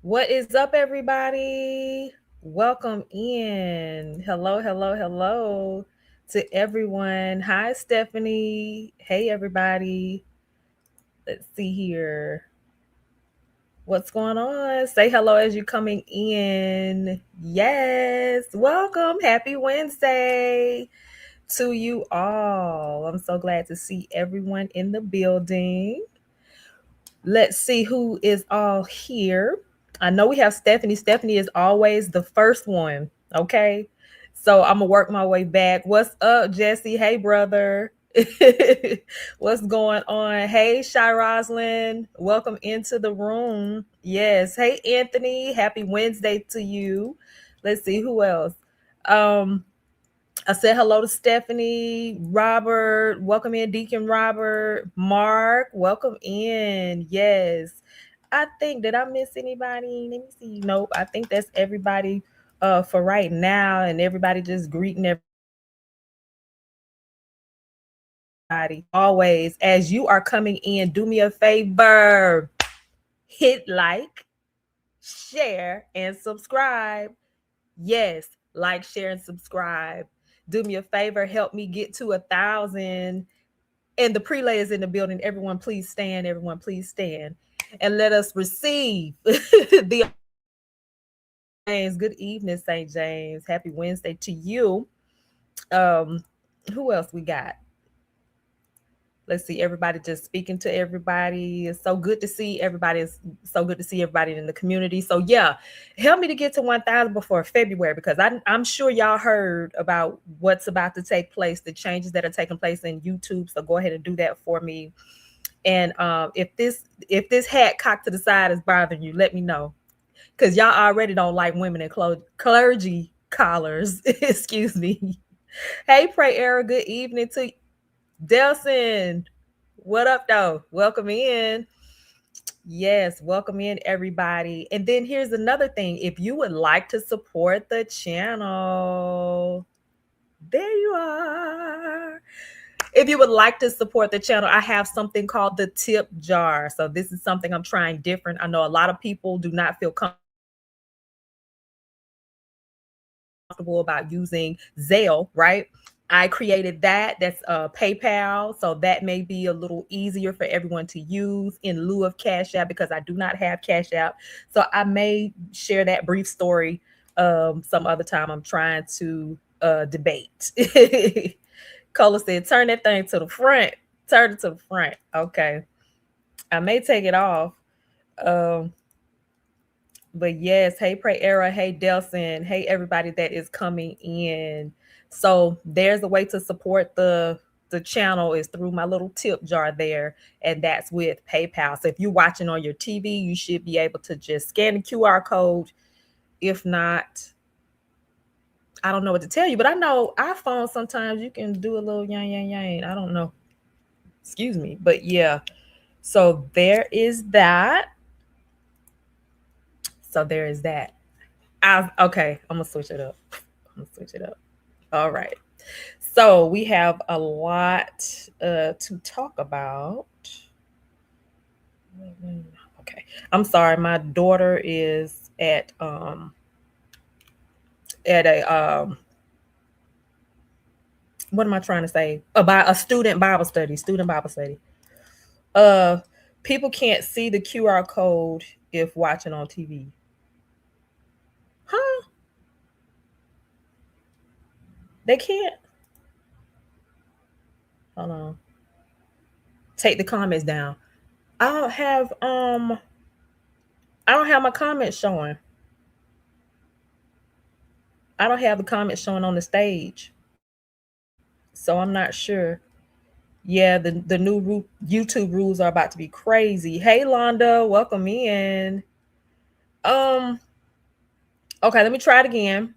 What is up, everybody? Welcome in. Hello, hello, hello to everyone. Hi, Stephanie. Hey, everybody. Let's see here. What's going on? Say hello as you're coming in. Yes, welcome. Happy Wednesday to you all. I'm so glad to see everyone in the building. Let's see who is all here. I know we have Stephanie. Stephanie is always the first one. Okay. So I'm gonna work my way back. What's up, Jesse? Hey, brother. What's going on? Hey, Shy Roslyn. Welcome into the room. Yes. Hey, Anthony. Happy Wednesday to you. Let's see who else. Um, I said hello to Stephanie, Robert, welcome in, Deacon Robert, Mark, welcome in. Yes. I think, did I miss anybody? Let me see. Nope. I think that's everybody for right now, and everybody just greeting everybody. Always, as you are coming in, do me a favor, hit like, share, and subscribe. Yes, like, share, and subscribe. Do me a favor, help me get to 1,000. And the prelay is in the building. Everyone, please stand. Everyone, please stand. And let us receive the James. Good evening, St. James. Happy Wednesday to you. Um, who else we got? Let's see, everybody just speaking to everybody. It's so good to see everybody. It's so good to see everybody in the community. So yeah, help me to get to 1,000 before February, because I'm sure y'all heard about what's about to take place, the changes that are taking place in YouTube. So go ahead and do that for me. And if this hat cocked to the side is bothering you, let me know, because y'all already don't like women in clergy collars. Excuse me. Hey, Pray Era. Good evening to Delson. What up, though? Welcome in. Yes, welcome in, everybody. And then here's another thing. If you would like to support the channel, there you are. If you would like to support the channel, I have something called the tip jar. So this is something I'm trying different. I know a lot of people do not feel comfortable about using Zelle, right? I created that. That's PayPal. So that may be a little easier for everyone to use in lieu of Cash App, because I do not have Cash App. So I may share that brief story some other time. I'm trying to debate. Cola said, turn that thing to the front. Turn it to the front. Okay. I may take it off. Um, but yes, hey Pray Era, hey Delson, hey everybody that is coming in. So there's a way to support the channel is through my little tip jar there, and that's with PayPal. So if you're watching on your TV, you should be able to just scan the QR code. If not, I don't know what to tell you, but I know iPhone sometimes you can do a little yang yang yang. I don't know. Excuse me, but yeah. So there is that. So there is that. Okay, I'm gonna switch it up. I'm gonna switch it up. All right. So we have a lot to talk about. Okay. I'm sorry, my daughter is at a what am I trying to say? About a student Bible study. Student Bible study. Uh People can't see the QR code if watching on TV. Huh? They can't. Hold on. Take the comments down. I don't have I don't have my comments showing. I don't have the comments showing on the stage. So I'm not sure. Yeah, the new YouTube rules are about to be crazy. Hey Londa, welcome in. Um okay, let me try it again.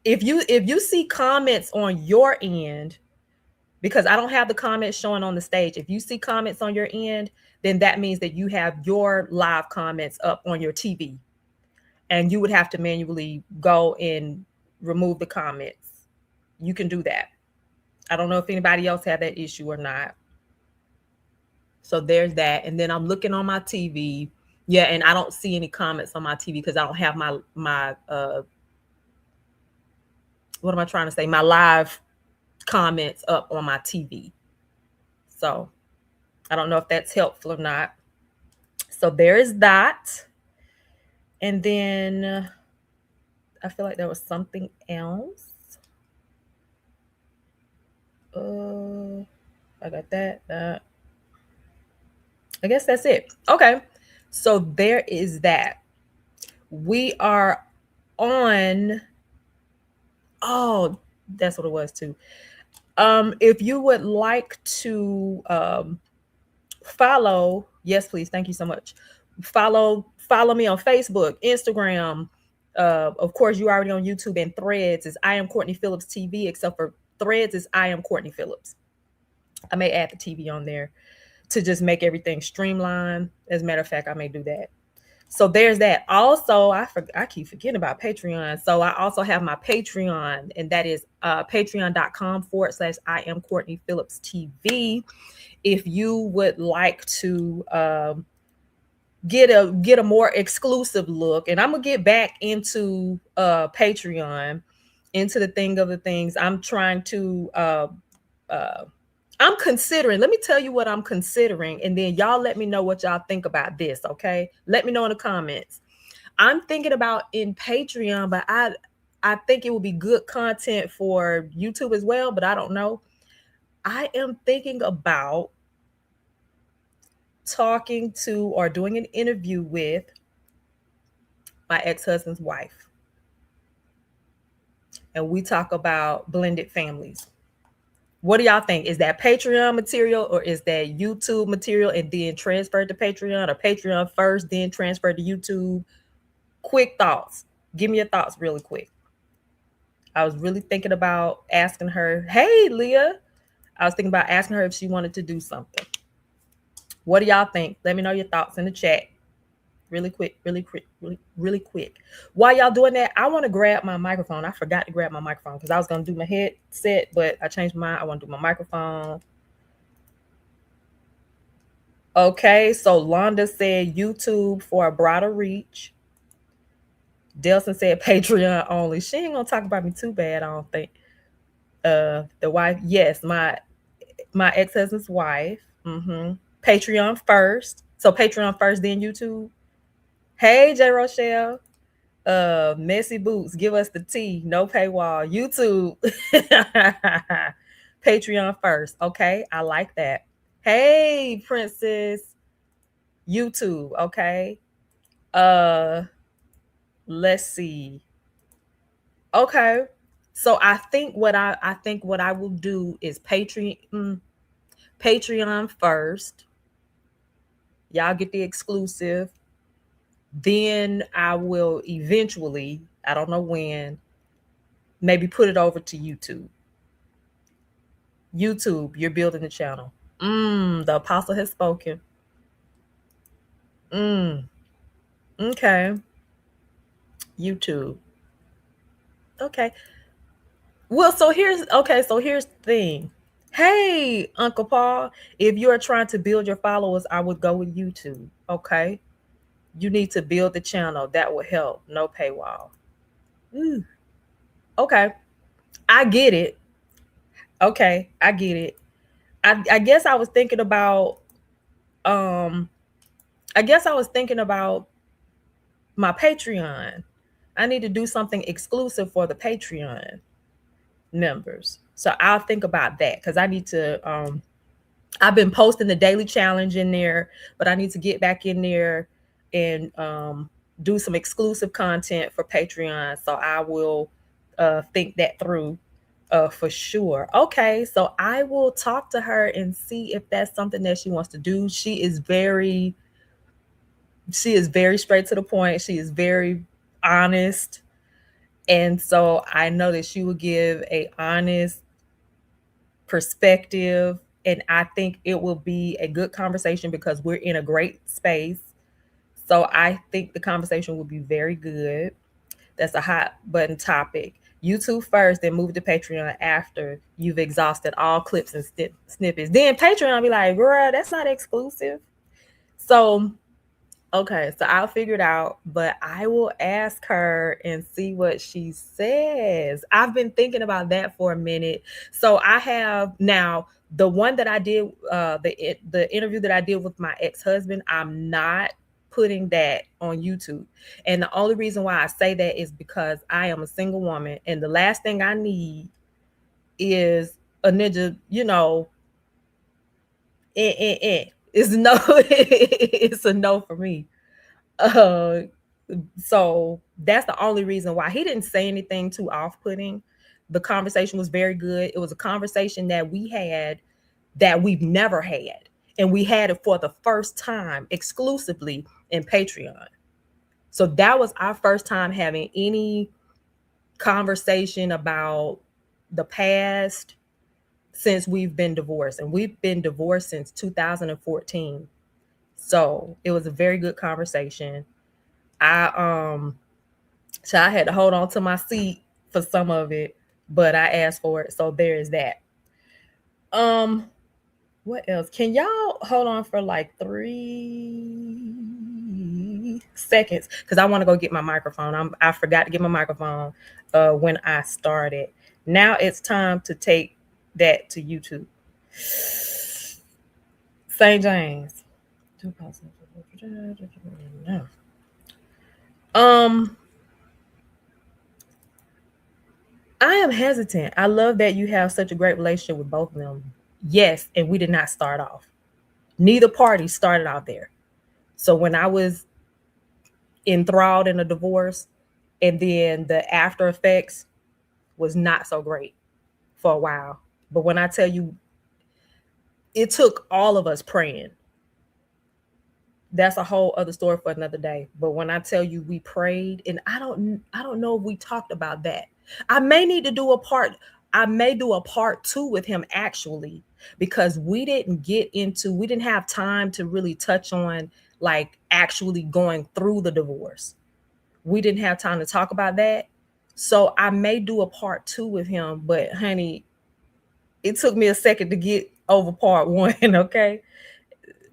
If you see comments on your end, because I don't have the comments showing on the stage. If you see comments on your end, then that means that you have your live comments up on your TV, and you would have to manually go and remove the comments. You can do that. I don't know if anybody else had that issue or not. So there's that. And then I'm looking on my TV. Yeah, and I don't see any comments on my TV because I don't have my what am I trying to say? My live comments up on my TV. So I don't know if that's helpful or not. So there is that. And then I feel like there was something else. I got that. I guess that's it. Okay. So there is that. We are on. Oh, that's what it was too. If you would like to follow, yes, please. Thank you so much. Follow me on Facebook, Instagram. Of course, you're already on YouTube, and Threads is I am Courtney Phillips TV, except for Threads is I am Courtney Phillips. I may add the TV on there to just make everything streamlined. As a matter of fact, I may do that. So there's that. Also, I keep forgetting about Patreon. So I also have my Patreon, and that is patreon.com/ I am Courtney Phillips TV. If you would like to get a more exclusive look, and I'm gonna get back into Patreon, into the thing of the things. I'm trying to I'm considering, let me tell you what I'm considering, and then y'all let me know what y'all think about this, okay? Let me know in the comments. I'm thinking about in Patreon, but I think it will be good content for YouTube as well, but I don't know. I am thinking about talking to or doing an interview with my ex-husband's wife. And we talk about blended families. What do y'all think? Is that Patreon material or is that YouTube material and then transferred to Patreon, or Patreon first, then transferred to YouTube? Quick thoughts. Give me your thoughts really quick. I was really thinking about asking her, hey, Leah. I was thinking about asking her if she wanted to do something. What do y'all think? Let me know your thoughts in the chat. Really quick. While y'all doing that, I want to grab my microphone. I forgot to grab my microphone because I was going to do my headset, but I changed my mind. I want to do my microphone. Okay, so Londa said YouTube for a broader reach. Delson said Patreon only. She ain't gonna talk about me too bad, I don't think. The wife, yes, my ex-husband's wife. Patreon first. So Patreon first, then YouTube. Hey, J. Rochelle. Messy Boots, give us the tea. No paywall. YouTube. Patreon first. Okay, I like that. Hey, Princess. YouTube. Okay. Let's see. Okay. So I think what I will do is Patreon first. Y'all get the exclusive. Then I will eventually, I don't know when, maybe put it over to YouTube. YouTube, you're building the channel. The apostle has spoken. Okay. YouTube. Okay. Well, so here's the thing. Hey, Uncle Paul, if you are trying to build your followers, I would go with YouTube. Okay. You need to build the channel. That will help. No paywall. Okay. I get it. Okay. I get it. I guess I was thinking about my Patreon. I need to do something exclusive for the Patreon members. So I'll think about that because I need to I've been posting the daily challenge in there, but I need to get back in there and do some exclusive content for Patreon. So I will think that through for sure. Okay, so I will talk to her and see if that's something that she wants to do. She is very straight to the point. She is very honest. And so I know that she will give a honest perspective, and I think it will be a good conversation because we're in a great space. So I think the conversation will be very good. That's a hot button topic. YouTube first, then move to Patreon after you've exhausted all clips and snippets. Then Patreon will be like, girl, that's not exclusive. So Okay, so I'll figure it out, but I will ask her and see what she says. I've been thinking about that for a minute. So I have now the one that I did, the interview that I did with my ex-husband. I'm not putting that on YouTube, and the only reason why I say that is because I am a single woman, and the last thing I need is a ninja. It's no, it's a no for me. Uh, so that's the only reason why. He didn't say anything too off-putting. The conversation was very good. It was a conversation that we had that we've never had, and we had it for the first time exclusively in Patreon. So that was our first time having any conversation about the past since we've been divorced, and we've been divorced since 2014. So it was a very good conversation. I um so I had to hold on to my seat for some of it, but I asked for it. So there is that. Um, what else? Can y'all hold on for like 3 seconds? Because I want to go get my microphone. I forgot to get my microphone when I started. Now it's time to take that to YouTube. St. James. Um, I am hesitant. I love that you have such a great relationship with both of them. Yes, and we did not start off. Neither party started out there. So when I was enthralled in a divorce, and then the after effects was not so great for a while. But when I tell you, it took all of us praying. That's a whole other story for another day. But when I tell you we prayed, and I don't know if we talked about that. I may need to do a part. I may do a part two with him actually, because we didn't have time to really touch on like actually going through the divorce. We didn't have time to talk about that. So I may do a part two with him, but honey, it took me a second to get over part one. Okay.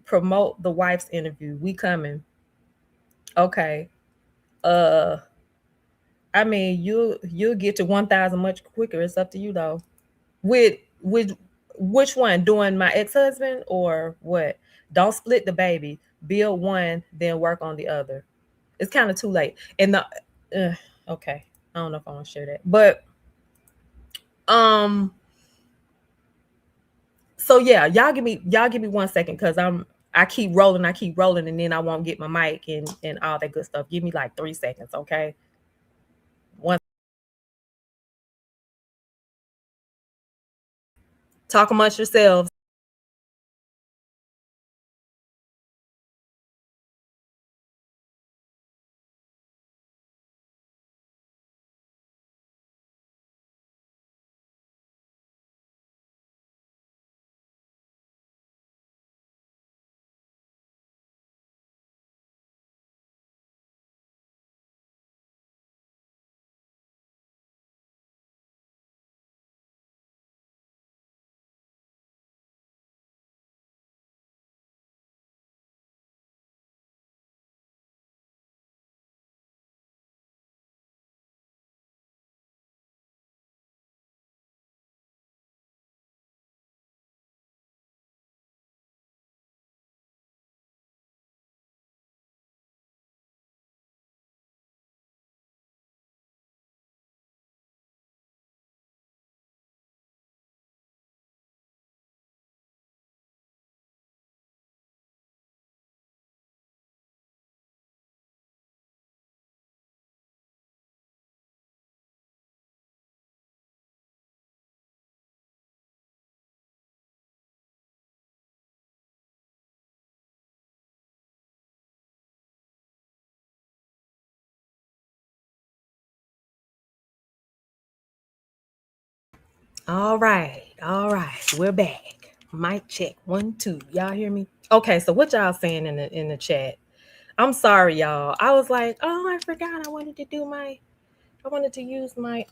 Promote the wife's interview. We coming. Okay. Uh, I mean, you'll get to 1,000 much quicker. It's up to you though. With which one? Doing my ex husband or what? Don't split the baby. Build one, then work on the other. It's kind of too late. And the okay, I don't know if I want to share that, but um, so yeah, y'all give me 1 second because I keep rolling, and then I won't get my mic and all that good stuff. Give me like 3 seconds, okay? One. Talk amongst yourselves. All right, all right, we're back. Mic check, 1 2. Y'all hear me? Okay, so what y'all saying in the chat? I'm sorry, y'all. I was like, oh, I forgot. I wanted to use my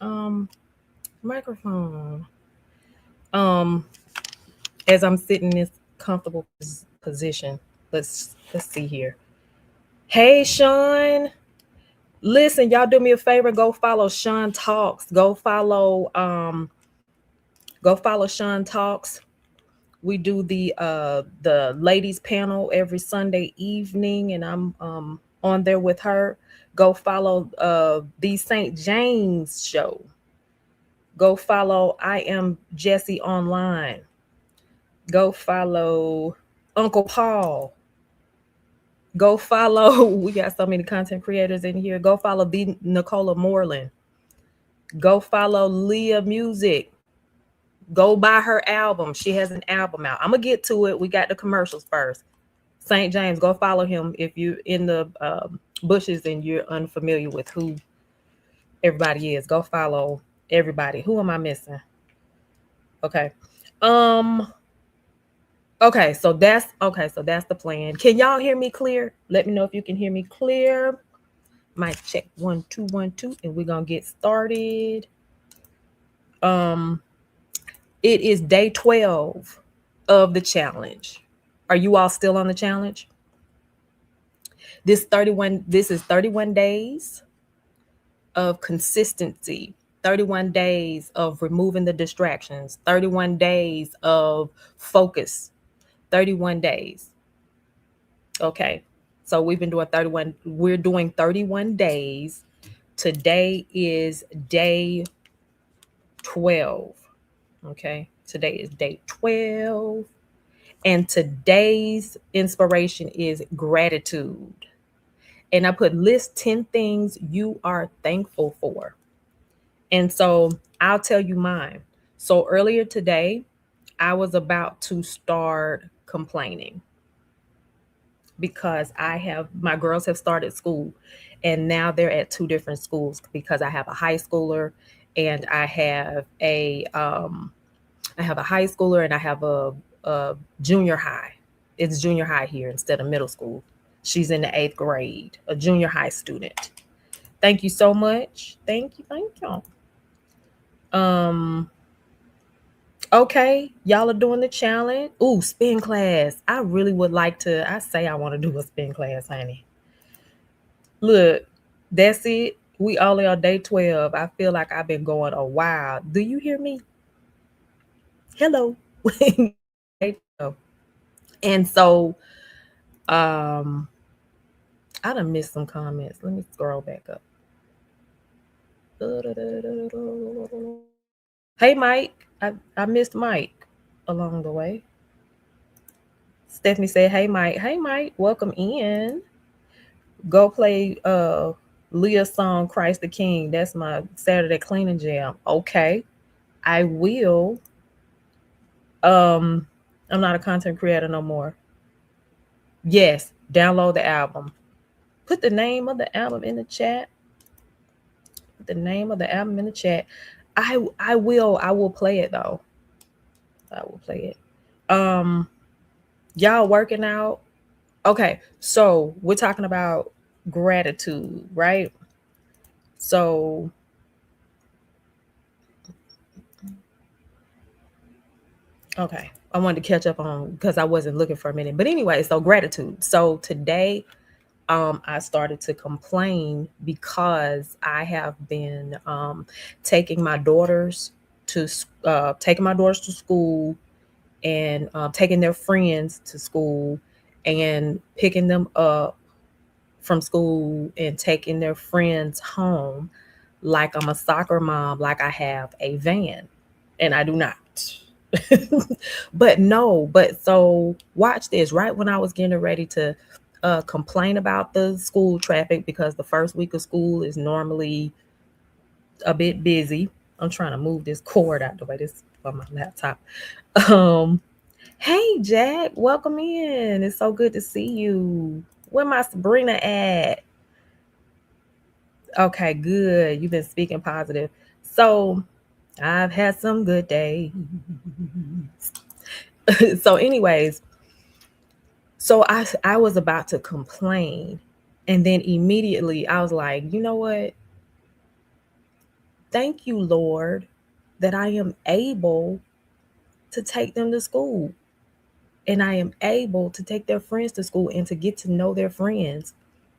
microphone. Um, as I'm sitting in this comfortable position. Let's see here. Hey, Sean. Listen, y'all do me a favor. Go follow Sean Talks. Go follow Sean Talks. We do the ladies panel every Sunday evening, and I'm on there with her. Go follow the St. James show. Go follow I Am Jesse online. Go follow Uncle Paul. Go follow. We got so many content creators in here. Go follow the Nicola Moreland. Go follow Leah Music. Go buy her album. She has an album out. I'm gonna get to it. We got the commercials first. St. James, go follow him if you're in the bushes and you're unfamiliar with who everybody is. Go follow everybody. Who am I missing? Okay. Um. Okay. So that's the plan. Can y'all hear me clear? Let me know if you can hear me clear. Mic check 1 2 1 2, and we're gonna get started. Um. It is day 12 of the challenge. Are you all still on the challenge? This is 31 days of consistency, 31 days of removing the distractions, 31 days of focus, 31 days. Okay. So we've been doing 31, we're doing 31 days. Today is day 12. Okay. Today is day 12. And today's inspiration is gratitude. And I put list 10 things you are thankful for. And so I'll tell you mine. So earlier today, I was about to start complaining because my girls have started school and now they're at two different schools because I have a high schooler and I have a high schooler and I have a junior high. It's junior high here instead of middle school. She's in the 8th grade, a junior high student. Thank you so much. Thank you. Thank you. Um, okay, y'all are doing the challenge. Ooh, spin class. I really would like to. I say I want to do a spin class, honey. Look, that's it. We only on day 12. I feel like I've been going a while. Do you hear me? Hello. Day 12. And so um I done missed some comments. Let me scroll back up. Hey Mike. I missed Mike along the way. Stephanie said, "Hey Mike, hey Mike, welcome in. Go play Leah's song Christ the King. That's my Saturday cleaning jam." Okay, I will. Um, I'm not a content creator no more. Yes, download the album. Put the name of the album in the chat. Put the name of the album in the chat. I will play it though. I will play it. Y'all working out? Okay, so we're talking about gratitude, right? So okay, I wanted to catch up on because I wasn't looking for a minute. But anyway, so gratitude. So today I started to complain because I have been taking my daughters to school and taking their friends to school and picking them up from school and taking their friends home like I'm a soccer mom, like I have a van, and I do not. But no, but so watch this. Right when I was getting ready to complain about the school traffic because the first week of school is normally a bit busy. I'm trying to move this cord out the way this on my laptop. Um, hey Jack, welcome in. It's so good to see you. Where my Sabrina at? Okay, good. You've been speaking positive. So I've had some good days. So, anyways, so I was about to complain, and then immediately I was like, you know what? Thank you, Lord, that I am able to take them to school, and I am able to take their friends to school and to get to know their friends.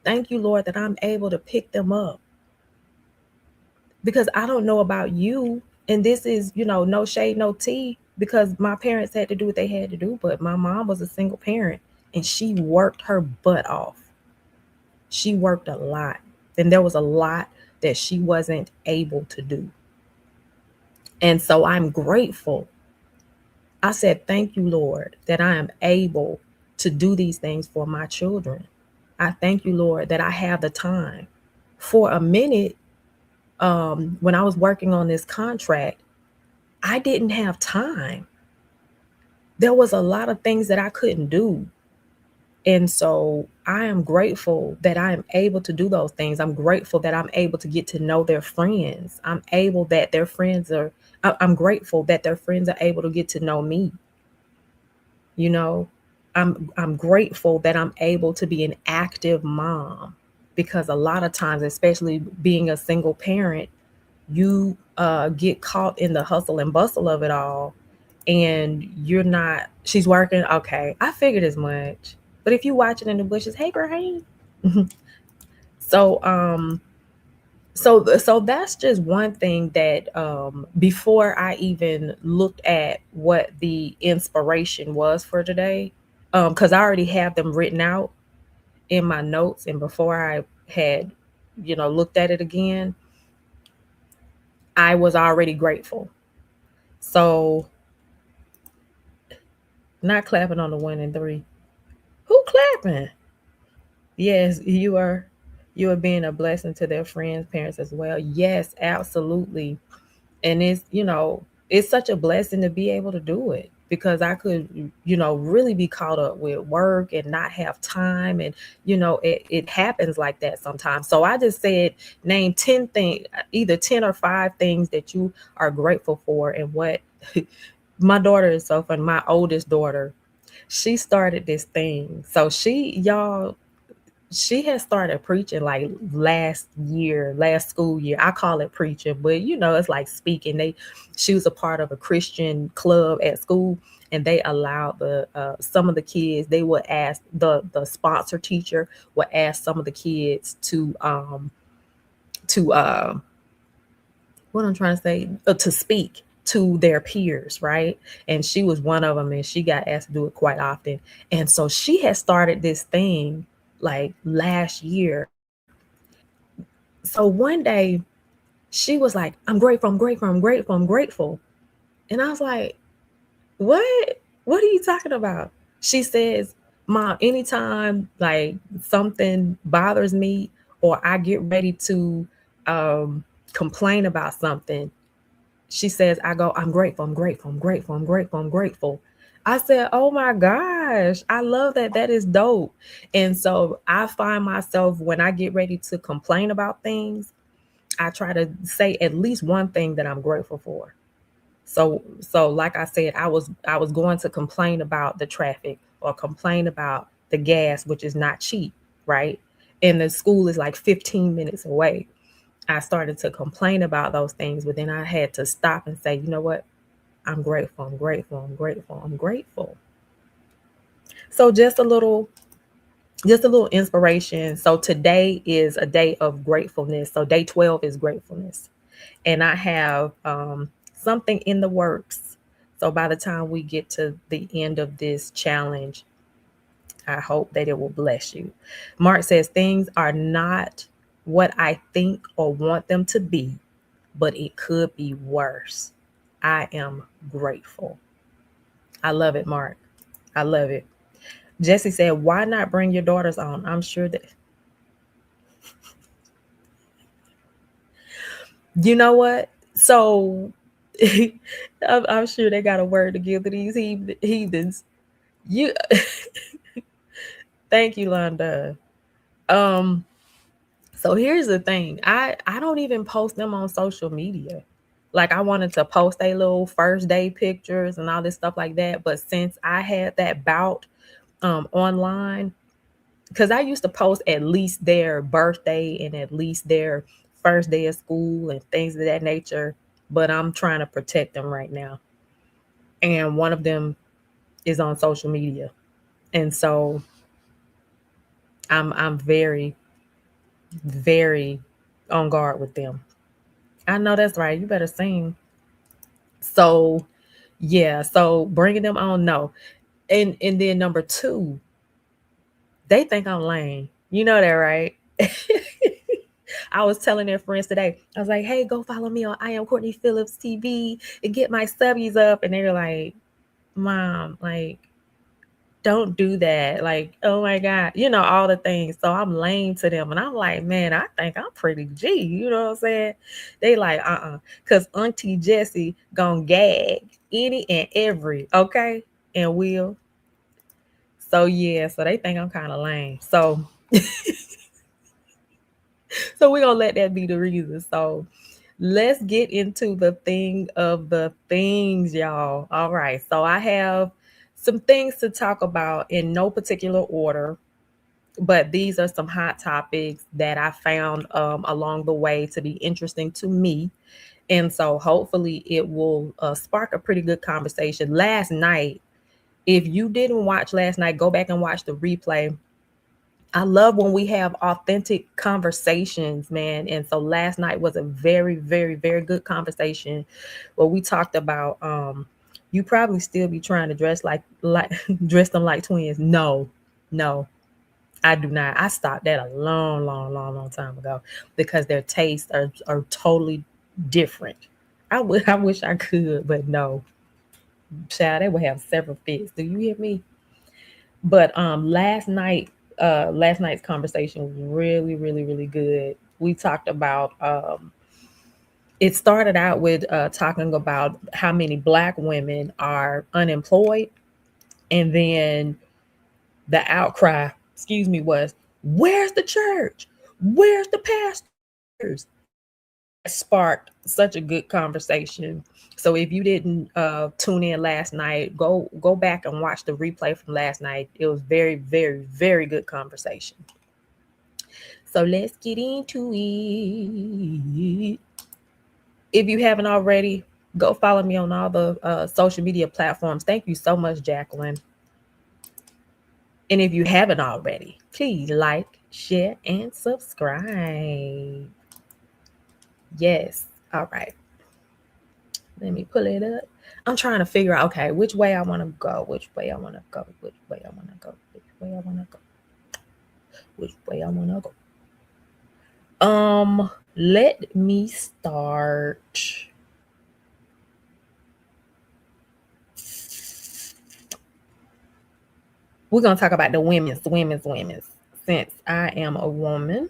Thank you, Lord, that I'm able to pick them up. Because I don't know about you, and this is, no shade, no tea, because my parents had to do what they had to do, but my mom was a single parent and she worked her butt off. She worked a lot, and there was a lot that she wasn't able to do. And so I'm grateful. I said, thank you, Lord, that I am able to do these things for my children. I thank you, Lord, that I have the time. For a minute, when I was working on this contract, I didn't have time. There was a lot of things that I couldn't do. And so I am grateful that I am able to do those things. I'm grateful that I'm able to get to know their friends. I'm grateful that their friends are able to get to know me. You know, I'm grateful that I'm able to be an active mom, because a lot of times, especially being a single parent, you get caught in the hustle and bustle of it all, and you're not. She's working. Okay, I figured as much. But if you watching in the bushes, hey, girl, hey. so so that's just one thing that, before I even looked at what the inspiration was for today, because I already have them written out in my notes, and before I had, looked at it again, I was already grateful. So, not clapping on the 1 and 3. Who clapping? Yes, you are. You are being a blessing to their friends, parents as well. Yes, absolutely. And it's such a blessing to be able to do it, because I could, really be caught up with work and not have time. And it happens like that sometimes. So I just said, name 10 things, either 10 or 5 things that you are grateful for. And what my daughter is so funny. My oldest daughter, she started this thing. So she has started preaching like last school year. I call it preaching, but it's like speaking. She was a part of a Christian club at school, and they allowed the some of the kids. They would ask the sponsor teacher would ask some of the kids to what I'm trying to say, to speak to their peers, right? And she was one of them, and she got asked to do it quite often. And so she had started this thing like last year. So one day she was like, I'm grateful, I'm grateful, I'm grateful, I'm grateful. And I was like, what? What are you talking about? She says, Mom, anytime like something bothers me, or I get ready to complain about something, she says, I go, I'm grateful, I'm grateful, I'm grateful, I'm grateful, I'm grateful. I said, oh my gosh, I love that. That is dope. And so I find myself, when I get ready to complain about things, I try to say at least one thing that I'm grateful for. So like I said, I was going to complain about the traffic, or complain about the gas, which is not cheap, right? And the school is like 15 minutes away. I started to complain about those things, but then I had to stop and say, you know what? I'm grateful. I'm grateful. I'm grateful. I'm grateful. So just a little inspiration. So today is a day of gratefulness. So day 12 is gratefulness. And I have something in the works. So by the time we get to the end of this challenge, I hope that it will bless you. Mark says, things are not what I think or want them to be, but it could be worse. I am grateful. I love it, Mark. I love it. Jesse said, why not bring your daughters on? I'm sure that, you know what? So I'm sure they got a word to give to these heathens. You, thank you, Londa. Um, so here's the thing. I don't even post them on social media. Like, I wanted to post a little first day pictures and all this stuff like that, but since I had that bout online, because I used to post at least their birthday and at least their first day of school and things of that nature, but I'm trying to protect them right now. And one of them is on social media. And so I'm very very on guard with them. I know that's right. You better sing. So yeah, so bringing them on, no. And then number two, they think I'm lame. You know that, right? I was telling their friends today, I was like, hey, go follow me on I Am Courtney Phillips TV and get my subbies up. And they were like, Mom, like, don't do that. Like, oh my God, all the things. So I'm lame to them. And I'm like, man, I think I'm pretty G. You know what I'm saying? They like, because Auntie Jessie gonna gag any and every, okay? And will. So yeah, so they think I'm kind of lame. So we're gonna let that be the reason. So let's get into the thing of the things, y'all. All right. So I have some things to talk about in no particular order, but these are some hot topics that I found along the way to be interesting to me. And so hopefully it will spark a pretty good conversation. Last night, if you didn't watch last night, go back and watch the replay. I love when we have authentic conversations, man. And so last night was a very, very, very good conversation where we talked about you probably still be trying to dress like dress them like twins. No, no, I do not. I stopped that a long, long, long, long time ago because their tastes are totally different. I wish I could, but no. Child, they would have several fits. Do you hear me? But last night's conversation was really, really, really good. We talked about it started out with talking about how many black women are unemployed, and then the outcry, excuse me, was where's the church? Where's the pastors? That sparked such a good conversation. So if you didn't tune in last night, go back and watch the replay from last night. It was very, very, very good conversation. So let's get into it. If you haven't already, go follow me on all the social media platforms. Thank you so much, Jacqueline. And if you haven't already, please like, share, and subscribe. Yes. All right. Let me pull it up. I'm trying to figure out, okay, which way I want to go, which way I want to go, which way I want to go, which way I want to go, which way I want to go. Let me start. We're gonna talk about the women's. Since I am a woman.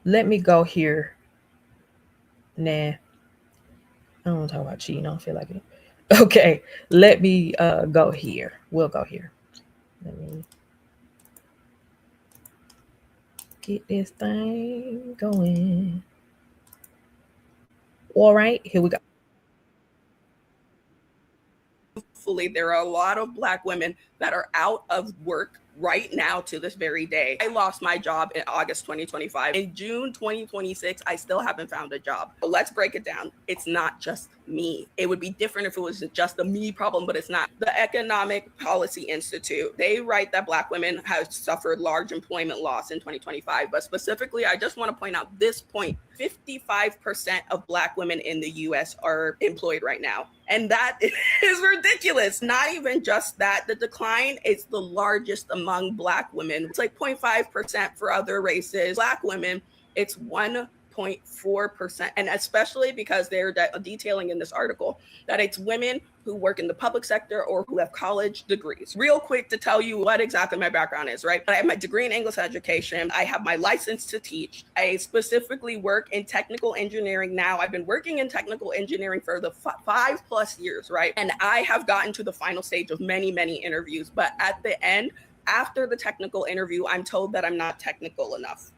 Let me go here. Nah, I don't want to talk about cheating. I don't feel like it. Okay, let me go here. We'll go here. Let me get this thing going. All right, here we go. Hopefully, there are a lot of Black women that are out of work right now to this very day. I lost my job in August 2025. In June 2026, I still haven't found a job. But let's break it down. It's not just me. It would be different if it was just a me problem, but it's not. The Economic Policy Institute, they write that Black women have suffered large employment loss in 2025. But specifically, I just want to point out this point. 55% of Black women in the US are employed right now. And that is ridiculous. Not even just that. The decline is the largest among Black women. It's like 0.5% for other races. Black women, it's 1.4%. And especially because they're detailing in this article that it's women who work in the public sector or who have college degrees. Real quick to tell you what exactly my background is, right? I have my degree in English education. I have my license to teach. I specifically work in technical engineering now. I've been working in technical engineering for the 5+ years, right? And I have gotten to the final stage of many, many interviews. But at the end, after the technical interview, I'm told that I'm not technical enough.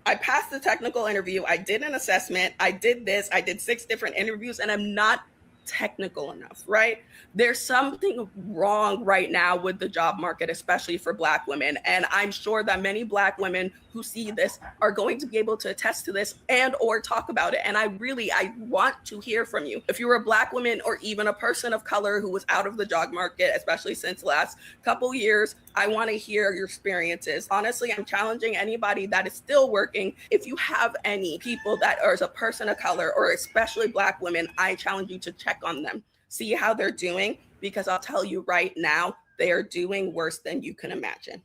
I passed the technical interview. I did an assessment. I did this. I did 6 different interviews, and I'm not technical enough, right? There's something wrong right now with the job market, especially for Black women. And I'm sure that many Black women who see this are going to be able to attest to this and or talk about it. And I want to hear from you. If you're a Black woman or even a person of color who was out of the job market, especially since the last couple years, I want to hear your experiences. Honestly, I'm challenging anybody that is still working. If you have any people that are as a person of color or especially Black women, I challenge you to check on them, see how they're doing, because I'll tell you right now, they are doing worse than you can imagine.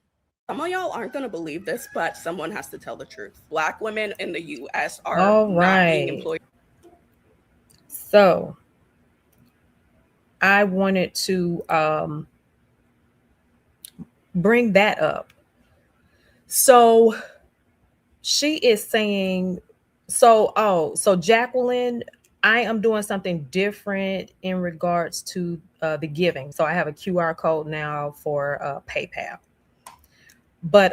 Some of y'all aren't going to believe this, but someone has to tell the truth. Black women in the US are not being employed. So I wanted to bring that up. So she is saying, so Jacqueline, I am doing something different in regards to the giving. So I have a QR code now for PayPal. But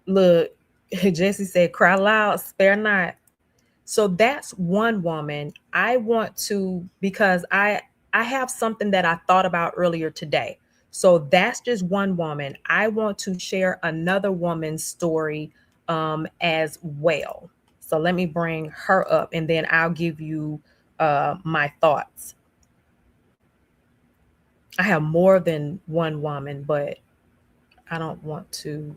look, Jesse said, cry loud, spare not. So that's one woman. I want to, because I have something that I thought about earlier today. So that's just one woman. I want to share another woman's story as well. So let me bring her up and then I'll give you my thoughts. I have more than one woman, but I don't want to.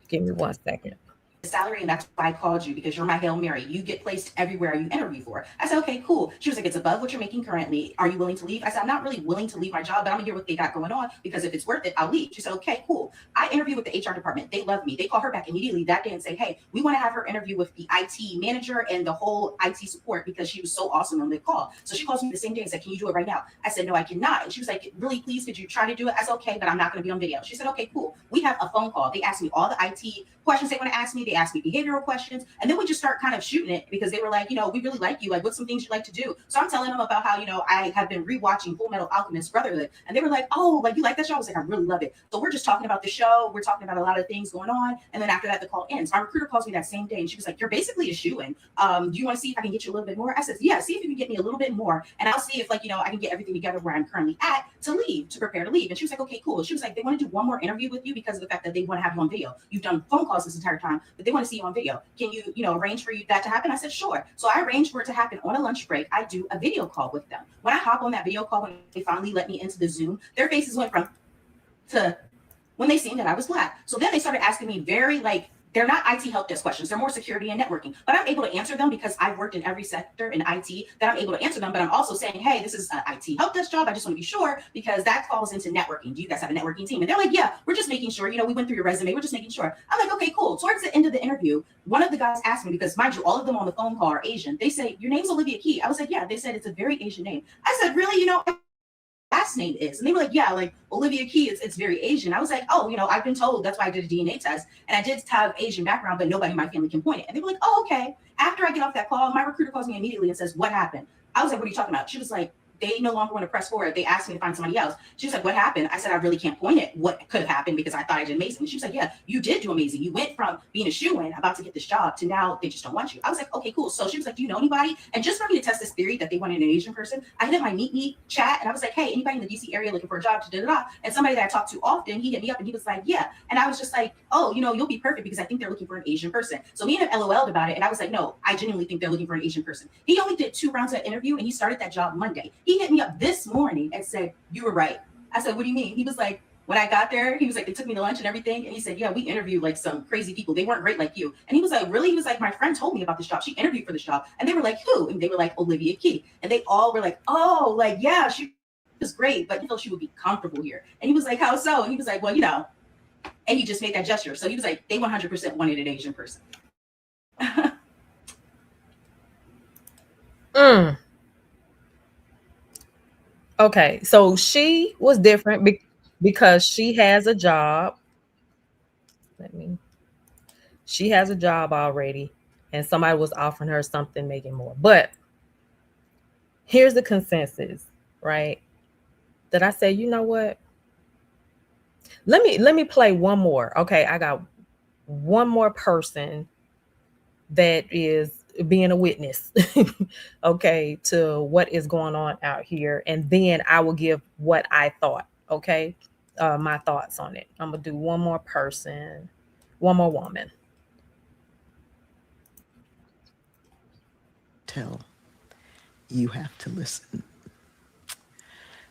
Give me 1 second. Salary, and that's why I called you, because you're my Hail Mary. You get placed everywhere you interview for. I said, okay, cool. She was like, it's above what you're making currently. Are you willing to leave? I said, I'm not really willing to leave my job, but I'm gonna hear what they got going on, because if it's worth it, I'll leave. She said, okay, cool. I interviewed with the HR department. They love me. They call her back immediately that day and say, hey, we want to have her interview with the IT manager and the whole IT support, because she was so awesome on the call. So she calls me the same day and said, can you do it right now? I said, no, I cannot. And she was like, really, please, could you try to do it? I said, okay, but I'm not going to be on video. She said, okay, cool. We have a phone call. They asked me all the IT questions they want to ask me. They asked me behavioral questions. And then we just start kind of shooting it, because they were like, we really like you. Like, what's some things you'd like to do? So I'm telling them about how, I have been rewatching Full Metal Alchemist Brotherhood. And they were like, oh, like, you like that show? I was like, I really love it. So we're just talking about the show. We're talking about a lot of things going on. And then after that, the call ends. My recruiter calls me that same day and she was like, you're basically a shoo-in. Do you want to see if I can get you a little bit more? I said, yeah, see if you can get me a little bit more. And I'll see if I can get everything together where I'm currently at to prepare to leave. And she was like, okay, cool. She was like, they want to do one more interview with you because of the fact that they want to have you on video. You've done phone calls this entire time, but they want to see you on video. Can you, arrange for that to happen? I said, sure. So I arranged for it to happen on a lunch break. I do a video call with them. When I hop on that video call, when they finally let me into the Zoom, their faces went from to when they seen that I was Black. So then they started asking me very they're not IT help desk questions. They're more security and networking. But I'm able to answer them because I've worked in every sector in IT that I'm able to answer them. But I'm also saying, hey, this is an IT help desk job. I just want to be sure, because that falls into networking. Do you guys have a networking team? And they're like, yeah, we're just making sure. We went through your resume. We're just making sure. I'm like, okay, cool. Towards the end of the interview, one of the guys asked me, because mind you, all of them on the phone call are Asian. They say, your name's Olivia Key. I was like, yeah. They said, it's a very Asian name. I said, really? Last name is? And they were like, yeah, like Olivia Key, it's very Asian. I was like, oh, I've been told. That's why I did a DNA test. And I did have Asian background, but nobody in my family can point it. And they were like, oh, okay. After I get off that call, my recruiter calls me immediately and says, what happened? I was like, what are you talking about? She was like, they no longer want to press forward. They asked me to find somebody else. She was like, what happened? I said, I really can't point it. What could have happened, because I thought I did amazing. And she was like, yeah, you did do amazing. You went from being a shoo-in about to get this job to now they just don't want you. I was like, okay, cool. So she was like, do you know anybody? And just for me to test this theory that they wanted an Asian person, I hit my Meet Me chat and I was like, hey, anybody in the DC area looking for a job? And somebody that I talked to often, he hit me up and he was like, yeah. And I was just like, oh, you'll be perfect, because I think they're looking for an Asian person. So me and him LOL'd about it. And I was like, no, I genuinely think they're looking for an Asian person. He only did 2 rounds of interview and he started that job Monday. He hit me up this morning and said, you were right. I said, what do you mean? He was like, when I got there, he was like, they took me to lunch and everything. And he said, yeah, we interviewed like some crazy people. They weren't great like you. And he was like, really? He was like, my friend told me about this job. She interviewed for this job. And they were like, who? And they were like, Olivia Key. And they all were like, oh, like, yeah, she was great, but he felt she would be comfortable here. And he was like, how so? And he was like, well, and he just made that gesture. So he was like, they 100% wanted an Asian person. Okay, so she was different because she has a job. She has a job already, and somebody was offering her something, making more. But here's the consensus, right? That I say, you know what? Let me play one more. Okay, I got one more person that is being a witness, okay, to what is going on out here. And then I will give what I thought, okay, my thoughts on it. I'm going to do one more person, one more woman. Tell, you have to listen.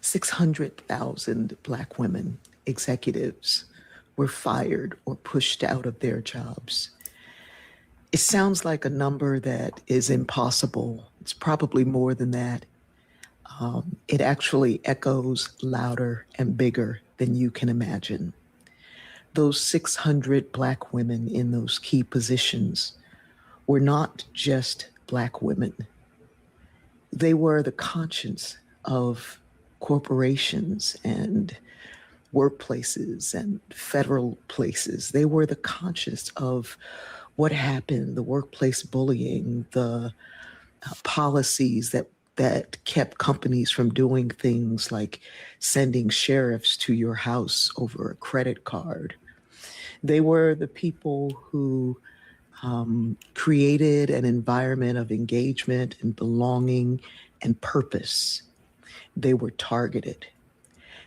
600,000 Black women executives were fired or pushed out of their jobs. It sounds like a number that is impossible. It's probably more than that. It actually echoes louder and bigger than you can imagine. Those 600 Black women in those key positions were not just Black women. They were the conscience of corporations and workplaces and federal places. They were the conscience of what happened, the workplace bullying, the policies that kept companies from doing things like sending sheriffs to your house over a credit card. They were the people who created an environment of engagement and belonging and purpose. They were targeted.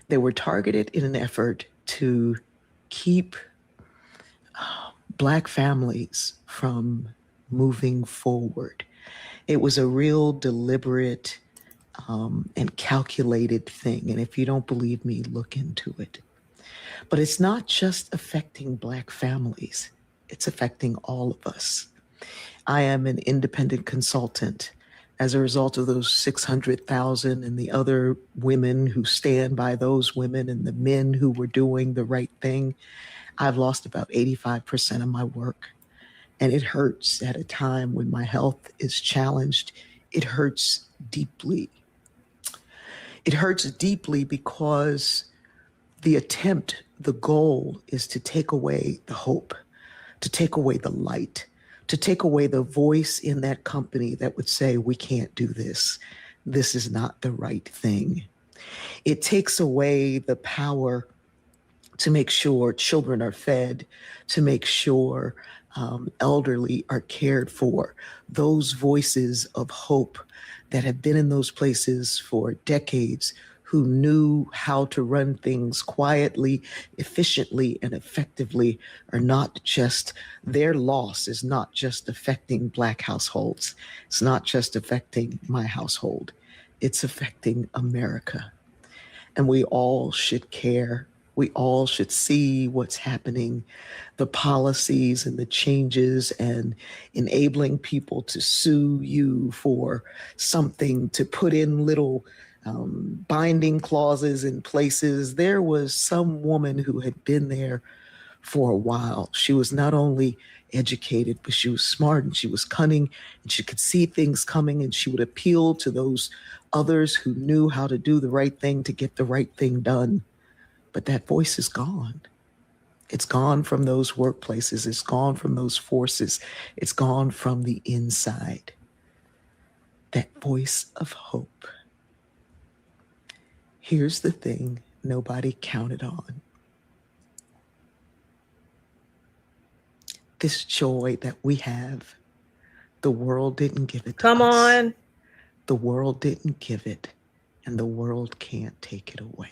They were targeted in an effort to keep Black families from moving forward. It was a real deliberate and calculated thing. And if you don't believe me, look into it. But it's not just affecting Black families. It's affecting all of us. I am an independent consultant. As a result of those 600,000 and the other women who stand by those women and the men who were doing the right thing, I've lost about 85% of my work. And it hurts at a time when my health is challenged. It hurts deeply. It hurts deeply because the attempt, the goal is to take away the hope, to take away the light, to take away the voice in that company that would say, we can't do this. This is not the right thing. It takes away the power to make sure children are fed, to make sure elderly are cared for. Those voices of hope that have been in those places for decades, who knew how to run things quietly, efficiently, and effectively, are not just, their loss is not just affecting Black households. It's not just affecting my household. It's affecting America. And we all should care. We all should see what's happening, the policies and the changes, and enabling people to sue you for something, to put in little binding clauses in places. There was some woman who had been there for a while. She was not only educated, but she was smart and she was cunning and she could see things coming, and she would appeal to those others who knew how to do the right thing to get the right thing done. But that voice is gone. It's gone from those workplaces. It's gone from those forces. It's gone from the inside. That voice of hope. Here's the thing nobody counted on. This joy that we have, the world didn't give it to us. Come on. The world didn't give it, and the world can't take it away.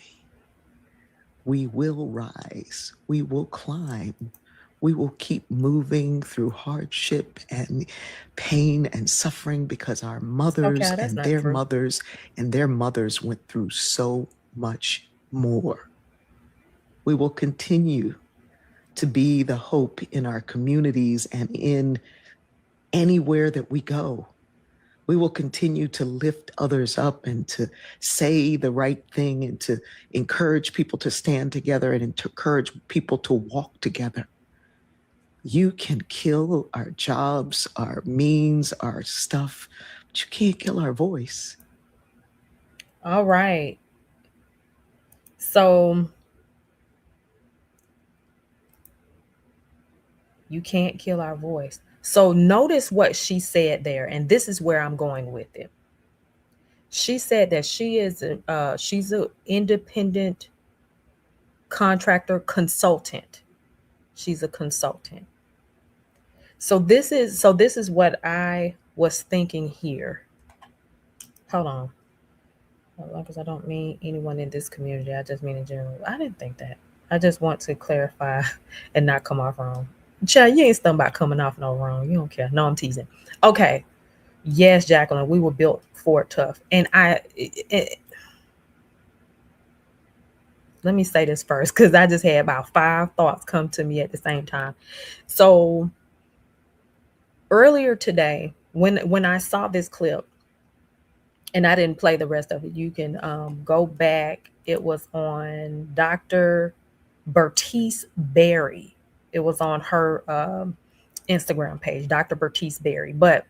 We will rise. We will climb. We will keep moving through hardship and pain and suffering because our mothers and their mothers and their mothers went through so much more. We will continue to be the hope in our communities and in anywhere that we go. We will continue to lift others up and to say the right thing and to encourage people to stand together and to encourage people to walk together. You can kill our jobs, our means, our stuff, but you can't kill our voice. All right. So you can't kill our voice. So notice what she said there, and this is where I'm going with it. She said that she's an independent contractor consultant. She's a consultant. So this is what I was thinking here. Hold on. Because I don't mean anyone in this community. I just mean in general. I didn't think that. I just want to clarify and not come off wrong. Child, you ain't stunned about coming off no wrong. You don't care. No, I'm teasing. Okay. Yes, Jacqueline, we were built for it tough. And let me say this first, because I just had about 5 thoughts come to me at the same time. So earlier today, when I saw this clip, and I didn't play the rest of it, you can go back. It was on Dr. Bertice Berry. It was on her Instagram page, Dr. Bertice Berry. But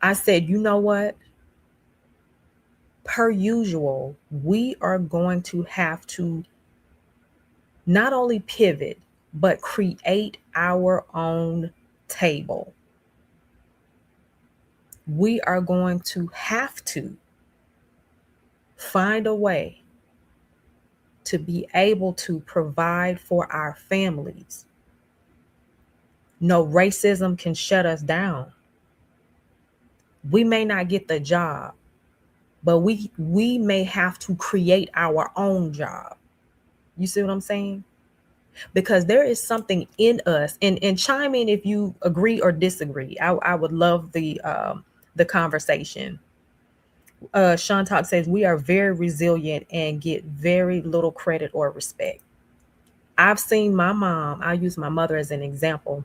I said, you know what? Per usual, we are going to have to not only pivot, but create our own table. We are going to have to find a way to be able to provide for our families. No, racism can shut us down. We may not get the job, but we may have to create our own job. You see what I'm saying? Because there is something in us, and chime in if you agree or disagree. I would love the conversation. Sean Talk says we are very resilient and get very little credit or respect. I've seen my mom. I'll use my mother as an example.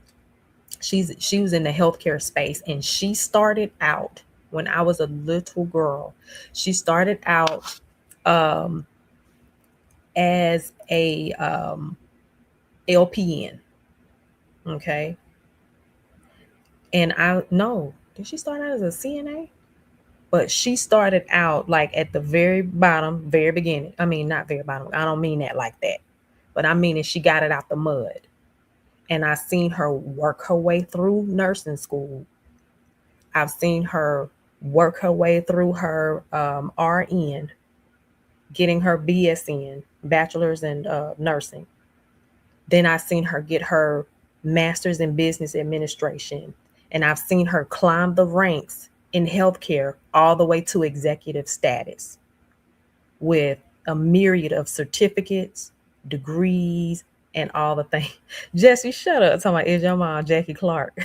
She was in the healthcare space, and she started out when I was a little girl. She started out as a LPN. Okay. And did she start out as a CNA? But she started out like at the very bottom, very beginning. I mean, not very bottom. I don't mean that like that. But I mean she got it out the mud. And I seen her work her way through nursing school. I've seen her work her way through her RN, getting her BSN, bachelor's in nursing. Then I've seen her get her master's in business administration. And I've seen her climb the ranks in healthcare all the way to executive status with a myriad of certificates, degrees, and all the things. Jesse, shut up. Talking about, is your mom Jackie Clark?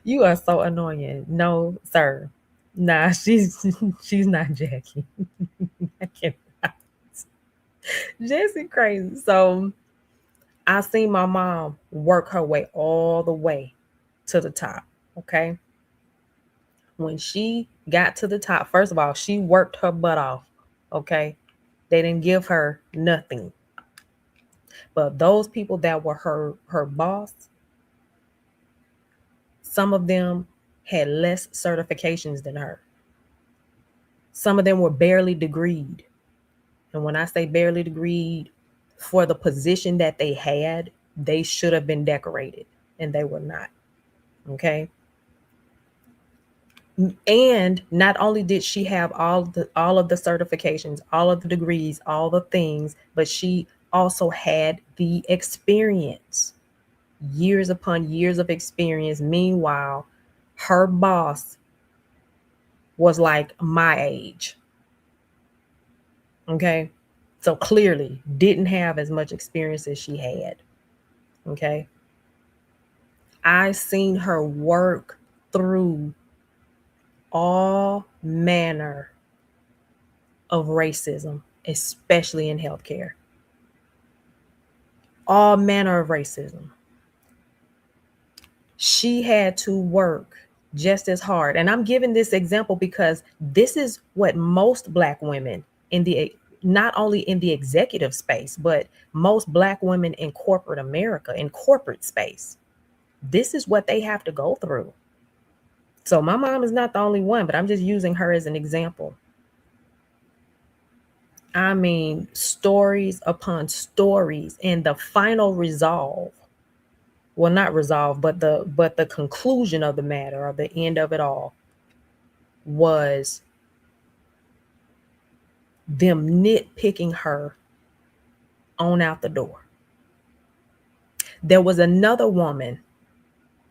You are so annoying. No, sir. Nah, she's not Jackie. I cannot. Jesse crazy. So I seen my mom work her way all the way to the top. Okay. When she got to the top, first of all, she worked her butt off. Okay. They didn't give her nothing. But those people that were her boss, some of them had less certifications than her. Some of them were barely degreed. And when I say barely degreed, for the position that they had, they should have been decorated, and they were not. Okay. And not only did she have all of the certifications, all of the degrees, all the things, but she also had the experience, years upon years of experience. Meanwhile, her boss was like my age. Okay. So clearly didn't have as much experience as she had. Okay. I seen her work through all manner of racism, especially in healthcare. All manner of racism. She had to work just as hard. And I'm giving this example because this is what most Black women not only in the executive space, but most Black women in corporate America, in corporate space, this is what they have to go through. So my mom is not the only one, but I'm just using her as an example. I mean, stories upon stories, and the final resolve, well, not resolve, but the conclusion of the matter, or the end of it all, was them nitpicking her on out the door. There was another woman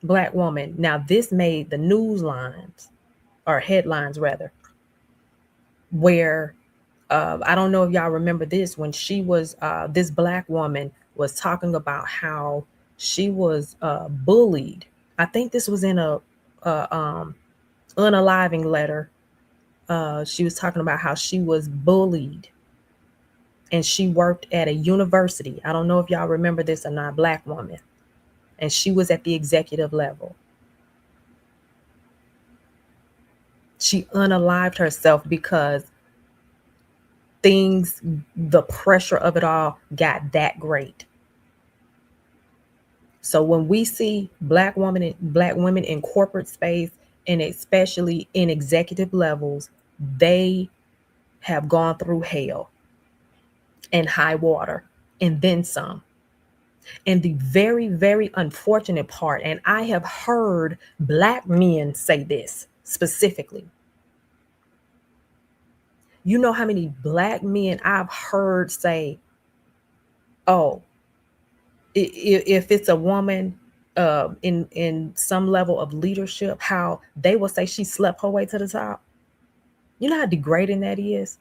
Black woman. Now, this made the news lines, or headlines rather, where I don't know if y'all remember this, when she was, this Black woman was talking about how she was bullied. I think this was in a unaliving letter. She was talking about how she was bullied, and she worked at a university. I don't know if y'all remember this or not, Black woman. And she was at the executive level. She unalived herself because the pressure of it all got that great. So when we see Black women in corporate space, and especially in executive levels, they have gone through hell and high water and then some. And the very, very unfortunate part, and I have heard Black men say this specifically. You know how many Black men I've heard say, oh, if it's a woman in some level of leadership, how they will say she slept her way to the top. You know how degrading that is?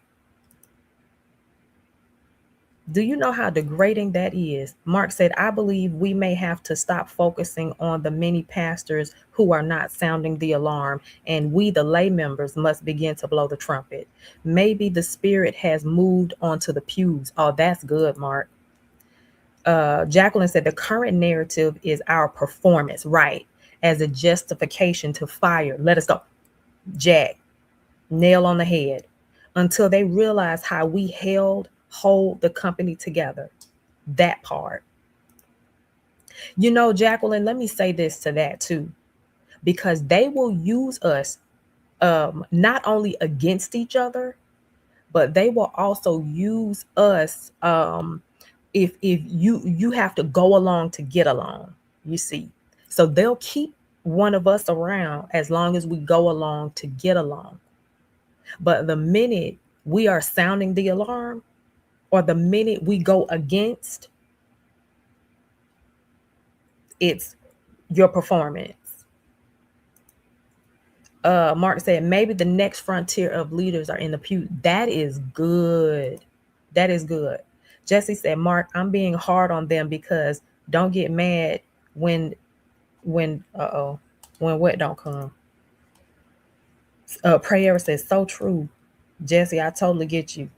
Do you know how degrading that is? Mark said, I believe we may have to stop focusing on the many pastors who are not sounding the alarm, and we, the lay members, must begin to blow the trumpet. Maybe the spirit has moved onto the pews. Oh, that's good, Mark. Jacqueline said, the current narrative is our performance, right? As a justification to fire. Let us go. Jack, nail on the head. Until they realize how we hold the company together. That part. You know, Jacqueline, let me say this to that too, because they will use us not only against each other, but they will also use us if you have to go along to get along, you see. So they'll keep one of us around as long as we go along to get along. But the minute we are sounding the alarm, or the minute we go against, it's your performance. Mark said, maybe the next frontier of leaders are in the pew. That is good. That is good. Jesse said, Mark, I'm being hard on them because don't get mad when what don't come. Prayer says, so true. Jesse, I totally get you.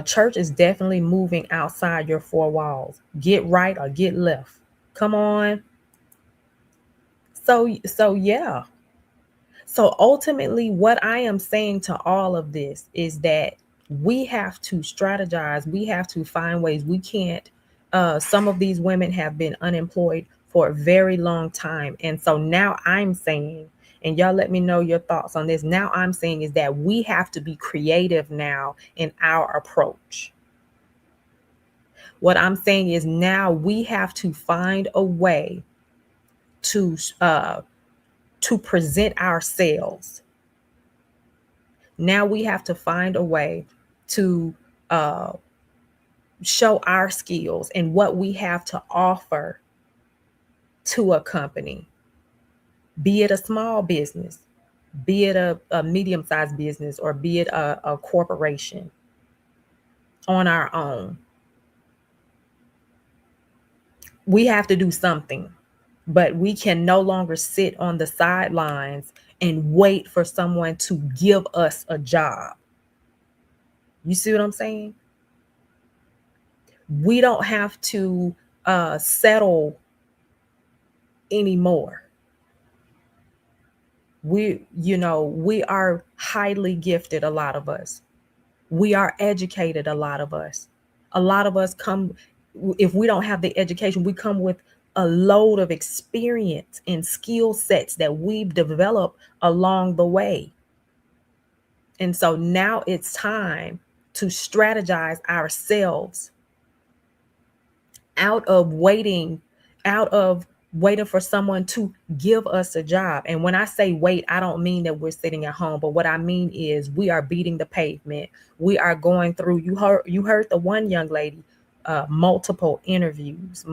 Church is definitely moving outside your four walls. Get right or get left. Come on. So yeah. So ultimately, what I am saying to all of this is that we have to strategize. We have to find ways. We can't. Some of these women have been unemployed for a very long time. And so now I'm saying, and y'all let me know your thoughts on this. Now I'm saying is that we have to be creative now in our approach. What I'm saying is now we have to find a way to present ourselves. Now we have to find a way to show our skills and what we have to offer to a company, be it a small business, be it a medium-sized business, or be it a corporation on our own. We have to do something, but we can no longer sit on the sidelines and wait for someone to give us a job. You see what I'm saying? We don't have to settle anymore. We are highly gifted, a lot of us. We are educated, a lot of us. A lot of us come, if we don't have the education, we come with a load of experience and skill sets that we've developed along the way. And so now it's time to strategize ourselves out of waiting for someone to give us a job. And when I say wait, I don't mean that we're sitting at home, but what I mean is we are beating the pavement. We are going through, you heard the one young lady, multiple interviews.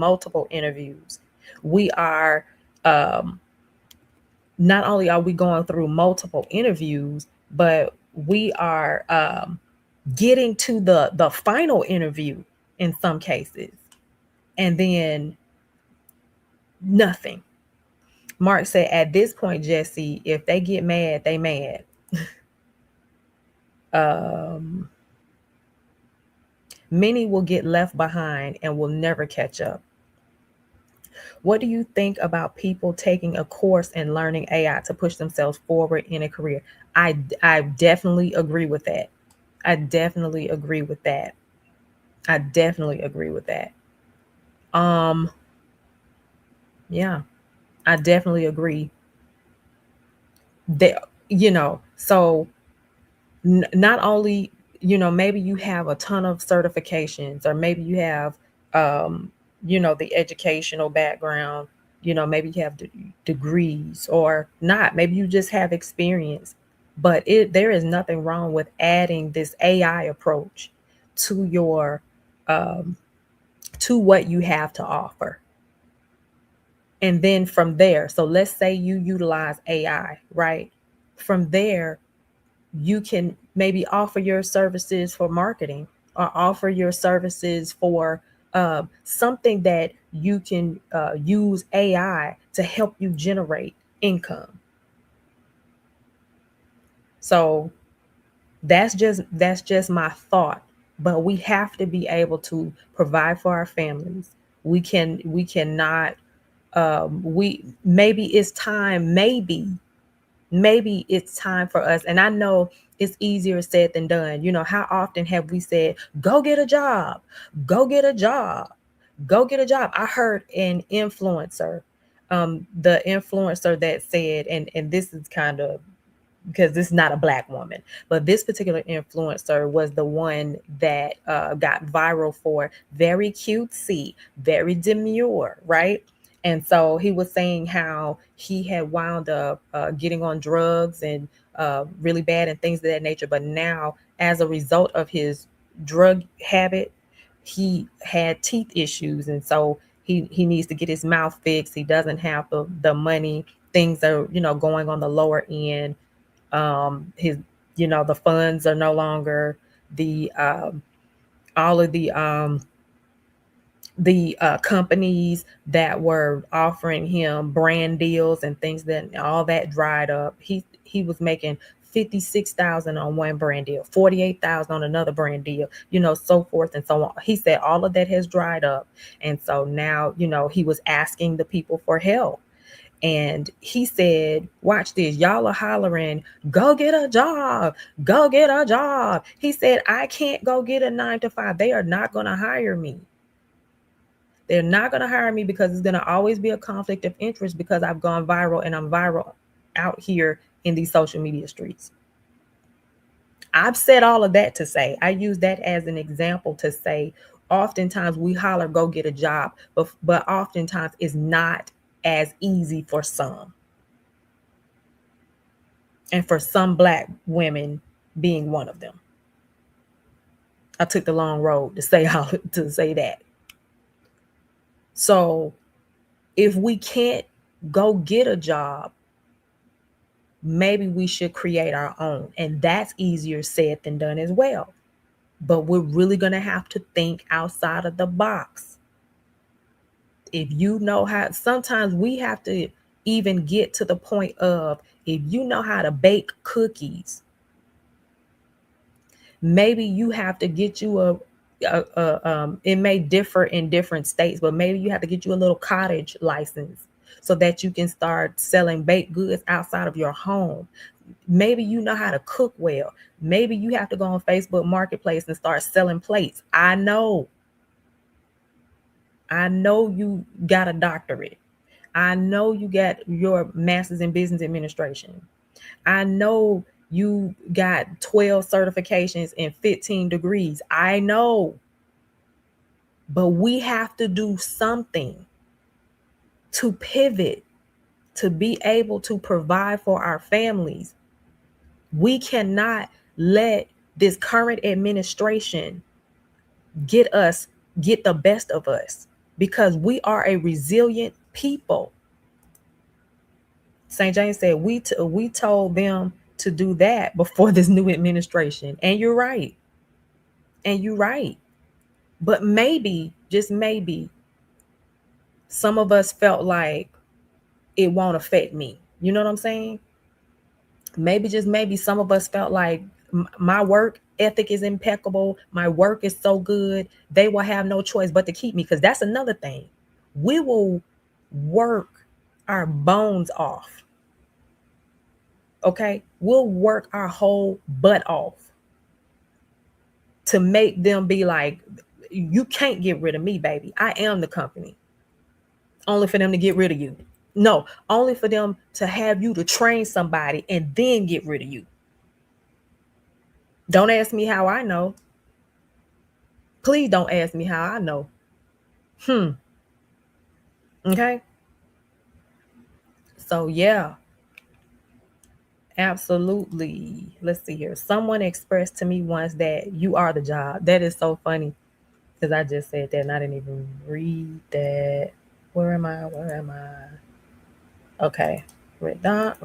We are not only are we going through multiple interviews, but we are getting to the final interview in some cases, and then nothing. Mark said, at this point, Jesse, if they get mad, they mad. Many will get left behind and will never catch up. What do you think about people taking a course and learning AI to push themselves forward in a career? I definitely agree with that. I definitely agree with that. I definitely agree with that. Yeah, I definitely agree that, so not only, maybe you have a ton of certifications, or maybe you have, the educational background, maybe you have degrees, or not, maybe you just have experience, but there is nothing wrong with adding this AI approach to your, to what you have to offer. And then from there, so let's say you utilize AI, right? From there, you can maybe offer your services for marketing, or offer your services for something that you can use AI to help you generate income. So that's just my thought. But we have to be able to provide for our families. We cannot, maybe it's time, maybe it's time for us. And I know it's easier said than done. How often have we said, go get a job, go get a job, go get a job? I heard an influencer, the influencer that said, and this is kind of, because this is not a Black woman, but this particular influencer was the one that got viral for very cutesy, very demure, right? And so he was saying how he had wound up getting on drugs and really bad and things of that nature. But now, as a result of his drug habit, he had teeth issues. And so he needs to get his mouth fixed. He doesn't have the money. Things are, going on the lower end. His, the funds are no longer the all of the companies that were offering him brand deals and things, that all that dried up. He was making 56,000 on one brand deal, 48,000 on another brand deal, so forth and so on. He said all of that has dried up. And so now, he was asking the people for help. And he said, watch this, y'all are hollering, go get a job, go get a job. He said, I can't go get a 9-to-5. They are not going to hire me. They're not going to hire me because it's going to always be a conflict of interest, because I've gone viral, and I'm viral out here in these social media streets. I've said all of that to say, I use that as an example to say, oftentimes we holler, go get a job, but oftentimes it's not as easy for some. And for some Black women being one of them. I took the long road to say that. So if we can't go get a job, maybe we should create our own. And that's easier said than done as well. But we're really going to have to think outside of the box. If you know how, sometimes we have to even get to the point of, if you know how to bake cookies, maybe you have to get you it may differ in different states, but maybe you have to get you a little cottage license so that you can start selling baked goods outside of your home. Maybe you know how to cook well. Maybe you have to go on Facebook Marketplace and start selling plates. I know you got a doctorate. I know you got your master's in business administration. I know you got 12 certifications and 15 degrees. I know. But we have to do something to pivot, to be able to provide for our families. We cannot let this current administration get the best of us, because we are a resilient people. St. James said we told them to do that before this new administration. And you're right. And you're right. But maybe, just maybe, some of us felt like it won't affect me. You know what I'm saying? Maybe, just maybe, some of us felt like my work ethic is impeccable. My work is so good. They will have no choice but to keep me. Because that's another thing. We will work our bones off. Okay? We'll work our whole butt off to make them be like, you can't get rid of me, baby. I am the company. Only for them to get rid of you. No, only for them to have you to train somebody and then get rid of you. Don't ask me how I know. Please don't ask me how I know. Okay? So, yeah. Absolutely. Let's see here. Someone expressed to me once that you are the job. That is so funny because I just said that and I didn't even read that. Where am I? Okay. Red dot.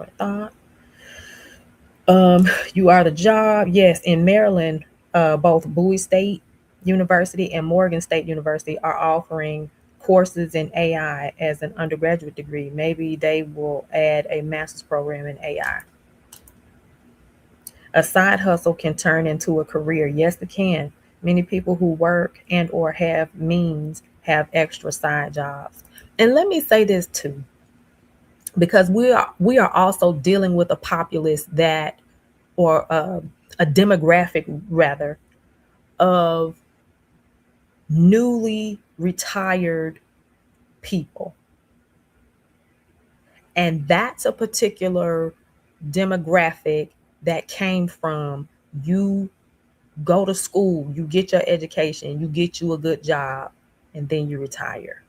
You are the job. Yes, in Maryland, both Bowie State University and Morgan State University are offering courses in AI as an undergraduate degree. Maybe they will add a master's program in AI. A side hustle can turn into a career. Yes, it can. Many people who work and or have means have extra side jobs. And let me say this too, because we are also dealing with a populace that, or a demographic rather, of newly retired people. And that's a particular demographic that came from you go to school, you get your education, you get you a good job, and then you retire.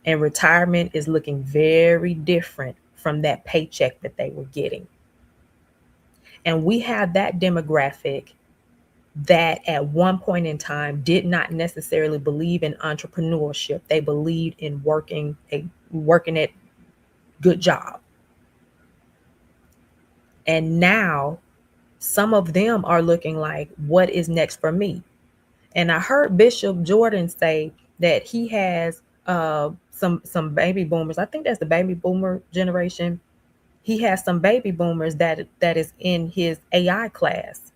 And retirement is looking very different from that paycheck that they were getting. And we have that demographic that at one point in time did not necessarily believe in entrepreneurship. They believed in working at good job. And now some of them are looking like, what is next for me? And I heard Bishop Jordan say that he has some baby boomers. I think that's the baby boomer generation. He has some baby boomers that is in his AI class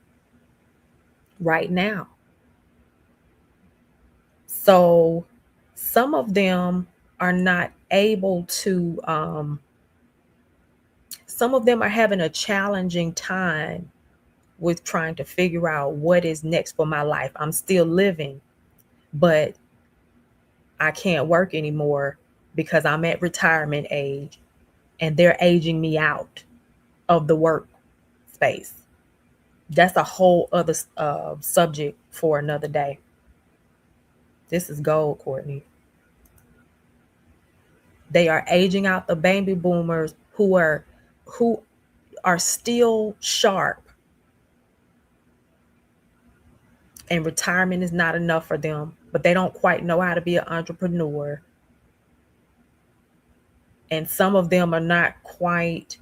right now. So some of them are not able to, some of them are having a challenging time with trying to figure out what is next for my life. I'm still living, but I can't work anymore because I'm at retirement age and they're aging me out of the work space. That's a whole other subject for another day. This is gold, Courtney. They are aging out the baby boomers who are still sharp. And retirement is not enough for them, but they don't quite know how to be an entrepreneur. And some of them are not quite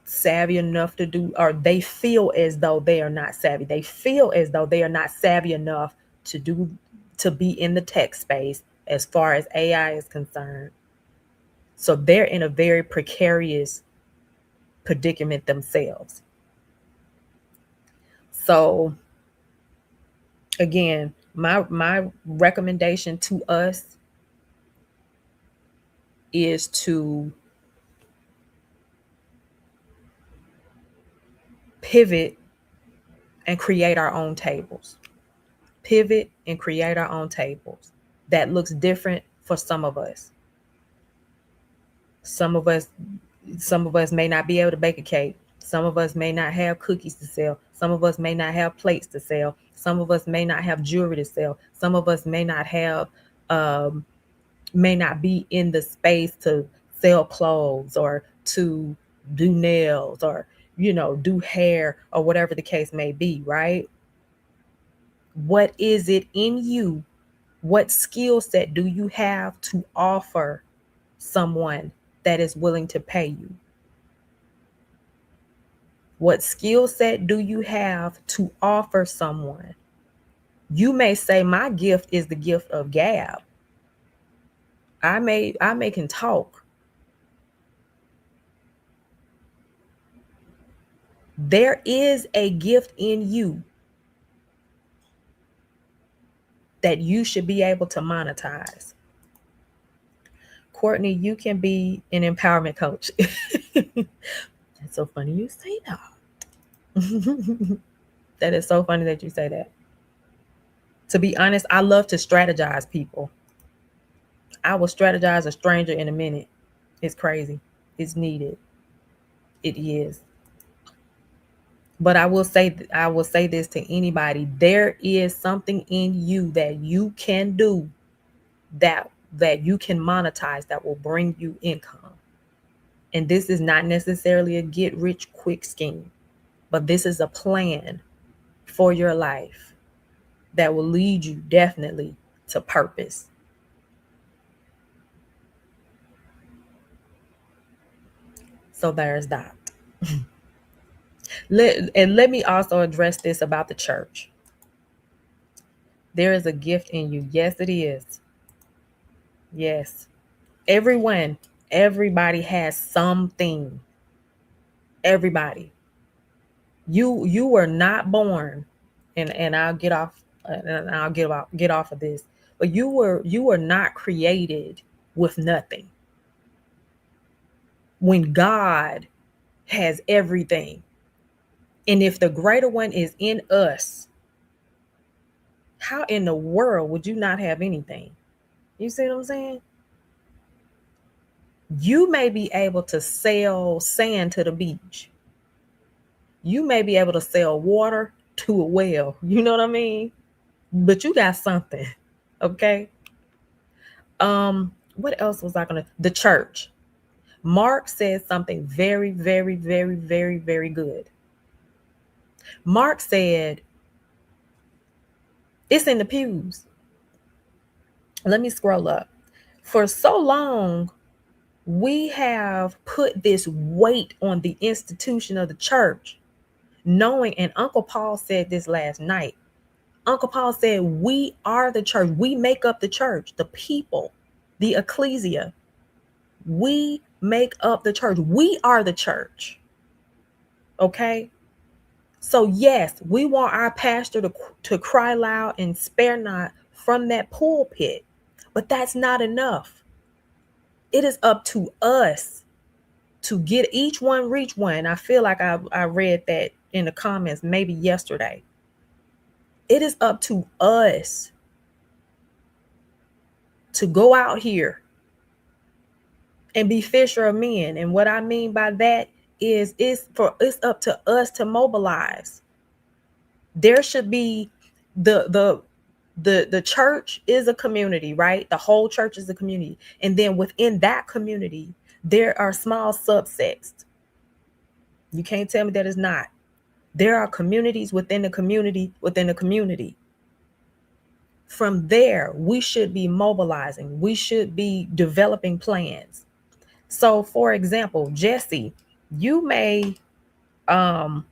savvy enough to do, or they feel as though they are not savvy. They feel as though they are not savvy enough to be in the tech space as far as AI is concerned. So they're in a very precarious predicament themselves. So again, my recommendation to us is to pivot and create our own tables. Pivot and create our own tables. That looks different for some of us. Some of us may not be able to bake a cake. Some of us may not have cookies to sell. Some of us may not have plates to sell. Some of us may not have jewelry to sell. Some of us may not have, may not be in the space to sell clothes or to do nails or, do hair or whatever the case may be, right? What is it in you What skill set do you have to offer someone that is willing to pay you? What skill set do you have to offer someone? You may say, my gift is the gift of gab. I can talk. There is a gift in you that you should be able to monetize. Courtney, you can be an empowerment coach. That's so funny you say that. That is so funny that you say that. To be honest, I love to strategize people. I will strategize a stranger in a minute. It's crazy. It's needed. It is. But I will say this to anybody. There is something in you that you can do that you can monetize that will bring you income. And this is not necessarily a get rich quick scheme, but this is a plan for your life that will lead you definitely to purpose. So there's that. Let me also address this about the church. There is a gift in you. Yes, it is. Yes. Everybody has something. Everybody. You were not born, and I'll get off of this. But you were not created with nothing. When God has everything, and if the greater one is in us, how in the world would you not have anything? You see what I'm saying? You may be able to sell sand to the beach. You may be able to sell water to a well. You know what I mean? But you got something. Okay. What else was I gonna? The church. Mark said something very, very, very, very, very good. Mark said, it's in the pews. Let me scroll up. For so long, we have put this weight on the institution of the church, knowing, and Uncle Paul said this last night. Uncle Paul said, we are the church. We make up the church, the people, the ecclesia. We make up the church. We are the church. Okay? So yes, we want our pastor to cry loud and spare not from that pulpit, but that's not enough. It is up to us to get each one, reach one. I feel like I read that in the comments maybe yesterday. It is up to us to go out here and be fisher of men. And what I mean by that is it's up to us to mobilize. There should be the church is a community, right? The whole church is a community. And then within that community, there are small subsects. You can't tell me that it's not. There are communities within the community within the community. From there, we should be mobilizing. We should be developing plans. So, for example, Jesse, you may, where am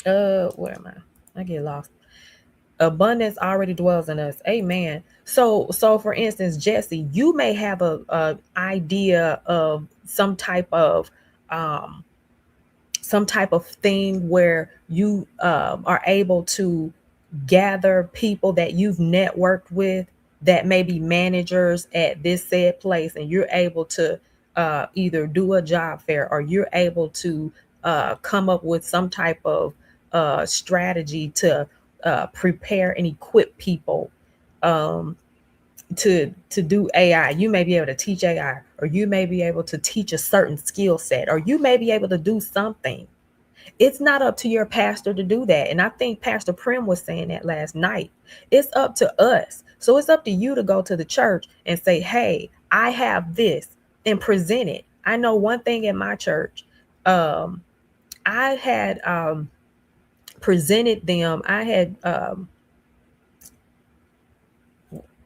I? I get lost. Abundance already dwells in us. Amen. So for instance, Jesse, you may have a idea of some type of thing where you are able to gather people that you've networked with that may be managers at this said place, and you're able to either do a job fair, or you're able to come up with some type of strategy to prepare and equip people to do AI. You may be able to teach AI, or you may be able to teach a certain skill set, or you may be able to do something. It's not up to your pastor to do that. And I think Pastor Prim was saying that last night. It's up to us. So it's up to you to go to the church and say, hey, I have this, and present it. I know one thing in my church, I had presented them. I had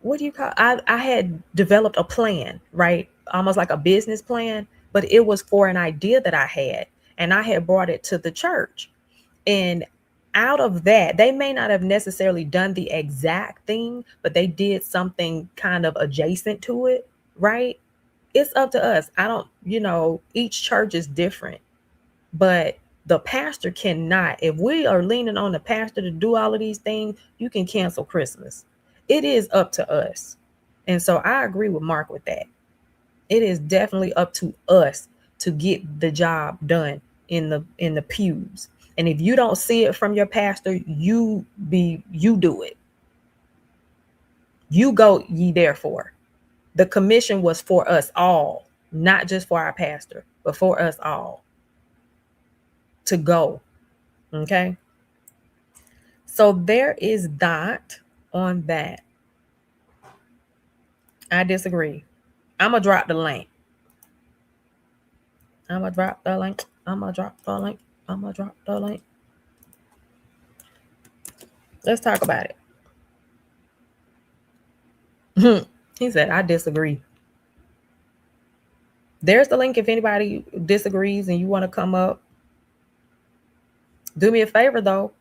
what do you call, I had developed a plan, right? Almost like a business plan, but it was for an idea that I had, and I had brought it to the church. And out of that, they may not have necessarily done the exact thing, but they did something kind of adjacent to it, right? It's up to us. I don't, each church is different, but the pastor cannot, if we are leaning on the pastor to do all of these things, you can cancel Christmas. It is up to us. And so I agree with Mark with that. It is definitely up to us to get the job done in the pews. And if you don't see it from your pastor, you do it. You go ye therefore. The commission was for us all, not just for our pastor, but for us all to go. Okay. So there is that on that. I disagree. I'm going to drop the link. Let's talk about it. He said, I disagree. There's the link if anybody disagrees and you want to come up. Do me a favor, though.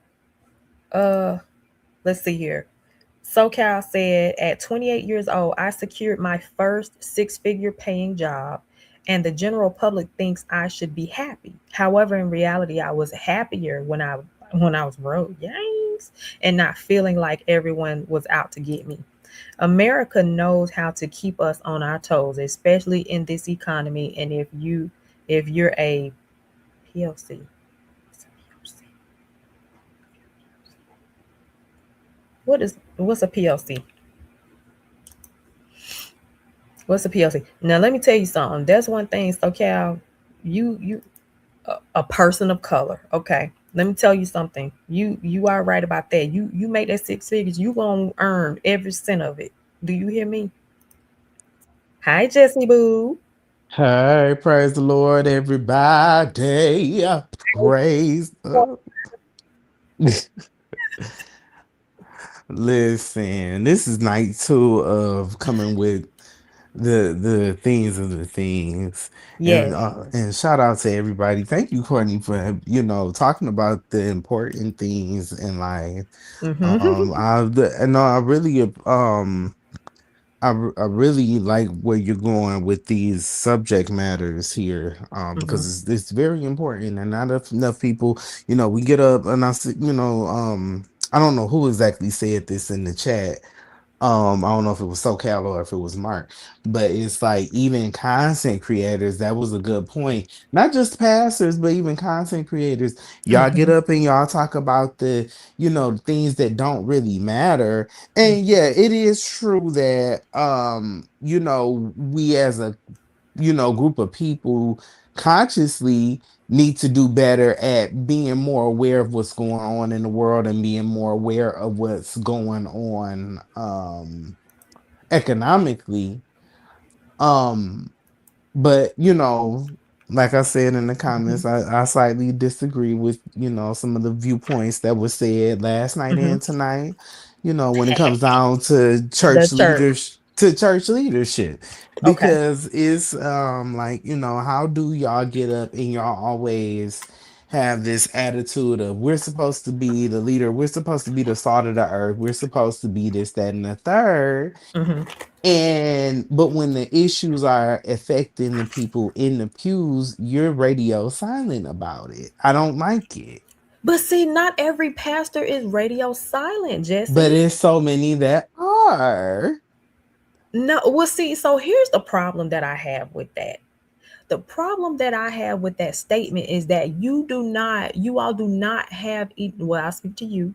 Let's see here. SoCal said, at 28 years old, I secured my first 6-figure paying job, and the general public thinks I should be happy. However, in reality, I was happier when I was broke, yanks, and not feeling like everyone was out to get me. America knows how to keep us on our toes, especially in this economy. And if you're a PLC. What's a PLC? What's a PLC? Now let me tell you something. That's one thing, SoCal, you a person of color. Okay. Let me tell you something. You are right about that. You make that 6 figures, you gonna earn every cent of it. Do you hear me? Hi, Jesse Boo. Hey, praise the Lord, everybody. Praise the Listen, this is night 2 of coming with the things of the things. Yes. And shout out to everybody. Thank you, Courtney, for talking about the important things in life. I really like where you're going with these subject matters here, because it's very important, and not enough people, we get up and I don't know who exactly said this in the chat. I don't know if it was SoCal or if it was Mark, but it's like even content creators, that was a good point. Not just pastors, but even content creators. Y'all get up and y'all talk about the, things that don't really matter. And yeah, it is true that, we as a, group of people consciously need to do better at being more aware of what's going on in the world and being more aware of what's going on economically. But like I said in the comments, I slightly disagree with some of the viewpoints that were said last night and tonight, when it comes down to church leadership, because it's how do y'all get up and y'all always have this attitude of we're supposed to be the leader, we're supposed to be the salt of the earth, we're supposed to be this, that, and the third. But when the issues are affecting the people in the pews, you're radio silent about it. I don't like it. But see, not every pastor is radio silent, Jesse. But there's so many that are. No, well, see, so here's the problem that I have with that. The problem that I have with that statement is that you all do not have, well, I'll speak to you.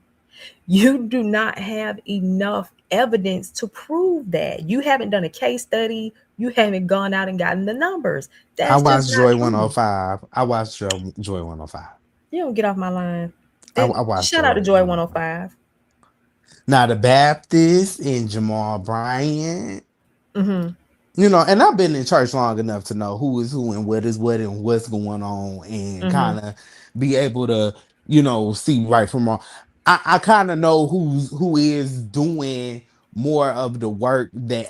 You do not have enough evidence to prove that. You haven't done a case study. You haven't gone out and gotten the numbers. I watched Joy 105. I watched Joy 105. You don't get off my line. I watched Shout out to Joy 105. Now the Baptist and Jamal Bryant. And I've been in church long enough to know who is who and what is what and what's going on, and kind of be able to, see right from wrong. I kind of know who is doing more of the work that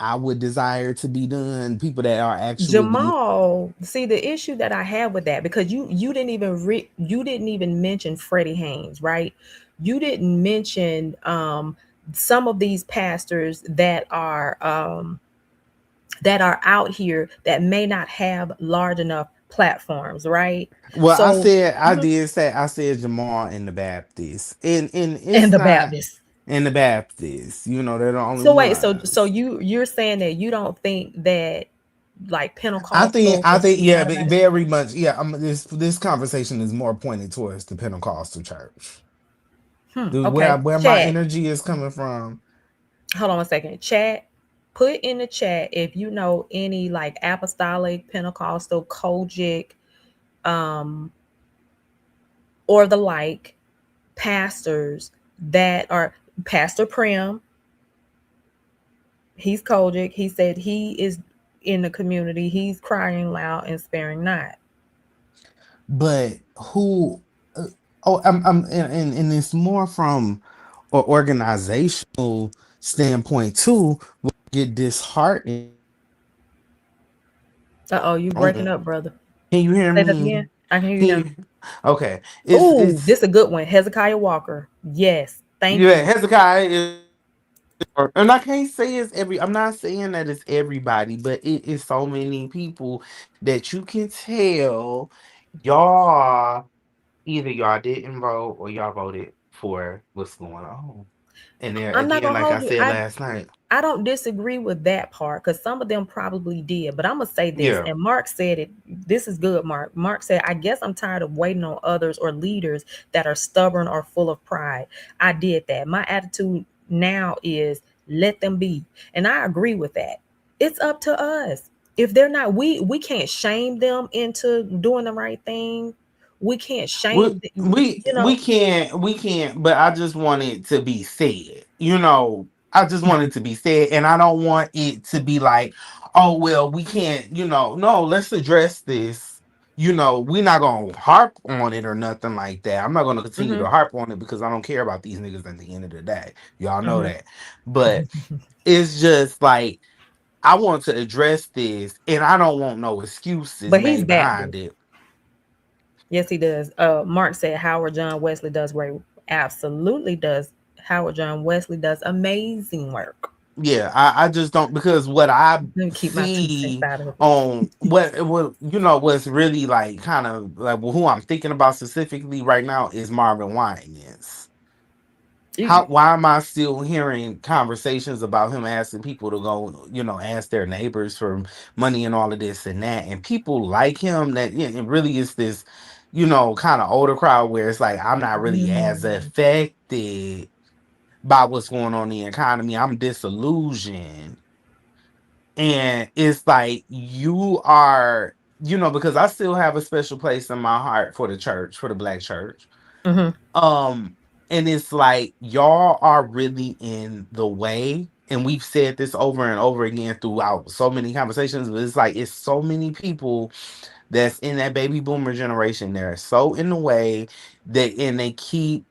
I would desire to be done. People that are actually Jamal, see the issue that I have with that, because you didn't even mention Freddie Haynes, right? You didn't mention some of these pastors that are out here that may not have large enough platforms, right? well, I So said mhm, I said Jamal and the Baptist, and and it's the not Baptist. and the Baptist. You know, they're the only So wait, so ones. you're saying that you don't think that like Pentecostals I or think, yeah, not about it? very much, yeah. This conversation is more pointed towards the Pentecostal church. Okay, Where my chat. energy is coming from. Hold on a second. Chat. Put in the chat if you know any like apostolic, Pentecostal, Kojic, um, or the like pastors that are Pastor Prim. He's Kojic. He said he is in the community. He's crying loud and sparing not. But who? I'm and it's more from an organizational standpoint too. We get disheartened. Uh-oh, you breaking Can up, brother. you hear Say that me? again. I can hear you Can now. you, okay, Oh, it's this is a good one. Hezekiah Walker. Yes. Thank yeah. you. Hezekiah is, and I can't say it's every. I'm not saying that it's everybody, but it is so many people that you can tell y'all either y'all didn't vote or y'all voted for what's going on. And there I'm not again, gonna like I hold you. said last night, I don't disagree with that part because some of them probably did, but I'm gonna say this, yeah. and Mark said it. This is good, Mark. Mark said, I guess I'm tired of waiting on others or leaders that are stubborn or full of pride. I did that. My attitude now is let them be. And I agree with that. It's up to us. If they're not, we can't shame them into doing the right thing. We can't shame We can't, but I just want it to be said. You know, I just want it to be said, and I don't want it to be like, oh well, we can't. You know, no, let's address this. You know, we're not gonna harp on it or nothing like that. I'm not gonna continue hmm to harp on it because I don't care about these niggas at the end of the day. Y'all know hmm that. But it's just like I want to address this, and I don't want no excuses But he's made behind Baptist. it. Yes, he does. Mark said Howard John Wesley does great. Absolutely does. Howard John Wesley does amazing work. Yeah, I just don't, because what I Let me keep my 2 cents see out of it. on what you know what's really like kind of like who I'm thinking about specifically right now is Marvin Winans. You- Why am I still hearing conversations about him asking people to go, you know, ask their neighbors for money and all of this and that, and people like him that, yeah, it really is this, you know, kind of older crowd where it's like I'm not really as Mm, affected by what's going on in the economy. I'm disillusioned. And it's like you are, you know, because I still have a special place in my heart for the church, for the black church. mhm, Um, and it's like y'all are really in the way. And we've said this over and over again throughout so many conversations, but it's like it's so many people that's in that baby boomer generation. They're so in the way that, and they keep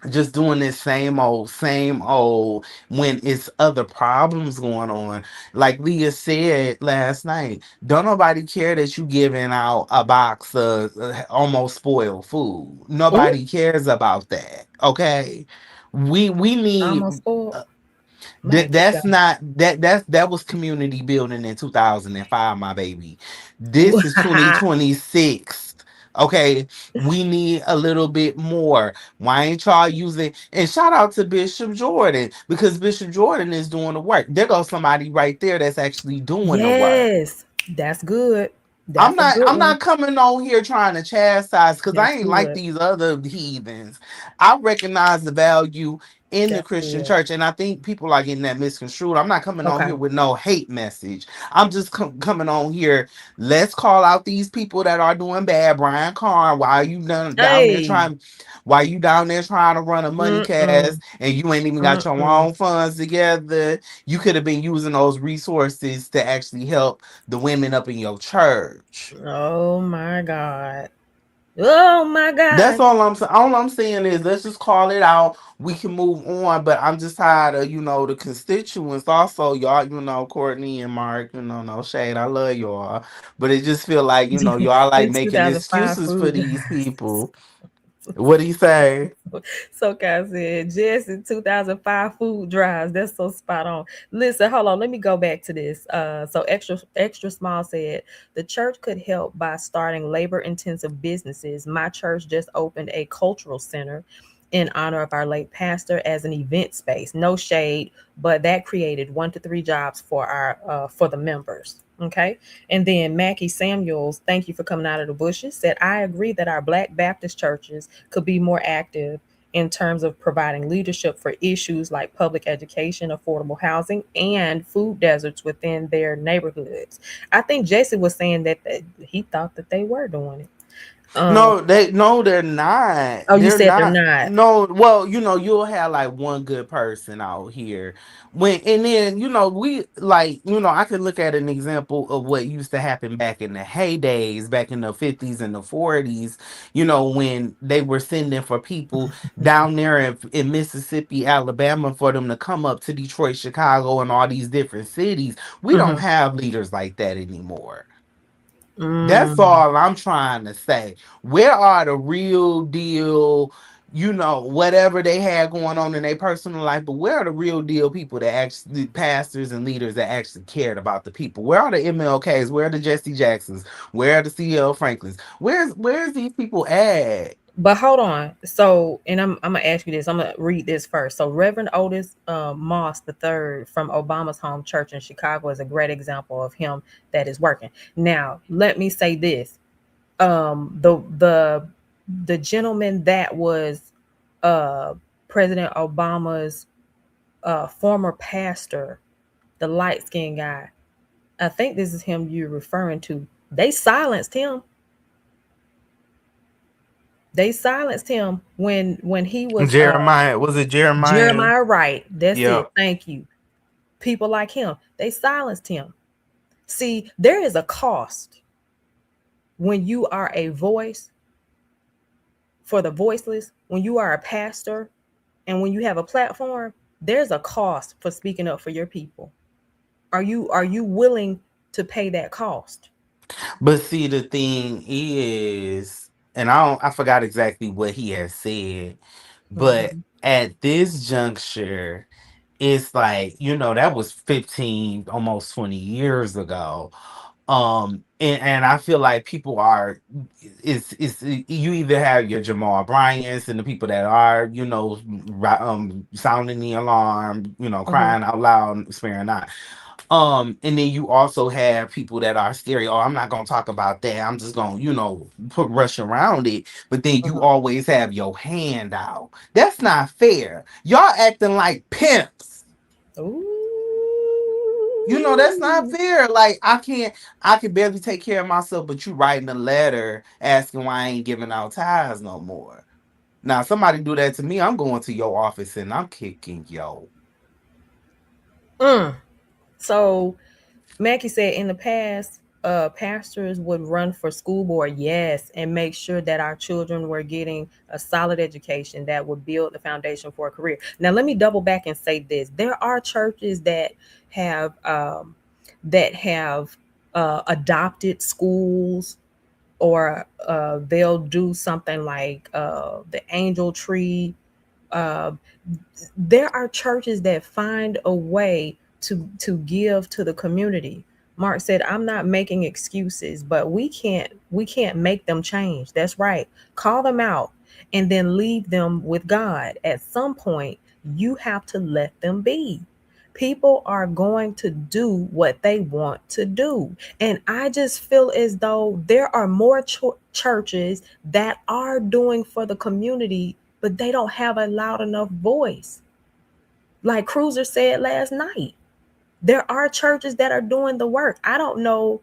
just doing this same old when it's other problems going on. Like Leah said last night, don't nobody care that you giving out a box of almost spoiled food. ooh, Nobody cares about that. Okay, we need almost spoiled. uh, I'm gonna have to take that's that not that was community building in 2005, my baby. one. This is 2026. Okay, we need a little bit more. Why ain't y'all using? And shout out to Bishop Jordan, because Bishop Jordan is doing the work. There goes somebody right there that's actually doing the work. Yes, that's good. That's a good I'm one. not coming on here trying to chastise because I That's ain't like good. these other heathens. I recognize the value in the That's Christian good. church, and I think people are getting that misconstrued. I'm not coming on Okay. here with no hate message. I'm just coming on here. Let's call out these people that are doing bad. Brian Carn, why are you down there Hey. trying? Why you down there trying to run a money cast Mm-mm. and you ain't even got your Mm-mm. own funds together? You could have been using those resources to actually help the women up in your church. Oh my God. Oh my God. That's all I'm saying. All I'm saying is let's just call it out. We can move on, but I'm just tired of, the constituents also, y'all, Courtney and Mark, no shade. I love y'all. But it just feel like, y'all like The making 2005 excuses for food these drive. people. What do you say? So I said, Jesse, 2005 food drives. That's so spot on. Listen, hold on. Let me go back to this. So extra small said the church could help by starting labor intensive businesses. My church just opened a cultural center in honor of our late pastor as an event space. No shade, but that created 1 to 3 jobs for our for the members. Okay. And then Mackie Samuels, thank you for coming out of the bushes, said, I agree that our Black Baptist churches could be more active in terms of providing leadership for issues like public education, affordable housing, and food deserts within their neighborhoods. I think Jesse was saying that he thought that they were doing it. No, they're not. Oh, you They're said they're not. not. No, well, you'll have like one good person out here. And then, we like, I could look at an example of what used to happen back in the heydays, back in the 50s and the 40s, when they were sending for people down there in Mississippi, Alabama, for them to come up to Detroit, Chicago, and all these different cities. We don't have leaders like that anymore. That's all I'm trying to say. Where are the real deal, whatever they had going on in their personal life, but where are the real deal people that actually, pastors and leaders that actually cared about the people? Where are the MLKs? Where are the Jesse Jacksons? Where are the CL Franklins? Where's these people at? But hold on. So, and I'm gonna ask you this. I'm gonna read this first. So, Reverend Otis Moss III from Obama's home church in Chicago is a great example of him that is working. Now, let me say this: the gentleman that was President Obama's former pastor, the light skinned guy. I think this is him you're referring to. They silenced him. They silenced him when he was Jeremiah. Was it Jeremiah? Jeremiah Wright. That's Yep. it. Thank you. People like him, they silenced him. See, there is a cost when you are a voice for the voiceless, when you are a pastor, and when you have a platform, there's a cost for speaking up for your people. Are you willing to pay that cost? But see, the thing is, and I forgot exactly what he has said, but Mhm. at this juncture, it's like, that was 15, almost 20 years ago. And I feel like people are, it's you either have your Jamal Bryants and the people that are, sounding the alarm, crying out loud, sparing not. And then you also have people that are scary. Oh, I'm not gonna talk about that. I'm just gonna, rush around it. But then you always have your hand out. That's not fair. Y'all acting like pimps. Ooh. That's not fair. Like I can barely take care of myself, but you writing a letter asking why I ain't giving out ties no more. Now somebody do that to me, I'm going to your office and I'm kicking yo. So Mackie said in the past, pastors would run for school board, yes, and make sure that our children were getting a solid education that would build the foundation for a career. Now, let me double back and say this: there are churches that have adopted schools, or they'll do something like the Angel Tree. Uh, there are churches that find a way to give to the community. Mark said, I'm not making excuses, but we can't make them change. That's right. Call them out and then leave them with God. At some point, you have to let them be. People are going to do what they want to do. And I just feel as though there are more churches that are doing for the community, but they don't have a loud enough voice. Like Cruiser said last night, there are churches that are doing the work. I don't know.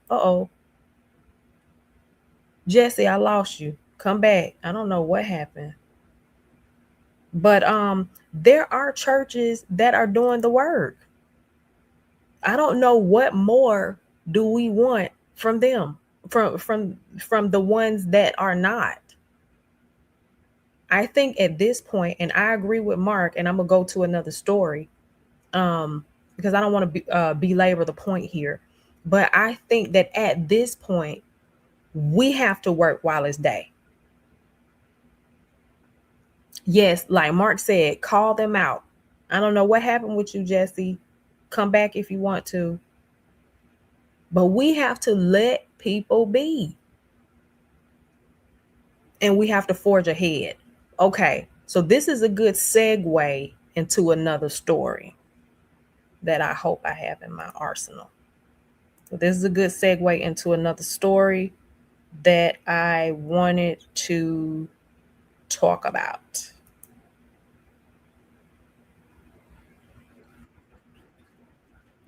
Jesse, I lost you. Come back. I don't know what happened. But there are churches that are doing the work. I don't know what more do we want from them, from the ones that are not. I think at this point, and I agree with Mark, and I'm gonna go to another story, because I don't want to belabor the point here, but I think that at this point, we have to work while it's day. Yes, like Mark said, call them out. I don't know what happened with you, Jesse. Come back if you want to. But we have to let people be. And we have to forge ahead. Okay, so this is a good segue into another story that I hope I have in my arsenal. So this is a good segue into another story that I wanted to talk about.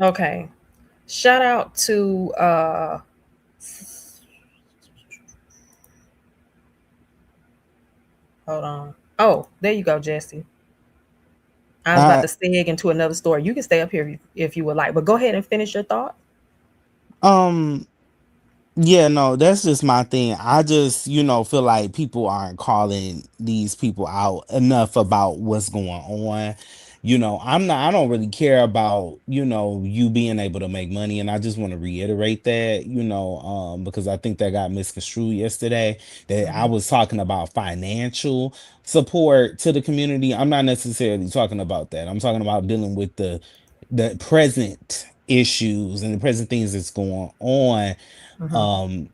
Okay. Shout out to hold on. Oh, there you go, Jesse. I was about I to seg into another story. You can stay up here if you would like, but go ahead and finish your thought. um Yeah, no, that's just my thing. I just, feel like people aren't calling these people out enough about what's going on. I don't really care about, you being able to make money. And I just want to reiterate that, because I think that got misconstrued yesterday, that I Mhm. was talking about financial support to the community. I'm not necessarily talking about that. I'm talking about dealing with the present issues and the present things that's going on. Mhm.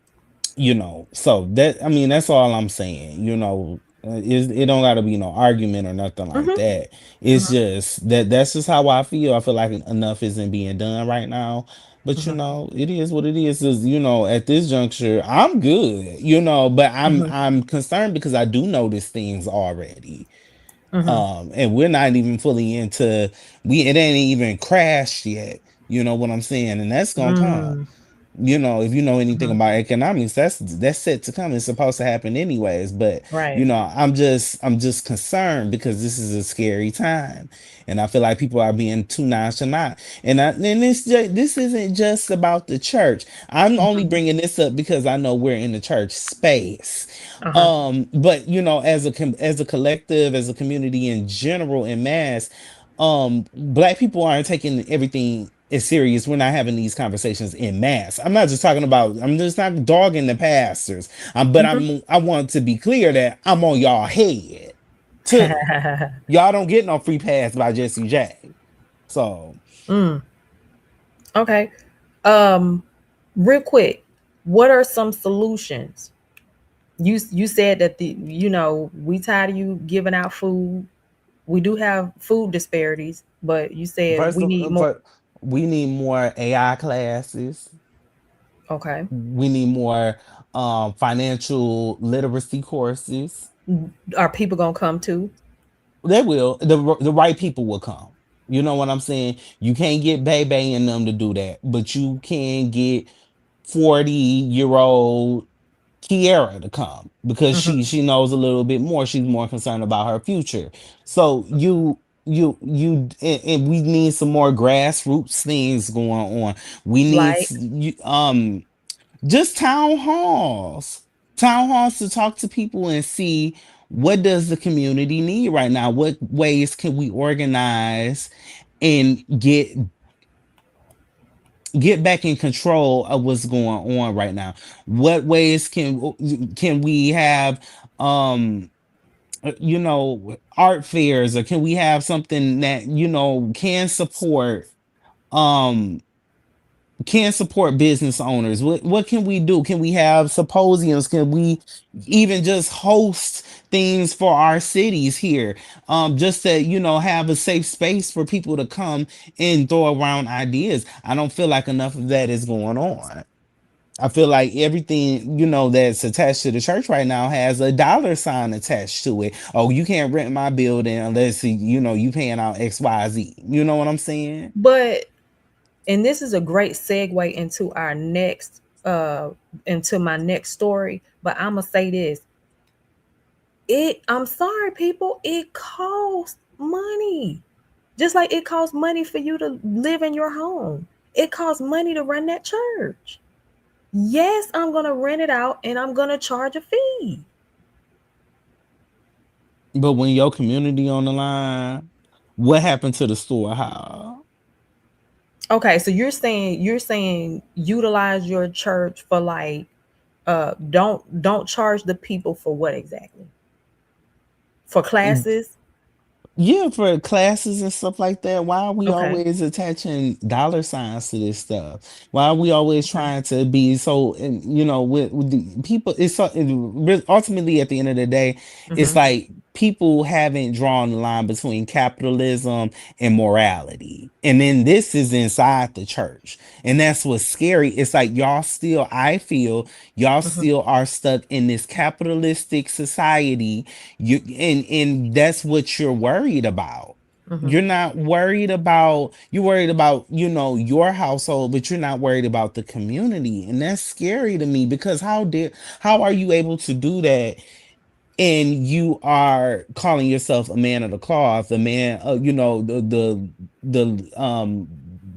So that, I mean, that's all I'm saying. It don't gotta be no argument or nothing like Mhm. that. It's Mhm. just that's just how I feel. I feel like enough isn't being done right now. But Mhm. it is what it is at this juncture I'm good, but i'm Mhm. i'm concerned because I do notice things already. Mhm. And we're not even fully into, it ain't even crashed yet. You know what I'm saying? And that's gonna come. Mm. If you know anything Mhm. about economics, that's set to come. It's supposed to happen anyways. But Right. I'm just concerned because this is a scary time, and I feel like people are being too nonchalant. And this isn't just about the church. I'm only Mhm. bringing this up because I know we're in the church space. Uh-huh. But as a collective, as a community in general, in mass, Black people aren't taking everything as serious. We're not having these conversations in mass. I'm just not dogging the pastors. But Mhm. I want to be clear that I'm on y'all head too. Y'all don't get no free pass by Jesse J. So Mm. Okay. Um, real quick, what are some solutions? You said that we tired of you giving out food. We do have food disparities, but you said first we of need more. we need more AI classes. Okay. We need more financial literacy courses. Are people gonna come to? They will. The right people will come. You know what I'm saying? You can't get Bebe and them to do that, but you can get 40-year-old Kiara to come because Mhm. she knows a little bit more. She's more concerned about her future. So and we need some more grassroots things going on. We need Like, just town halls to talk to people and see what does the community need right now, what ways can we organize and get back in control of what's going on right now. What ways can we have art fairs, or can we have something that um can support business owners? What can we do? Can we have symposiums? Can we even just host things for our cities here? Just to, have a safe space for people to come and throw around ideas. I don't feel like enough of that is going on. I feel like everything, that's attached to the church right now has a dollar sign attached to it. Oh, you can't rent my building unless you paying out XYZ. You know what I'm saying? but and this is a great segue into our next into my next story. But I'm gonna say this: I'm sorry, people, it costs money. Just like it costs money for you to live in your home, it costs money to run that church. Yes, I'm gonna rent it out and I'm gonna charge a fee. But when your community on the line, what happened to the storehouse? Okay, so you're saying utilize your church for like don't charge the people for what exactly? For classes? Yeah, for classes and stuff like that. Why are we Okay. always attaching dollar signs to this stuff? Why are we always Okay. trying to be so, and with the people, ultimately at the end of the day, it's Mm-hmm. like people haven't drawn the line between capitalism and morality. And then this is inside the church. And that's what's scary. It's like I feel y'all Mm-hmm. still are stuck in this capitalistic society. And that's what you're worried about. Mm-hmm. You're worried about your household, but you're not worried about the community. And that's scary to me, because how are you able to do that, and you are calling yourself a man of the cloth, a man,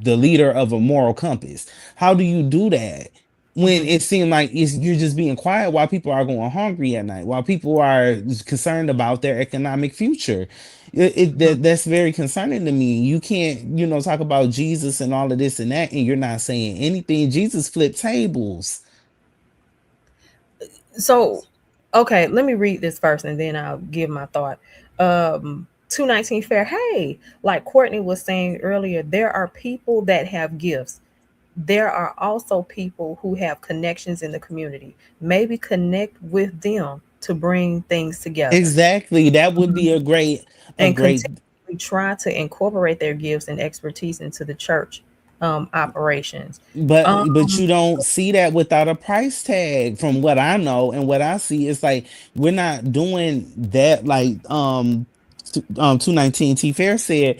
the leader of a moral compass? How do you do that when Mm-hmm. it seems like you're just being quiet while people are going hungry at night, while people are concerned about their economic future? That's very concerning to me. You can't, talk about Jesus and all of this and that, and you're not saying anything. Jesus flipped tables. So, okay, let me read this first and then I'll give my thought. 219 Fair. Hey, like Courtney was saying earlier, there are people that have gifts. There are also people who have connections in the community. Maybe connect with them to bring things together. Exactly. That would be Mhm. a And great. continually try to incorporate their gifts and expertise into the church operations. But Um, you don't see that without a price tag. From what I know and what I see, it's like we're not doing that. Like 219 T Fair said,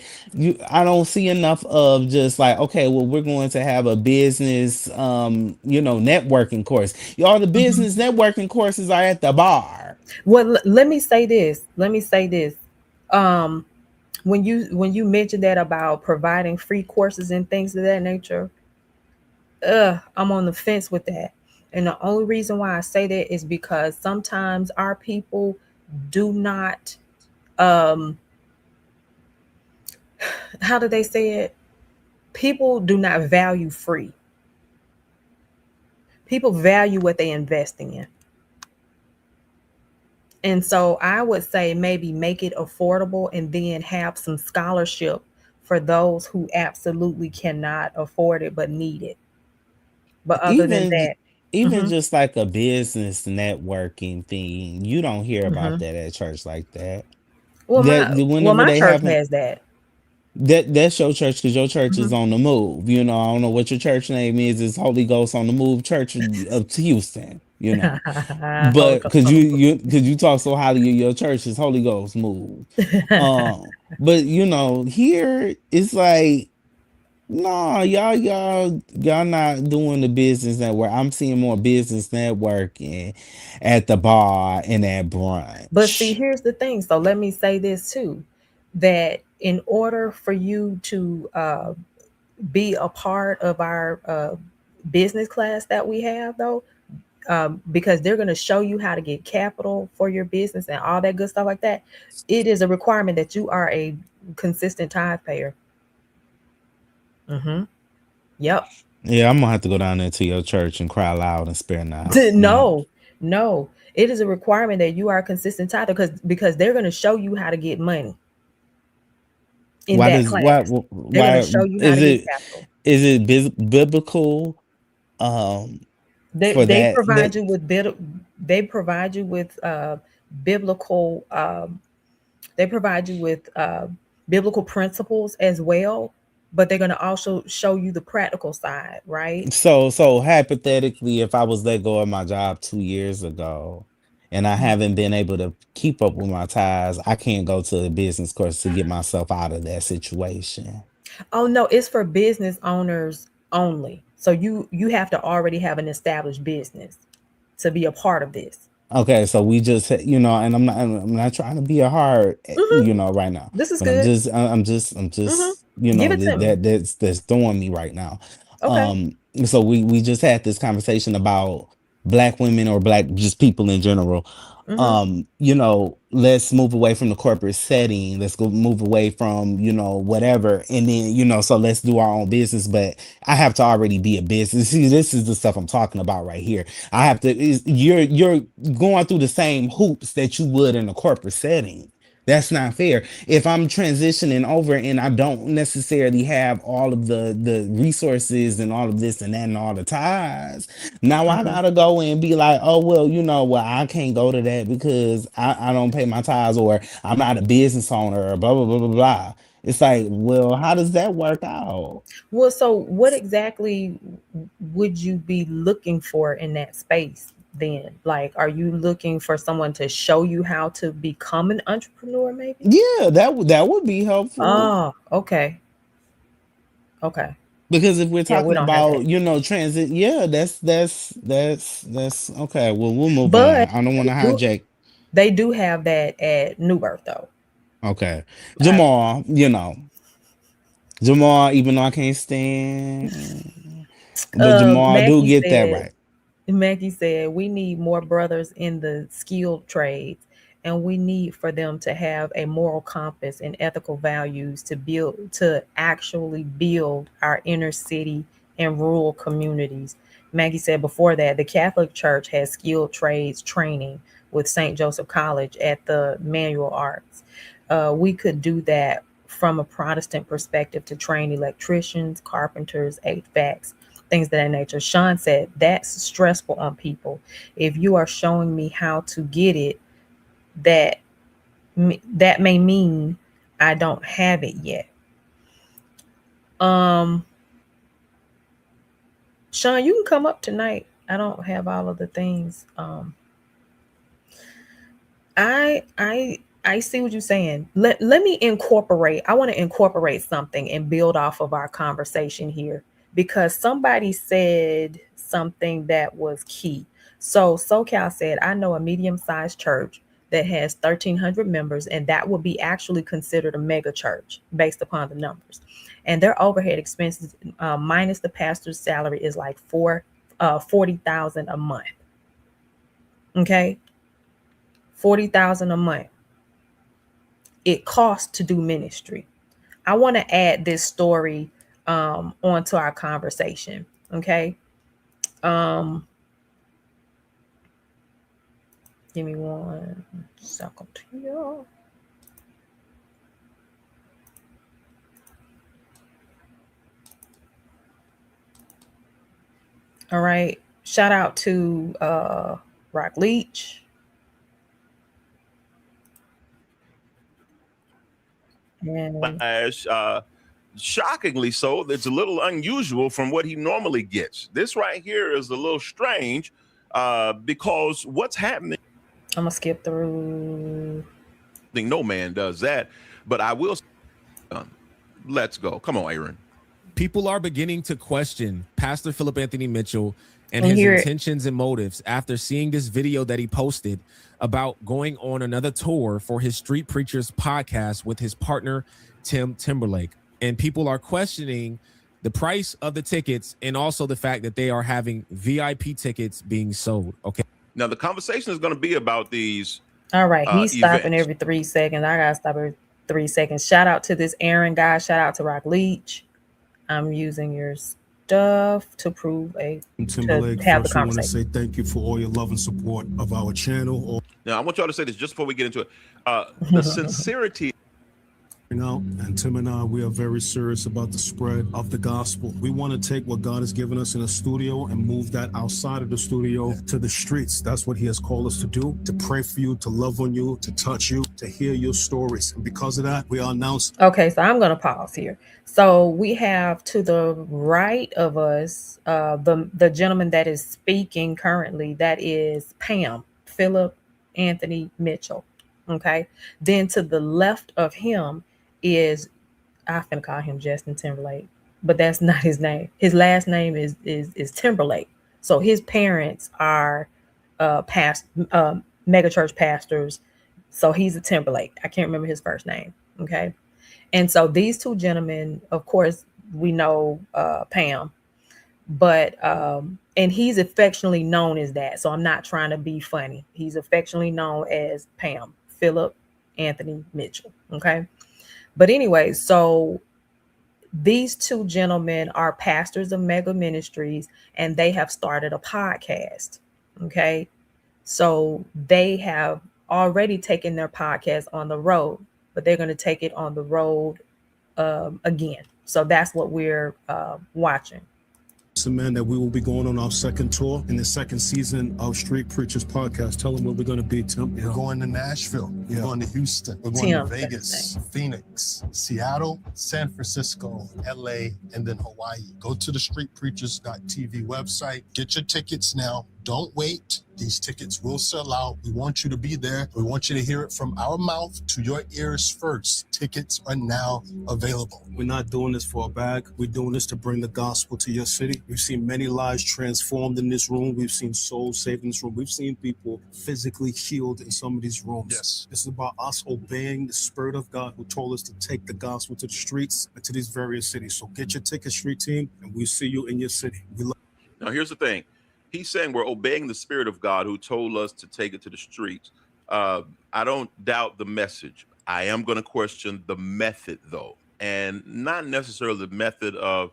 I don't see enough of just like, okay, well, we're going to have a business networking course. All the mhm. business networking courses are at the bar. Well, let me say this. Let me say this. Um, when you mentioned that about providing free courses and things of that nature, I'm on the fence with that. And the only reason why I say that is because sometimes our people do not um how do they say it? People do not value free. People value what they investing in. And so I would say maybe make it affordable and then have some scholarship for those who absolutely cannot afford it but need it. But other than even that, even hmm just like a business networking thing, you don't hear about hmm that at church like that. well That my well whenever my they church haven't, has that. that's your church, because your church hmm is on the move. I don't know what your church name is. It's Holy Ghost on the Move Church of Houston. Holy But Ghost because on the you talk so highly of your church, is Holy Ghost Move. move. But here it's like, no, y'all not doing the business network. I'm seeing more business networking at the bar and at But see, brunch. here's the thing. So let me say this too, that in order for you to be a part of our business class that we have, though, because they're going to show you how to get capital for your business and all that good stuff like that, it is a requirement that you are a consistent tithe payer. Mm-hmm. Yep. Yeah, I'm gonna have to go down there to your church and cry loud and spare not. No, no. It is a requirement that you are a consistent tither because they're going to show you how to get money in Why that does why class. They're going to why show you how is to get it capital. biblical um They for they that? provide you with they provide you with biblical they provide you with biblical principles as well, but they're going to also show you the practical side, right? So hypothetically, if I was let go of my job 2 years ago and I haven't been able to keep up with my ties, I can't go to a business course to get myself out of that situation. Oh no, it's for business owners only. So you have to already have an established business to be a part of this. Okay, so we just, and I'm not trying to be a hard, Hmm. right now, This is but I'm good. just, I'm Hmm. just, Give it to me. that's throwing me right now. Okay. So we just had this conversation about black women, or black just people in general. Hmm. let's move away from the corporate setting. Let's go move away from, whatever. And then, so let's do our own business. But I have to already be a business. See, this is the stuff I'm talking about right here. I have to, you're going through the same hoops that you would in a corporate setting. That's not fair. If I'm transitioning over and I don't necessarily have all of the resources and all of this and that and all the ties, now I gotta go and be like, oh well, I can't go to that because I don't pay my ties, or I'm not a business owner, or blah blah blah blah blah. It's like, well, how does that work out? Well, so what exactly would you be looking for in that space then? Like, are you looking for someone to show you how to become an entrepreneur, maybe? Yeah, that would be helpful. Oh, okay. Okay. Because if we're Yeah, we talking don't have about, that. transit, yeah, that's okay. Well, we'll move But on. I don't want to hijack. they do have that at New Birth, though. Okay. Jamal, Jamal, even though I can't stand, but Jamal do get that right. Mackie said, we need more brothers in the skilled trades, and we need for them to have a moral compass and ethical values to actually build our inner city and rural communities. Maggie said before that, the Catholic Church has skilled trades training with St. Joseph College at the Manual Arts. We could do that from a Protestant perspective to train electricians, carpenters, HVACs, things of that nature. Sean said that's stressful on people. If you are showing me how to get it, that may mean I don't have it yet. Sean, you can come up tonight. I don't have all of the things. I see what you're saying. Let me incorporate. I want to incorporate something and build off of our conversation here, because somebody said something that was key. So SoCal said, I know a medium-sized church that has 1,300 members, and that would be actually considered a mega church based upon the numbers. And their overhead expenses, minus the pastor's salary, is like $40,000 a month. Okay, $40,000 a month. It costs to do ministry. I want to add this story onto our conversation. Okay. Give me 1 second here. All right. Shout out to Rock Leach. And shockingly so, it's a little unusual from what he normally gets. This right here is a little strange because what's happening. I'm gonna skip through. I think no man does that, but I will. Let's go. Come on, Aaron. People are beginning to question Pastor Philip Anthony Mitchell and his intentions and motives after seeing this video that he posted about going on another tour for his Street Preachers podcast with his partner, Tim Timberlake. And people are questioning the price of the tickets and also the fact that they are having VIP tickets being sold. Okay. Now, the conversation is going to be about these. All right. He's stopping events. every 3 seconds. I got to stop every 3 seconds. Shout out to this Aaron guy. Shout out to Rock Leach. I'm using your stuff to prove Timberlake, to have the conversation. I want to conversation. say thank you for all your love and support of our channel. Now, I want y'all to say this just before we get into it. The sincerity. And Tim and I, we are very serious about the spread of the gospel. We want to take what God has given us in a studio and move that outside of the studio to the streets. That's what he has called us to do, to pray for you, to love on you, to touch you, to hear your stories. And because of that, we are announcing. Okay, so I'm going to pause here. So we have to the right of us, the gentleman that is speaking currently, that is Pam, Philip Anthony Mitchell. Okay. Then to the left of him is, I'm going to call him Justin Timberlake, but that's not his name. His last name is Timberlake. So his parents are mega church pastors. So he's a Timberlake. I can't remember his first name. Okay. And so these two gentlemen, of course, we know Pam, but and he's affectionately known as that. So I'm not trying to be funny. He's affectionately known as Pam. Philip Anthony Mitchell. Okay. But anyway, so these two gentlemen are pastors of Mega Ministries, and they have started a podcast. Okay. So they have already taken their podcast on the road, but they're going to take it on the road again. So that's what we're watching. Man, that we will be going on our second tour in the second season of Street Preachers Podcast. Tell them where we're going to be, Tim. We're going to Nashville. We're going to Houston. We're going to Vegas, Phoenix, Seattle, San Francisco, LA, and then Hawaii. Go to the streetpreachers.tv website. Get your tickets now. Don't wait. These tickets will sell out. We want you to be there. We want you to hear it from our mouth to your ears first. Tickets are now available. We're not doing this for a bag. We're doing this to bring the gospel to your city. We've seen many lives transformed in this room. We've seen souls saved in this room. We've seen people physically healed in some of these rooms. Yes. This is about us obeying the Spirit of God who told us to take the gospel to the streets and to these various cities. So get your ticket, street team, and we'll see you in your city. Now, here's the thing. He's saying we're obeying the Spirit of God who told us to take it to the streets. I don't doubt the message. I am going to question the method, though, and not necessarily the method of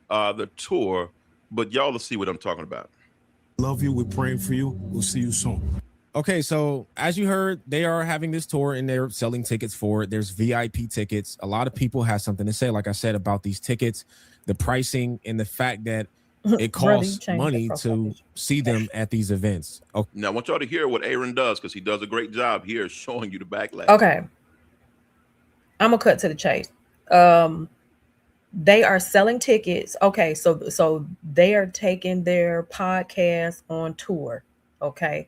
the tour, but y'all will see what I'm talking about. Love you. We're praying for you. We'll see you soon. Okay, so as you heard, they are having this tour and they're selling tickets for it. There's VIP tickets. A lot of people have something to say, like I said, about these tickets, the pricing, and the fact that it costs money to see them at these events. Okay. Now, I want y'all to hear what Aaron does, because he does a great job here showing you the backlash. Okay. I'm going to cut to the chase. They are selling tickets. Okay, so they are taking their podcast on tour. Okay.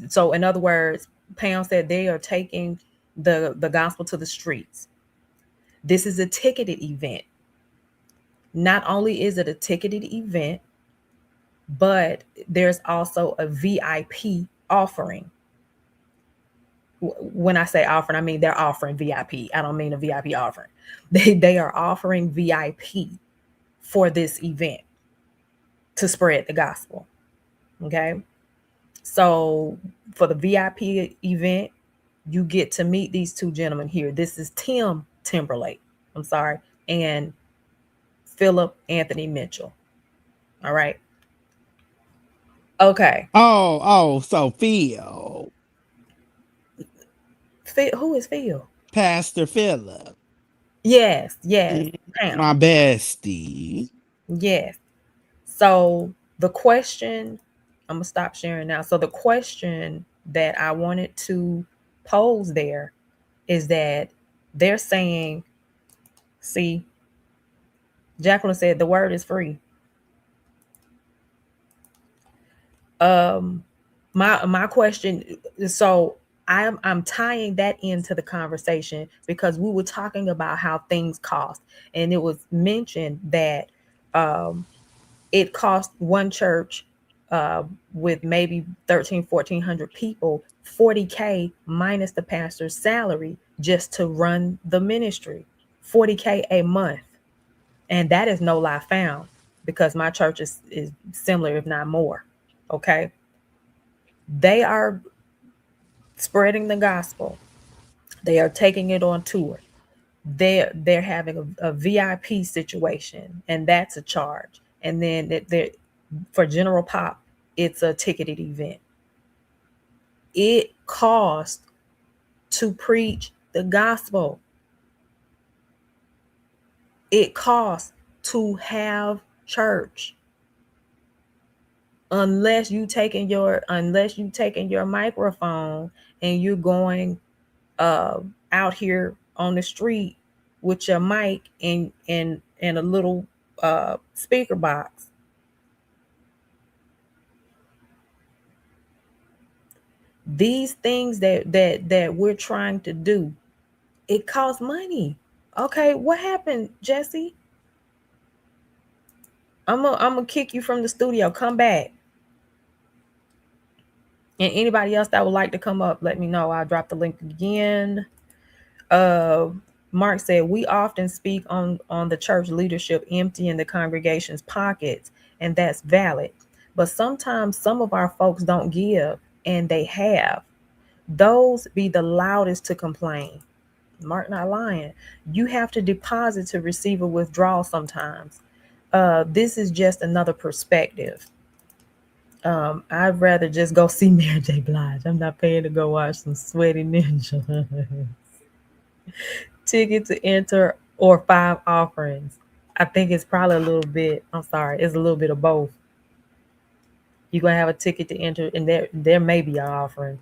So in other words, Pam said they are taking the gospel to the streets. This is a ticketed event. Not only is it a ticketed event, but there's also a VIP offering. When I say offering, I mean they're offering VIP. I don't mean a VIP offering. They are offering VIP for this event to spread the gospel. Okay. So for the VIP event, you get to meet these two gentlemen here. This is Tim Timberlake. I'm sorry. And Philip Anthony Mitchell. All right. Okay. So Phil. Who is Phil? Pastor Philip. Yes. My bestie. Yes. So the question, I'm going to stop sharing now. So the question that I wanted to pose there is that they're saying, see, Jacqueline said the word is free. My question, so I'm tying that into the conversation because we were talking about how things cost, and it was mentioned that it cost one church with maybe 1,400 people, $40K minus the pastor's salary just to run the ministry, $40K a month. And that is no lie found, because my church is similar, if not more. Okay. They are spreading the gospel. They are taking it on tour. They're having a VIP situation, and that's a charge. And then for General Pop, it's a ticketed event. It costs to preach the gospel. It costs to have church. Unless you taking your microphone and you're going out here on the street with your mic and a little speaker box. These things that we're trying to do, it costs money. Okay, what happened, Jesse? I'm gonna kick you from the studio. Come back. And anybody else that would like to come up, let me know. I'll drop the link again. Mark said, we often speak on the church leadership emptying the congregation's pockets, and that's valid. But sometimes some of our folks don't give, and they have. those be the loudest to complain. Mark not lying. You have to deposit to receive a withdrawal sometimes. This is just another perspective. I'd rather just go see Mary J. Blige. I'm not paying to go watch some sweaty ninja. Ticket to enter or 5 offerings. I think it's probably a little bit, it's a little bit of both. You're going to have a ticket to enter, and there may be an offering.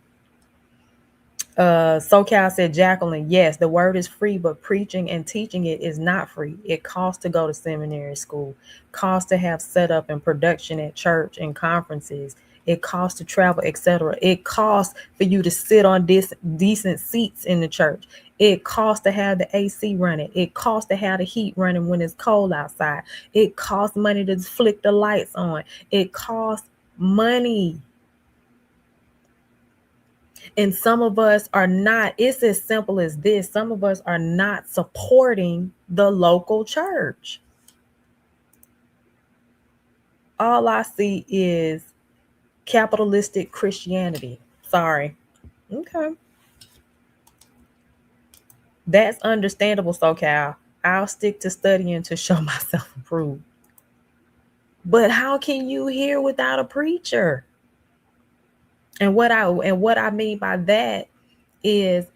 SoCal said, Jacqueline, yes, the word is free, but preaching and teaching it is not free. It costs to go to seminary school, costs to have setup and production at church and conferences. It costs to travel, etc. It costs for you to sit on decent seats in the church. It costs to have the AC running. It costs to have the heat running when it's cold outside. It costs money to flick the lights on. It costs money. And some of us are not, it's as simple as this. Some of us are not supporting the local church. All I see is capitalistic Christianity. Sorry. Okay. That's understandable, SoCal. I'll stick to studying to show myself approved. But how can you hear without a preacher? And what I mean by that is,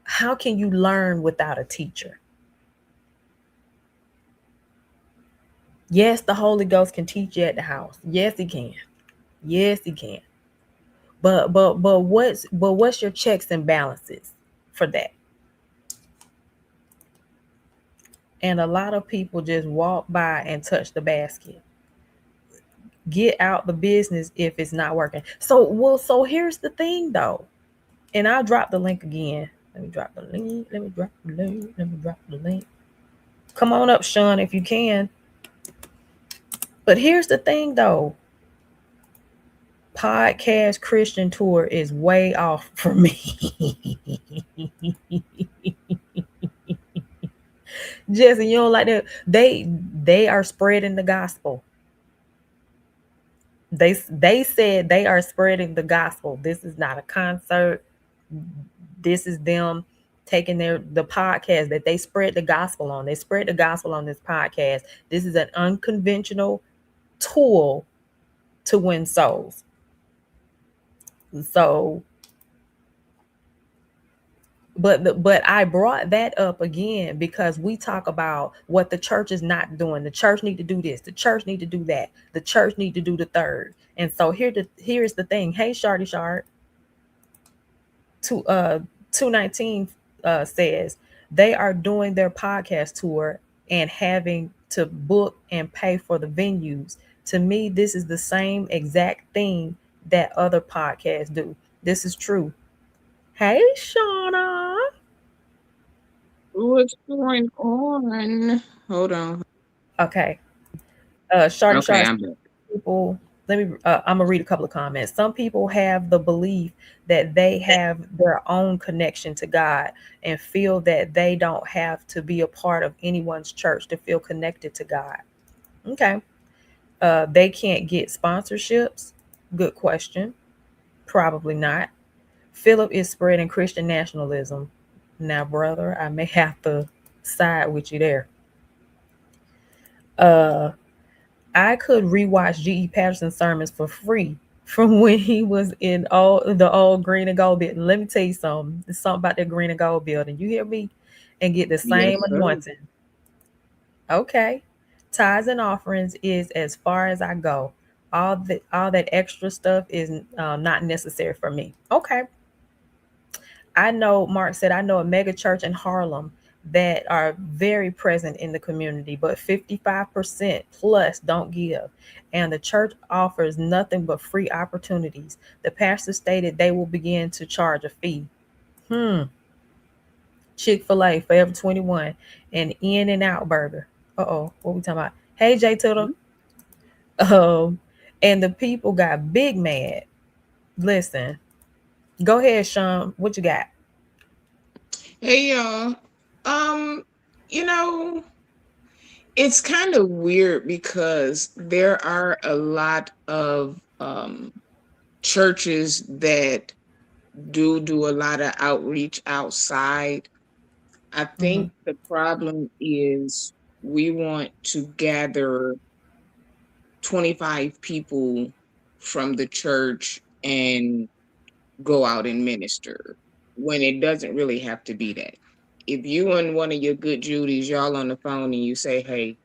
how can you learn without a teacher? Yes, the Holy Ghost can teach you at the house. Yes, he can. Yes, he can. But what's your checks and balances for that? And a lot of people just walk by and touch the basket. Get out the business if it's not working. So here's the thing though. And I'll drop the link again. Let me drop the link. Come on up, Sean, if you can. But here's the thing though. Podcast Christian tour is way off for me. Jesse, you don't like that? They are spreading the gospel. They said they are spreading the gospel. This is not a concert. This is them taking the podcast that they spread the gospel on. They spread the gospel on this podcast. This is an unconventional tool to win souls. So, but I brought that up again because we talk about what the church is not doing. The church need to do this. The church need to do that. The church need to do the third. And so here's the thing. Hey, Shardy Shard. 219 says they are doing their podcast tour and having to book and pay for the venues. To me, this is the same exact thing that other podcasts do. This is true. Hey, Shauna. What's going on? Hold on. Okay. Shardy, people. I'm gonna read a couple of comments. Some people have the belief that they have their own connection to God and feel that they don't have to be a part of anyone's church to feel connected to God. Okay. They can't get sponsorships. Good question. Probably not. Philip is spreading Christian nationalism. Now, brother, I may have to side with you there. I could rewatch G.E. Patterson's sermons for free from when he was in the old Green and Gold building. Let me tell you something. There's something about that Green and Gold building. You hear me? And get the same anointing. Okay. Tithes and offerings is as far as I go. All that extra stuff is not necessary for me. Okay. I know, Mark said, I know a mega church in Harlem that are very present in the community, but 55% plus don't give. And the church offers nothing but free opportunities. The pastor stated they will begin to charge a fee. Chick-fil-A, Forever 21, and In-N-Out Burger. What we talking about? Hey, Jay Tuttle. And the people got big mad. Listen, go ahead, Sean. What you got? Hey, y'all. It's kind of weird because there are a lot of churches that do a lot of outreach outside. I think the problem is we want to gather 25 people from the church and go out and minister when it doesn't really have to be that. If you and one of your good Judies, y'all on the phone and you say, hey,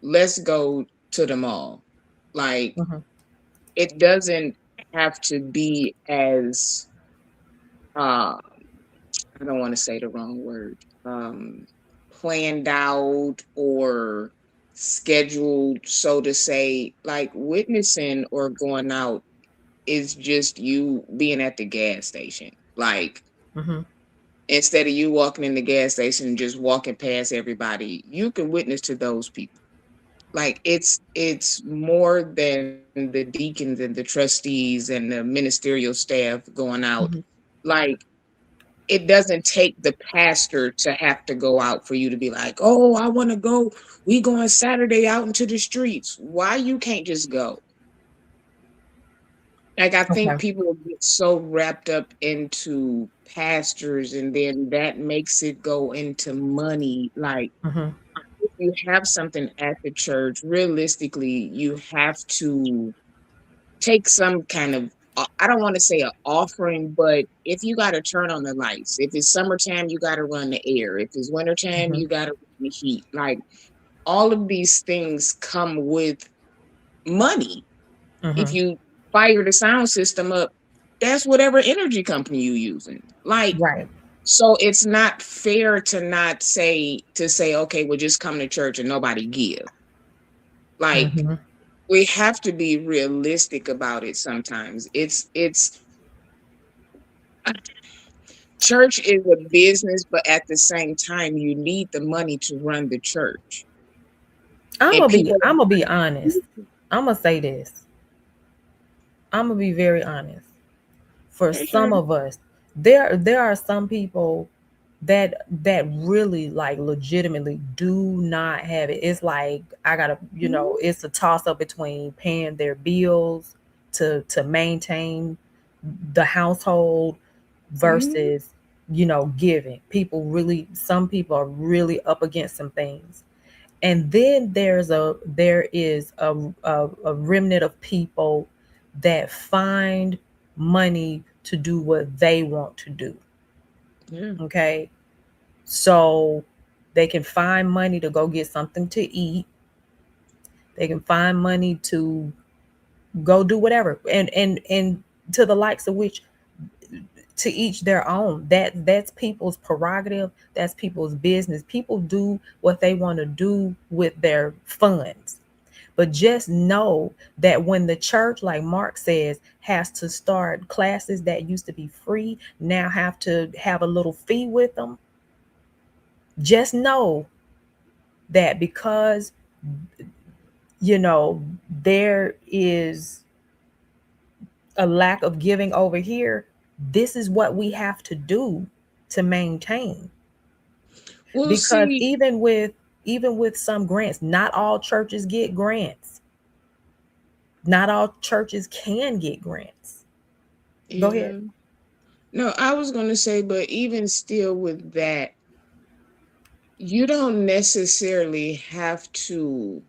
let's go to the mall. Like, it doesn't have to be as, I don't want to say the wrong word, planned out or scheduled, so to say. Like, witnessing or going out is just you being at the gas station. Like, instead of you walking in the gas station and just walking past everybody, you can witness to those people. Like, it's more than the deacons and the trustees and the ministerial staff going out. Like, it doesn't take the pastor to have to go out for you to be like, oh, I want to go. We going Saturday out into the streets. Why you can't just go? Like, I think people get so wrapped up into pastors, and then that makes it go into money. Like, if you have something at the church, realistically, you have to take some kind of, I don't want to say an offering, but if you got to turn on the lights, if it's summertime, you got to run the air. If it's wintertime, you got to run the heat. Like, all of these things come with money. If you fire the sound system up, that's whatever energy company you using. Like, so it's not fair to say, okay, well, just come to church and nobody give. Like, we have to be realistic about it sometimes. It's church is a business, but at the same time, you need the money to run the church. I'm gonna be honest. I'm gonna say this. I'm gonna be very honest. For some of us, there are some people that really, like, legitimately do not have it. It's like, I gotta, it's a toss up between paying their bills to maintain the household versus giving. Some people are really up against some things. And then there is a remnant of people that find money to do what they want to do. Okay. So they can find money to go get something to eat. They can find money to go do whatever. And to the likes of which, to each their own. That's people's prerogative. That's people's business. People do what they want to do with their funds. But just know that when the church, like Mark says, has to start classes that used to be free, now have to have a little fee with them, just know that because, there is a lack of giving over here, this is what we have to do to maintain. Well, because even with some grants, not all churches get grants. Not all churches can get grants. Go ahead. No, I was going to say, but even still with that, you don't necessarily have to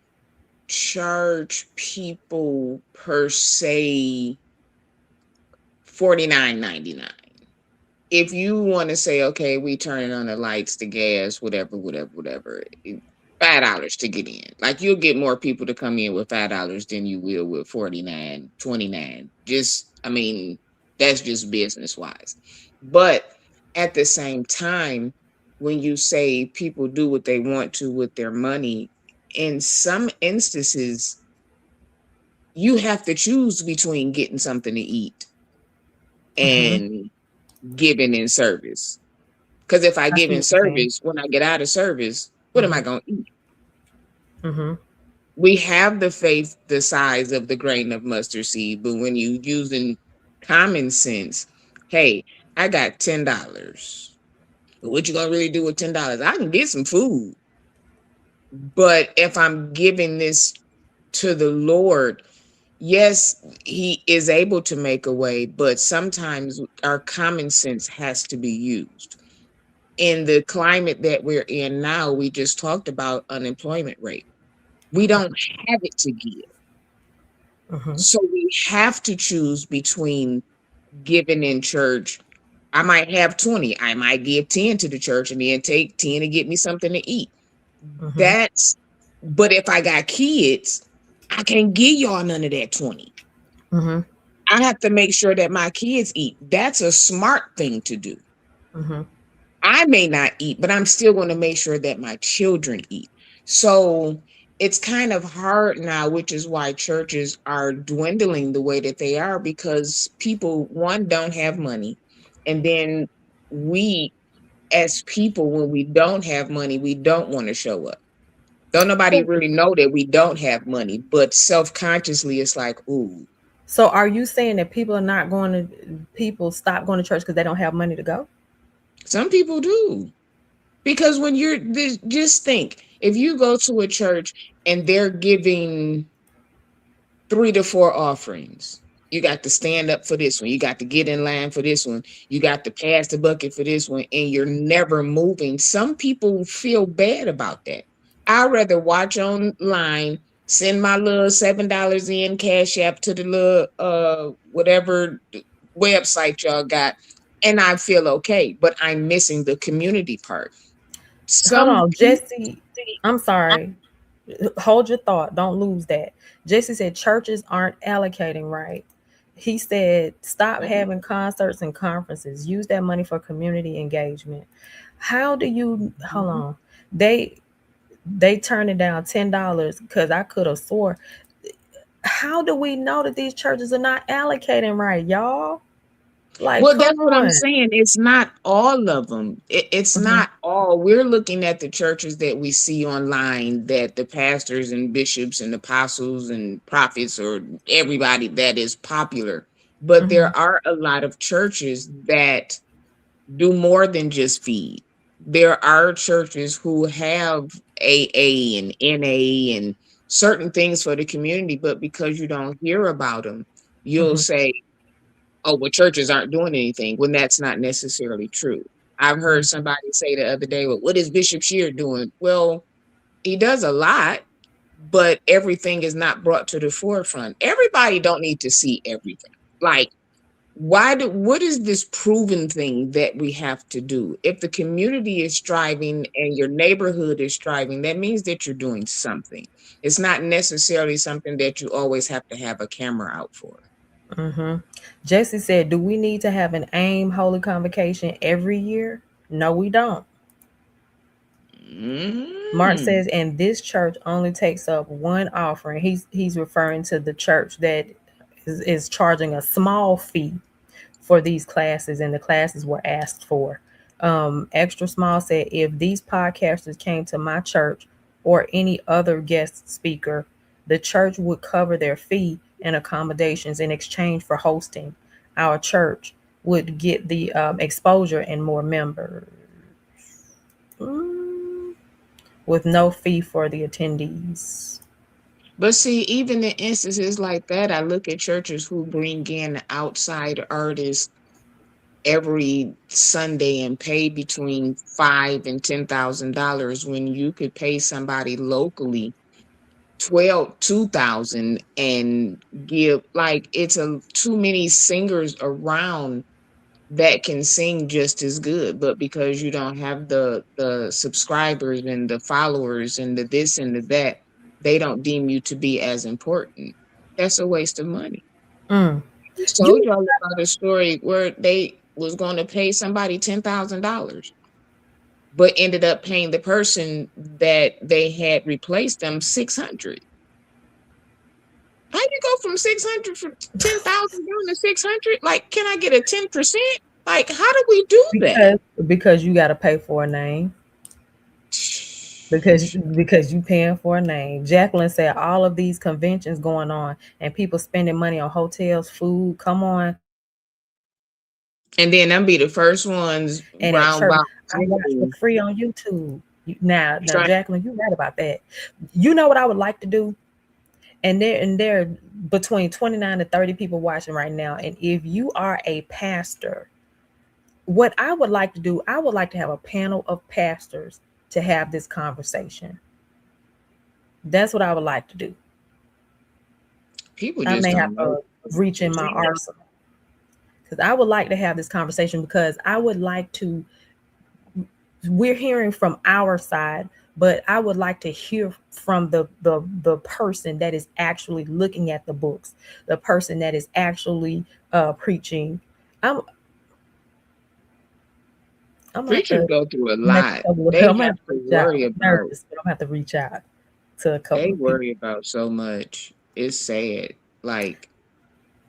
charge people per se $49.99. If you want to say, okay, we turning on the lights, the gas, whatever, $5 to get in. Like, you'll get more people to come in with $5 than you will with $49, $29. That's just business wise. But at the same time, when you say people do what they want to with their money, in some instances, you have to choose between getting something to eat and giving in service. Because if I give in service, when I get out of service, what am I going to eat? We have the faith the size of the grain of mustard seed, but when you using common sense, hey, I got $10. But what you gonna really do with $10? I can get some food. But if I'm giving this to the Lord, yes, he is able to make a way, but sometimes our common sense has to be used. In the climate that we're in now, we just talked about unemployment rate. We don't have it to give. So we have to choose between giving in church. I might have 20. I might give 10 to the church and then take 10 to get me something to eat. But if I got kids, I can't give y'all none of that 20. I have to make sure that my kids eat. That's a smart thing to do. I may not eat, but I'm still going to make sure that my children eat. So it's kind of hard now, which is why churches are dwindling the way that they are, because people, one, don't have money. And then we, as people, when we don't have money, we don't want to show up. Don't nobody really know that we don't have money, but self-consciously it's like, ooh. So are you saying that people stop going to church because they don't have money to go? Some people do. Because when you're, just think, if you go to a church and they're giving 3 to 4 offerings, you got to stand up for this one, you got to get in line for this one, you got to pass the bucket for this one, and you're never moving. Some people feel bad about that. I'd rather watch online, send my little $7 in Cash App to the little whatever website y'all got, and I feel okay, but I'm missing the community part. Hold on, Jesse. I'm sorry. Hold your thought. Don't lose that. Jesse said churches aren't allocating right. He said stop having concerts and conferences. Use that money for community engagement. How do you hold on? They turned it down $10 because I could have swore. How do we know that these churches are not allocating right, y'all? Like, well, that's what I'm saying. It's not all of them. It's not all. We're looking at the churches that we see online, that the pastors and bishops and apostles and prophets or everybody that is popular. But there are a lot of churches that do more than just feed. There are churches who have AA and NA and certain things for the community, but because you don't hear about them, you'll say, oh, well, churches aren't doing anything, when that's not necessarily true. I've heard somebody say the other day, well, what is Bishop Shear doing? Well, he does a lot, but everything is not brought to the forefront. Everybody don't need to see everything. Like, what is this proven thing that we have to do? If the community is striving and your neighborhood is striving, that means that you're doing something. It's not necessarily something that you always have to have a camera out for. Jesse said, do we need to have an AIM Holy Convocation every year? No, we don't. Mark says, and this church only takes up one offering. He's referring to the church that is charging a small fee for these classes, and the classes were asked for. Extra Small said, if these podcasters came to my church or any other guest speaker, the church would cover their fee and accommodations in exchange for hosting. Our church would get the exposure and more members with no fee for the attendees. But see, even in instances like that, I look at churches who bring in outside artists every Sunday and pay between $5,000 and $10,000 when you could pay somebody locally $2,000 and give, like, it's too many singers around that can sing just as good, but because you don't have the subscribers and the followers and the this and the that, they don't deem you to be as important. That's a waste of money. I told you about a story where they was going to pay somebody $10,000, but ended up paying the person that they had replaced them $600. How do you go from $600 for $10,000 down to $600? Like, can I get a 10%? Like, how do we do that? Because you got to pay for a name. Because you paying for a name. Jacqueline said all of these conventions going on and people spending money on hotels, food. Come on. And then them be the first ones and round about. I watch for free on YouTube. Now, Jacqueline, you're right about that. You know what I would like to do? And there are between 29 to 30 people watching right now. And if you are a pastor, what I would like to do, I would like to have a panel of pastors to have this conversation. That's what I would like to do. People I just may don't have know. to reach in my arsenal, because I would like to have this conversation, because I would like to, we're hearing from our side, but I would like to hear from the person that is actually looking at the books, the person that is actually preaching. I'm Preachers go through a make lot. a couple of- They I'm gonna have have to to reach out. worry I'm about. nervous, but I'm gonna have to reach out to a couple They of people. worry about so much. It's sad. Like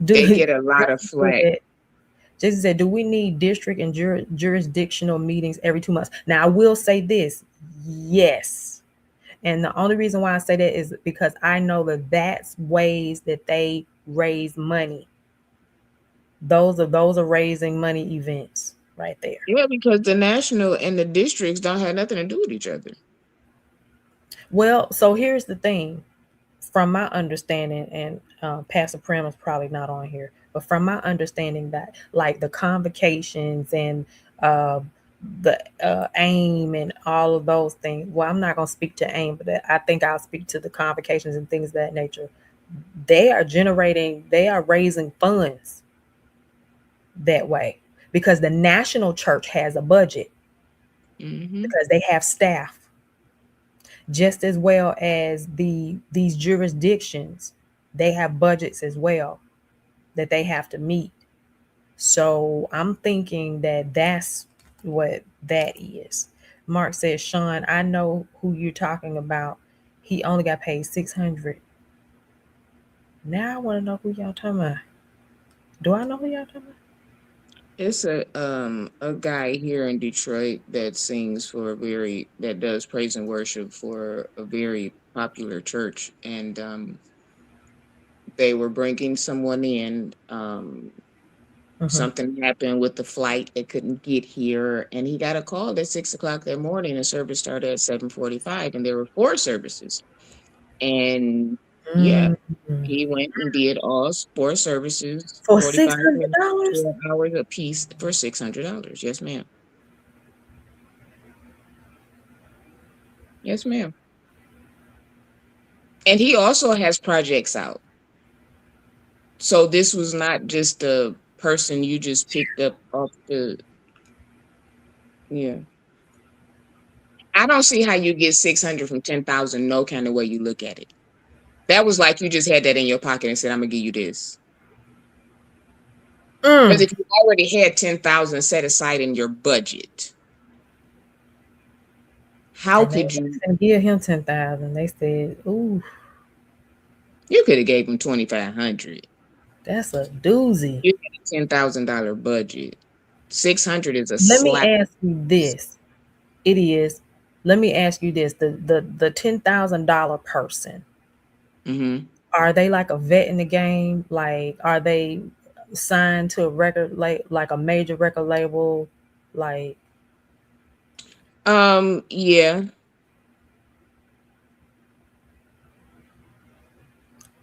Do they get a lot of flack. Jason said, do we need district and jurisdictional meetings every 2 months? Now, I will say this. Yes. And the only reason why I say that is because I know that that's ways that they raise money. Those are raising money events right there. Yeah, because the national and the districts don't have nothing to do with each other. Well, so here's the thing. From my understanding, and Pastor Prim is probably not on here, but from my understanding, that like the convocations and the AIM and all of those things. Well, I'm not going to speak to AIM, but I think I'll speak to the convocations and things of that nature. They are raising funds that way, because the national church has a budget, because they have staff, just as well as these jurisdictions. They have budgets as well that they have to meet. So I'm thinking that that's what that is. Mark says, Sean, I know who you're talking about. He only got paid $600. Now I want to know who y'all talking about. Do I know who y'all talking about? It's a guy here in Detroit that sings that does praise and worship for a very popular church, and they were bringing someone in. Something happened with the flight; they couldn't get here, and he got a call at 6:00 that morning. The service started at 7:45, and there were 4 services, and yeah. He went and did all 4 services for 45 $600. 4 hours a piece for $600. Yes, ma'am. Yes, ma'am. And he also has projects out. So this was not just a person you just picked up off the. Yeah. I don't see how you get 600 from 10,000. No kind of way you look at it. That was like you just had that in your pocket and said, "I'm gonna give you this." Because if you already had 10,000 set aside in your budget, how could you give him 10,000? They said, "Ooh, you could have gave him 2,500." That's a doozy. You had a $10,000 budget. 600 is a Let slap. me ask you this. It is. Let me ask you this: the $10,000 person. Are they like a vet in the game? Like, are they signed to a record like a major record label? Like, yeah.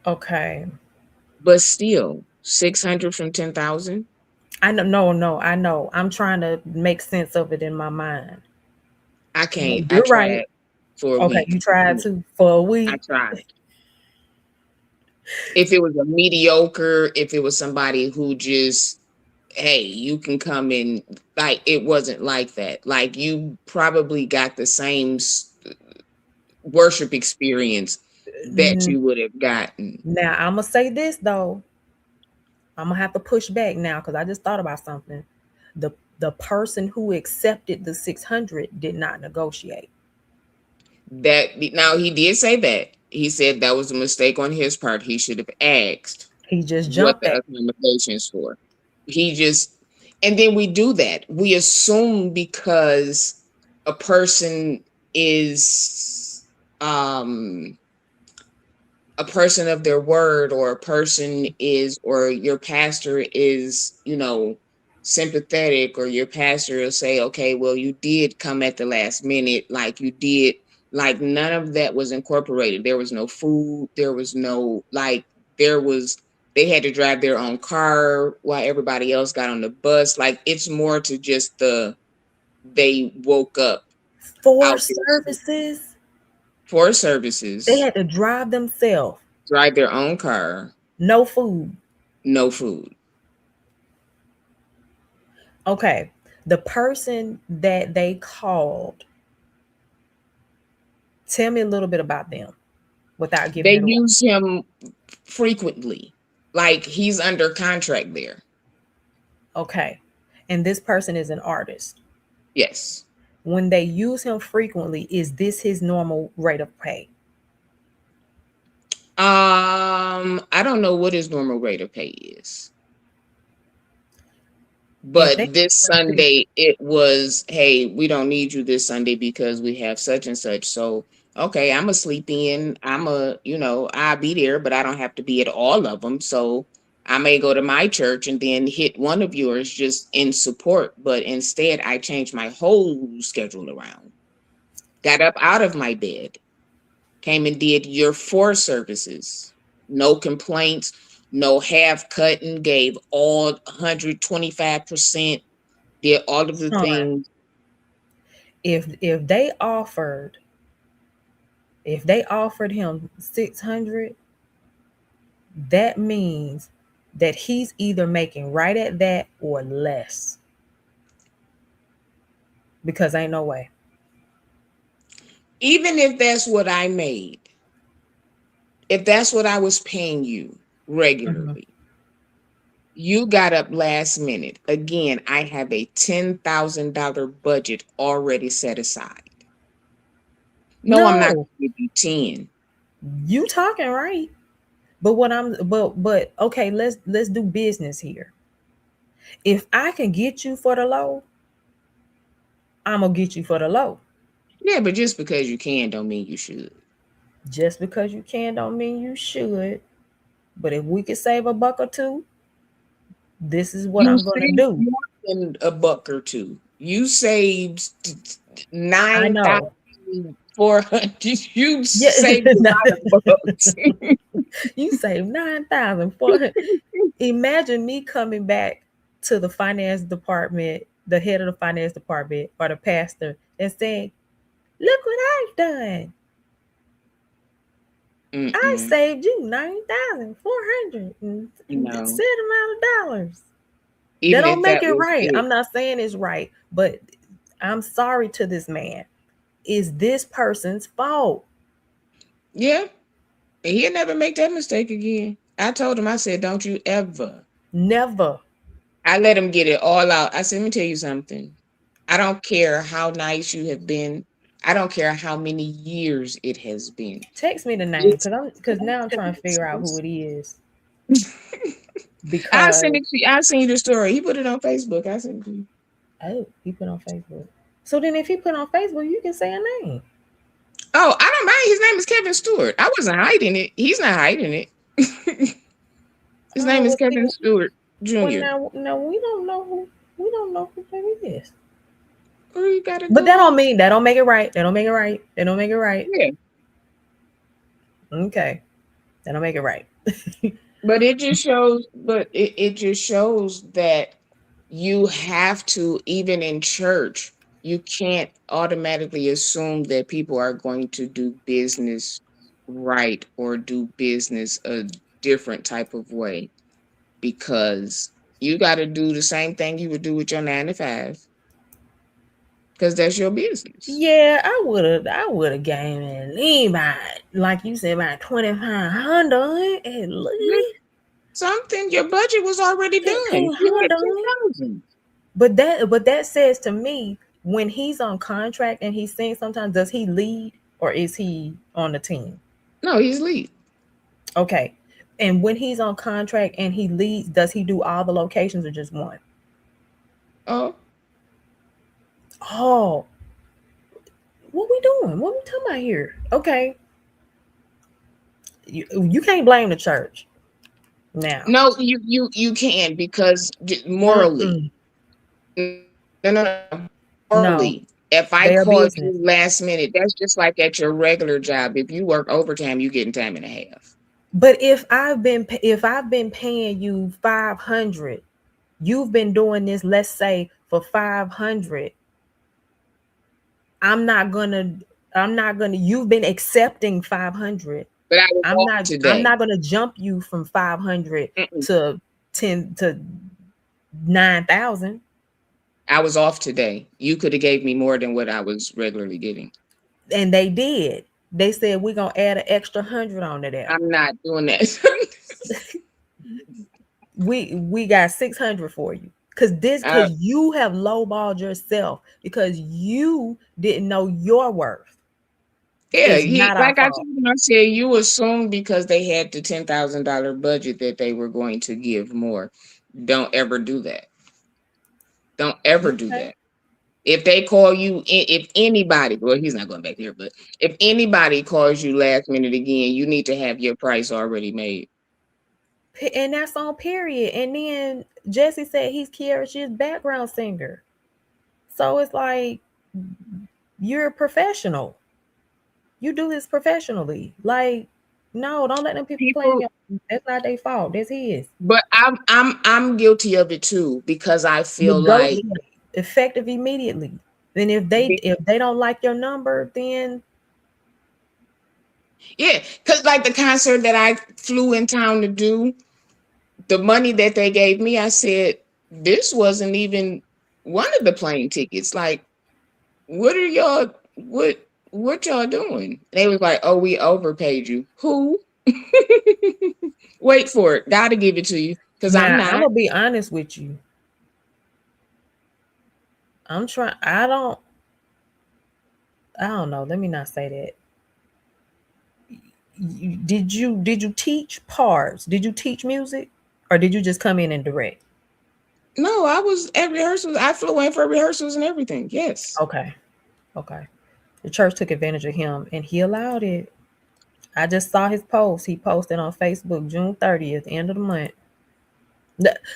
Okay. But still, 600 from 10,000. I know. No, I know. I'm trying to make sense of it in my mind. I can't. You're I tried right. for a week. Okay, you tried to for a week. I tried. If it was a mediocre, if it was somebody who just, hey, you can come in, like, it wasn't like that. Like, you probably got the same worship experience that you would have gotten. Now, I'm going to say this, though. I'm going to have to push back now, because I just thought about something. The person who accepted the 600 did not negotiate. Now, he did say that. He said that was a mistake on his part. He should have asked. He just jumped what the accommodations for. And then we do that. We assume because a person is a person of their word, or a person is, or your pastor is, sympathetic, or your pastor will say, okay, well, you did come at the last minute, like you did Like none of that was incorporated. There was no food. There was no they had to drive their own car while everybody else got on the bus. Like it's more to just they woke up. 4 services. 4 services. They had to drive themselves. Drive their own car. No food. No food. Okay. The person that they called, tell me a little bit about them without giving They it away. use him frequently. Like he's under contract there. Okay. And this person is an artist. Yes. When they use him frequently, is this his normal rate of pay? I don't know what his normal rate of pay is. But this Sunday, it was, hey, we don't need you this Sunday because we have such and such. So, okay, I'm a sleep in. I'll be there, but I don't have to be at all of them. So I may go to my church and then hit one of yours just in support. But instead, I changed my whole schedule around. Got up out of my bed. Came and did your 4 services. No complaints. No half cutting, gave all 125%, did all of the things. If they offered him 600, that means that he's either making right at that or less. Because ain't no way. Even if that's what I made, if that's what I was paying you regularly, you got up last minute. Again, I have a $10,000 budget already set aside. No, I'm not going to give you 10. You talking right. But okay, let's do business here. If I can get you for the low, I'm gonna get you for the low. Yeah, but just because you can don't mean you should. Just because you can don't mean you should. But if we could save a buck or two, this is what I'm going to do. More than a buck or two. You saved 9,400. You saved a lot of bucks. You saved 9,400. Imagine me coming back to the finance department, the head of the finance department or the pastor, and saying, "Look what I've done. I saved you 9,400 set amount of dollars." That don't make it right. I'm not saying it's right, but I'm sorry to this man. Is this person's fault? Yeah. He'll never make that mistake again. I told him, I said, don't you ever. Never. I let him get it all out. I said, let me tell you something. I don't care how nice you have been. I don't care how many years it has been. Text me the name because now I'm trying to figure out who it is. Because I sent it to you. I seen you the story. He put it on Facebook. I sent it to you. Oh, he put it on Facebook. So then if he put it on Facebook, you can say a name. Oh, I don't mind. His name is Kevin Stewart. I wasn't hiding it. He's not hiding it. His name is Kevin Stewart Jr. Well, now we don't know who that is. But that don't make it right. That don't make it right. Yeah. Okay. That don't make it right. But it just shows that you have to, even in church, you can't automatically assume that people are going to do business right or do business a different type of way, because you got to do the same thing you would do with your 9 to 5. Because that's your business. Yeah, I would have gave it by, like you said, about 2,500 at least. Something. Your budget was already done. But that says to me, when he's on contract and he's saying sometimes, does he lead or is he on the team? No, he's lead. Okay. And when he's on contract and he leads, does he do all the locations or just one? Oh, what we doing? What we talking about here? Okay. You can't blame the church now. No, you can, because morally. No. Morally. If I Their call business. you last minute, that's just like at your regular job. If you work overtime, you getting time and a half. But if I've been paying you 500, you've been doing this, let's say, for 500. I'm not gonna, you've been accepting 500. But I was I'm off not today. gonna jump you from 500 Mm-mm. to 10 to 9,000. I was off today. You could have gave me more than what I was regularly getting. And they did. They said we're gonna add an extra 100 on to that. I'm not doing that. We got 600 for you. Because you have lowballed yourself because you didn't know your worth. Yeah, It's not our like I fault. told him, I said, you assumed because they had the $10,000 budget that they were going to give more. Don't ever do that. Don't ever do Okay. that. If they call you, if anybody, well, he's not going back there, but if anybody calls you last minute again, you need to have your price already made. And that's on period. And then Jesse said he's Kiara Shear's background singer. So it's like, you're a professional. You do this professionally. Like, no, don't let them people play together. That's not their fault. That's his. But I'm guilty of it too, because I feel like effective immediately. Then if they don't like your number, then yeah, because like the concert that I flew in town to do, the money that they gave me, I said, this wasn't even one of the plane tickets. Like, what are y'all, what y'all doing? They was like, oh, we overpaid you. Who? Wait for it. Gotta give it to you. Because I'm not. I'm gonna be honest with you. I don't know. Let me not say that. Did you teach parts? Did you teach music? Or did you just come in and direct? No, I was at rehearsals. I flew in for rehearsals and everything. Yes. Okay. The church took advantage of him and he allowed it. I just saw his post. He posted on Facebook June 30th, end of the month.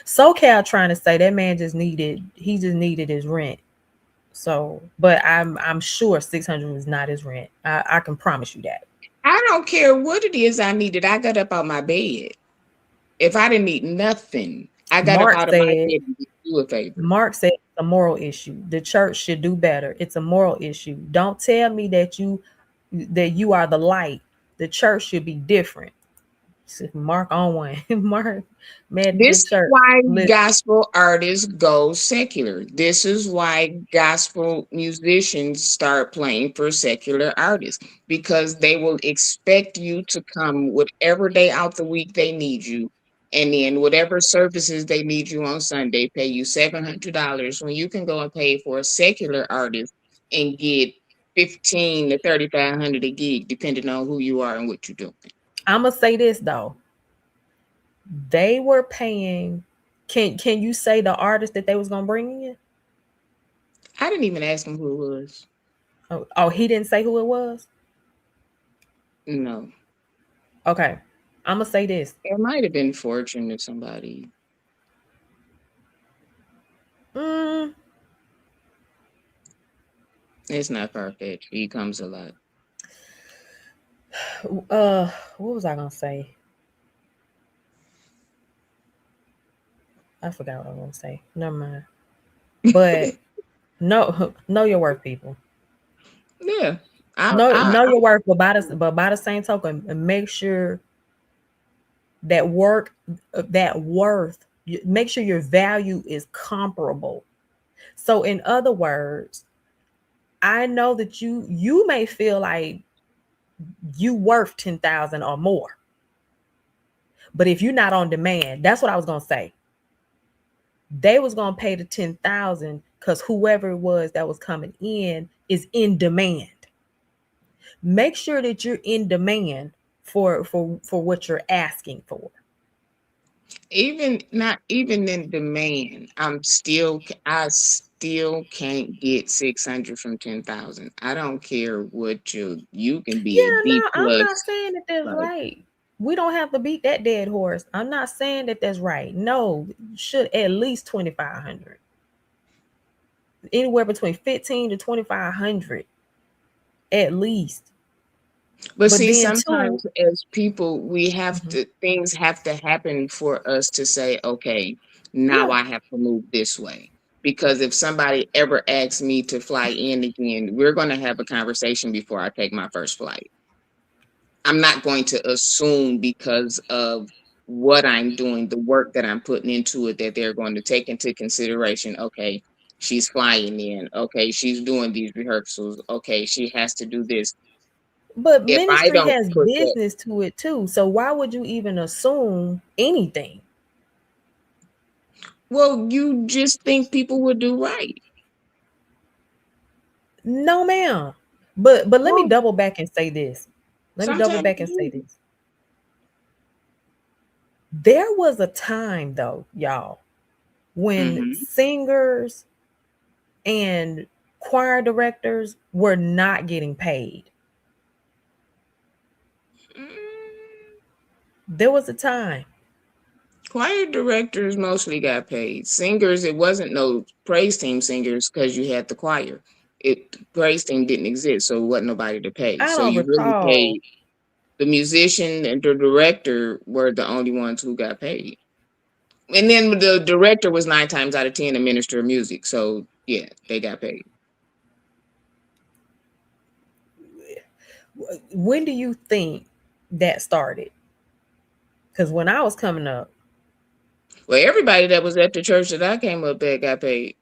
SoCal trying to say that man just needed his rent. So, but I'm sure 600 was not his rent. I can promise you that. I don't care what it is I needed. I got up out my bed. If I didn't need nothing, I got up out of my bed and do a favor. Mark said it's a moral issue. The church should do better. It's a moral issue. Don't tell me that you are the light. The church should be different. Mark on one. Mark, man. This is why gospel artists go secular. This is why gospel musicians start playing for secular artists, because they will expect you to come whatever day out the week they need you. And then whatever services they need you on Sunday, pay you $700 when you can go and pay for a secular artist and get $1,500 to $3,500 a gig, depending on who you are and what you're doing. I'm gonna say this though. They were paying. Can you say the artist that they was gonna bring in? I didn't even ask him who it was. Oh, he didn't say who it was? No. Okay. I'm gonna say this. It might have been Fortune or somebody. It's not far-fetched. He comes a lot. What was I gonna say? I forgot what I was gonna say. Never mind. But know your worth, people. Yeah. Know your worth, but by the same token, make sure that worth, make sure your value is comparable. So in other words, I know that you may feel like you worth 10,000 or more. But if you're not on demand, that's what I was gonna say. They was gonna pay the 10,000 because whoever it was that was coming in is in demand. Make sure that you're in demand for what you're asking for. Not even in demand, I still can't get 600 from 10,000. I don't care what you can be a B+. I'm not saying that that's right. We don't have to beat that dead horse. I'm not saying that that's right. No, should at least 2,500. anywhere between 15 to 2,500 at least. But But see, then sometimes too, as people, we have Mhm. to, things have to happen for us to say, okay, now Yeah. I have to move this way. Because if somebody ever asks me to fly in again, we're going to have a conversation before I take my first flight. I'm not going to assume because of what I'm doing, the work that I'm putting into it, that they're going to take into consideration, okay, she's flying in, okay, she's doing these rehearsals, okay, she has to do this. But If I ministry don't has put that, business to it too. So why would you even assume anything? well, you just think people would do right. No, ma'am. But let me Well, double back and say this. Let me double sometimes back and say you do. this. There was a time though, y'all, when Mhm. singers and choir directors were not getting paid. Mm, There was a time. choir directors mostly got paid. Singers, it wasn't no praise team singers because you had the choir. Praise team didn't exist, so it wasn't nobody to pay. I So don't you really recall. paid the musician and the director were the only ones who got paid. And then the director was 9 times out of 10 a minister of music. So yeah, they got paid. When do you think that started? Because when I was coming up, Well, everybody that was at the church that I came up at got paid.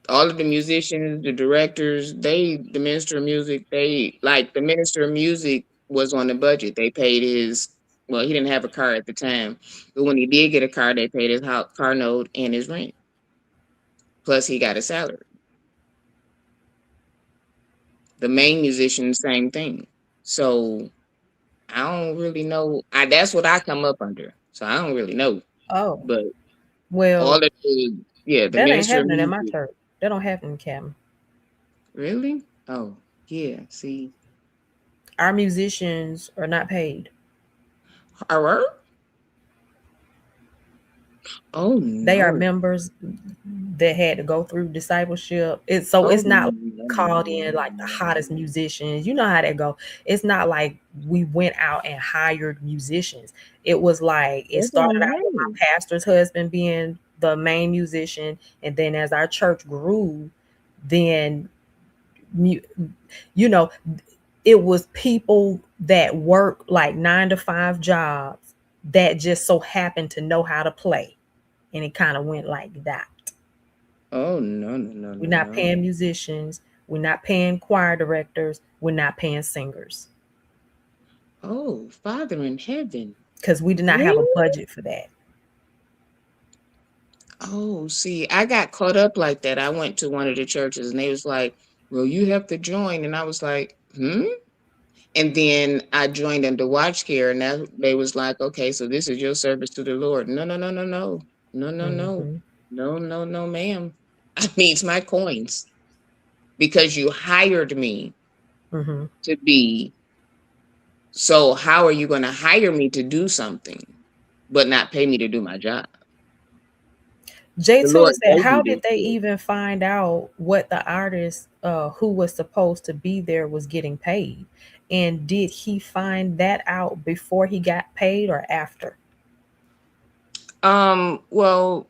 All of the musicians, the directors, the minister of music, the minister of music was on the budget. They paid his, well, he didn't have a car at the time, but when he did get a car, they paid his car note and his rent. Plus, he got a salary. The main musician, same thing. So I don't really know. That's what I come up under. So I don't really know. oh, But all well, of the that ain't minister of happening in my music. church. That don't happen in Canton. Really? Oh, yeah. See, Our musicians are not paid. our oh They are no. members that had to go through discipleship. It's Oh not no. called in like the hottest musicians. You know how that go. It's not like we went out and hired musicians. It was like it That's what started I'm out with my saying. pastor's husband being the main musician, and then as our church grew, then you know, it was people that work like 9 to 5 jobs that just so happened to know how to play. And it kind of went like that. Oh no, no, no, We're no, not no. paying musicians. We're not paying choir directors. We're not paying singers Oh, Father in heaven. because we did not have a Really? budget for that. Oh, see, I got caught up like that. I went to one of the churches and they was like, well, you have to join. And I was like, hmm? And then I joined under Watch Care, and they was like, okay, so this is your service to the Lord. No, no, no, no, no. No, no, no. Mm-hmm. No, no, no, ma'am. I need my coins because you hired me Mm-hmm. to be. So how are you going to hire me to do something, but not pay me to do my job? Jay The Tula Lord said, gave how me did this they gift. even find out what the artist who was supposed to be there was getting paid? And did he find that out before he got paid or after? Well,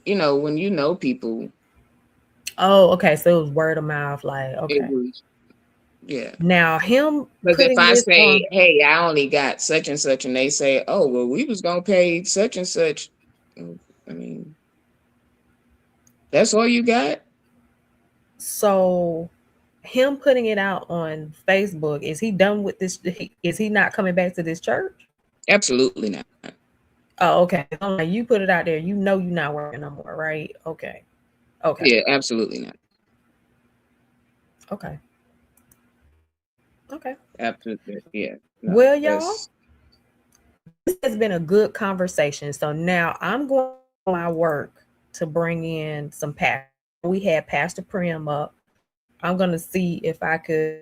when you know people, Oh, okay. So it was word of mouth, like, it okay. was, yeah. Now him Because if putting I this on, say, hey, I only got such and such, and they say, oh, well, we was going to pay such and such. I mean, that's all you got? so him putting it out on Facebook, is he done with this? Is he not coming back to this church? Absolutely not. Oh, okay. I'm like, you put it out there, you know you're not working no more, right? Okay. Okay. Yeah, absolutely not. Okay. Okay. Absolutely. Yeah. No, Well, y'all, this has been a good conversation. So now I'm going to my work to bring in some pastors. We had Pastor Prim up. I'm going to see if I could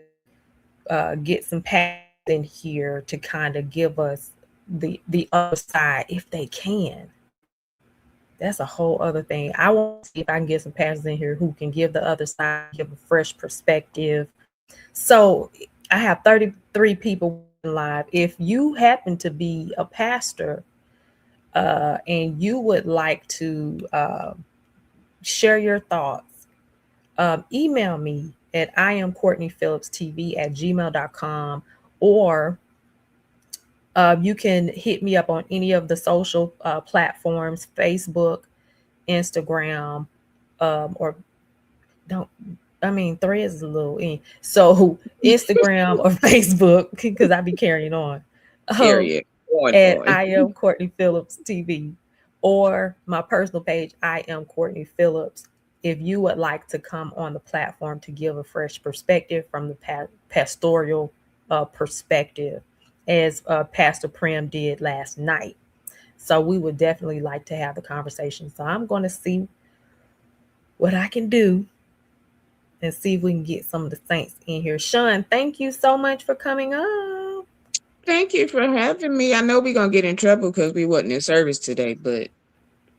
get some pastors in here to kind of give us the other side if they can. That's a whole other thing. I want to see if I can get some pastors in here who can give the other side, give a fresh perspective. So I have 33 people live. If you happen to be a pastor and you would like to share your thoughts, email me at iamcourtneyphillipstv@gmail.com, or you can hit me up on any of the social platforms, Facebook, Instagram, or don't, I mean, Threads is a little in. So Instagram or Facebook, because I be carrying on. Period. At I am Courtney Phillips TV, or my personal page, I am Courtney Phillips. If you would like to come on the platform to give a fresh perspective from the pastoral perspective, as Pastor Prim did last night. So we would definitely like to have the conversation. So I'm going to see what I can do and see if we can get some of the saints in here. Sean, thank you so much for coming up. Thank you for having me. I know we're going to get in trouble because we wasn't in service today, but,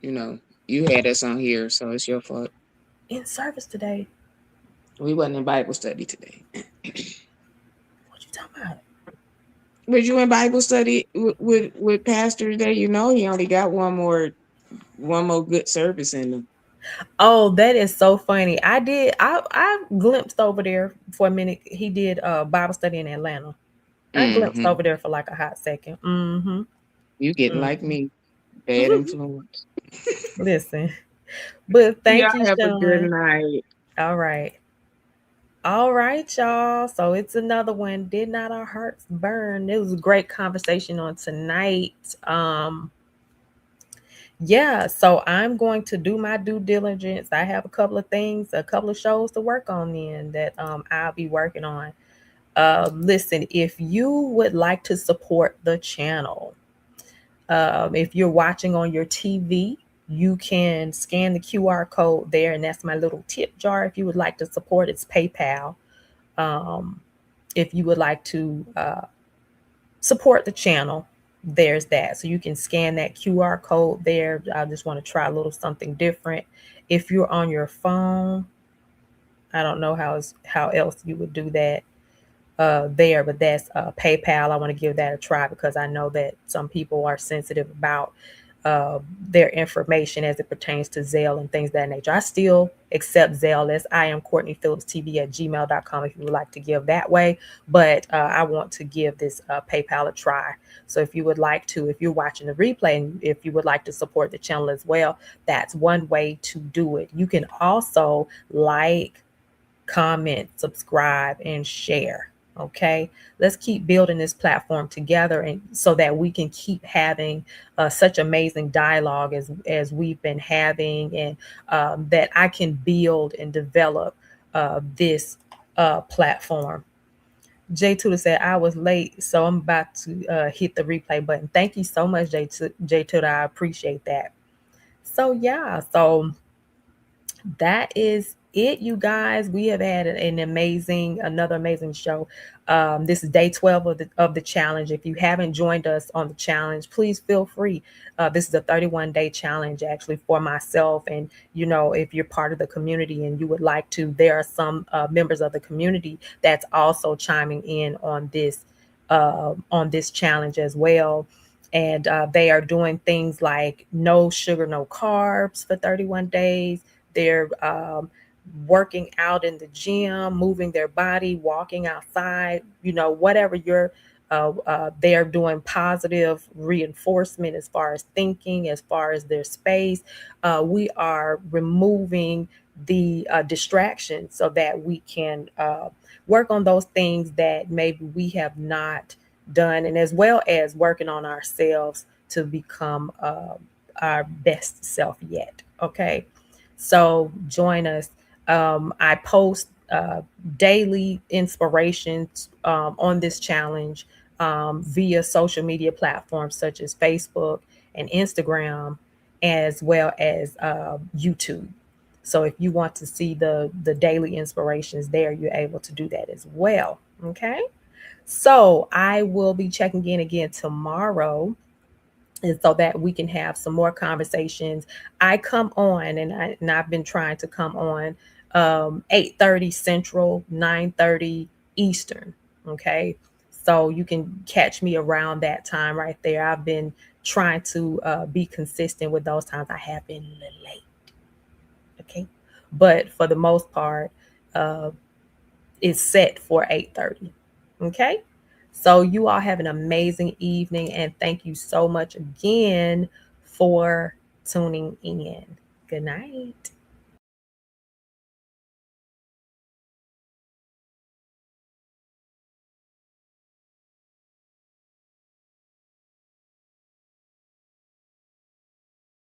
you know, you had us on here, so it's your fault. In service today? We wasn't in Bible study today. What you talking about? Was you in Bible study with Pastor today? You know, he only got one more good service in him. Oh, that is so funny. I glimpsed over there for a minute. He did Bible study in Atlanta. I glimpsed over there for like a hot second. Mm-hmm. You getting like me. Bad influence. Listen. But thank you, have Sean. a good night. All right. All right, y'all. So it's another one. Did not our hearts burn? It was a great conversation on tonight. Yeah, so I'm going to do my due diligence. I have a couple of things, a couple of shows to work on then that I'll be working on. Listen, if you would like to support the channel, if you're watching on your TV, you can scan the QR code there, and that's my little tip jar. If you would like to support, it's PayPal. If you would like to support the channel, there's that. So you can scan that QR code there. I just want to try a little something different. If you're on your phone, I don't know how else you would do that there, but that's PayPal. I want to give that a try because I know that some people are sensitive about their information as it pertains to Zelle and things of that nature. I still accept Zelle as I am Courtney Phillips TV @gmail.com if you would like to give that way, but I want to give this PayPal a try. So if you would like to, if you're watching the replay and if you would like to support the channel as well, that's one way to do it. You can also like, comment, subscribe, and share. Okay, let's keep building this platform together, and so that we can keep having such amazing dialogue as we've been having, and that I can build and develop this platform. Jay Tudor said I was late, so I'm about to hit the replay button. Thank you so much, Jay Tudor. I appreciate that. So yeah, so that is it, you guys. We have had another amazing show. This is day 12 of the challenge. If you haven't joined us on the challenge, please feel free. This is a 31-day challenge actually for myself. And, you know, if you're part of the community and you would like to, there are some members of the community that's also chiming in on this challenge as well. And they are doing things like no sugar, no carbs for 31 days. They're working out in the gym, moving their body, walking outside, you know, whatever they're doing positive reinforcement as far as thinking, as far as their space. We are removing the distractions so that we can work on those things that maybe we have not done, and as well as working on ourselves to become our best self yet. Okay. So join us. I post daily inspirations on this challenge via social media platforms such as Facebook and Instagram, as well as YouTube. So if you want to see the daily inspirations there, you're able to do that as well. Okay. So I will be checking in again tomorrow and so that we can have some more conversations. I come on, and I've been trying to come on 8:30 Central, 9:30 Eastern. Okay, so you can catch me around that time right there. I've been trying to be consistent with those times. I have been a little late. Okay, but for the most part, it's set for 8:30. Okay, so you all have an amazing evening, and thank you so much again for tuning in. Good night.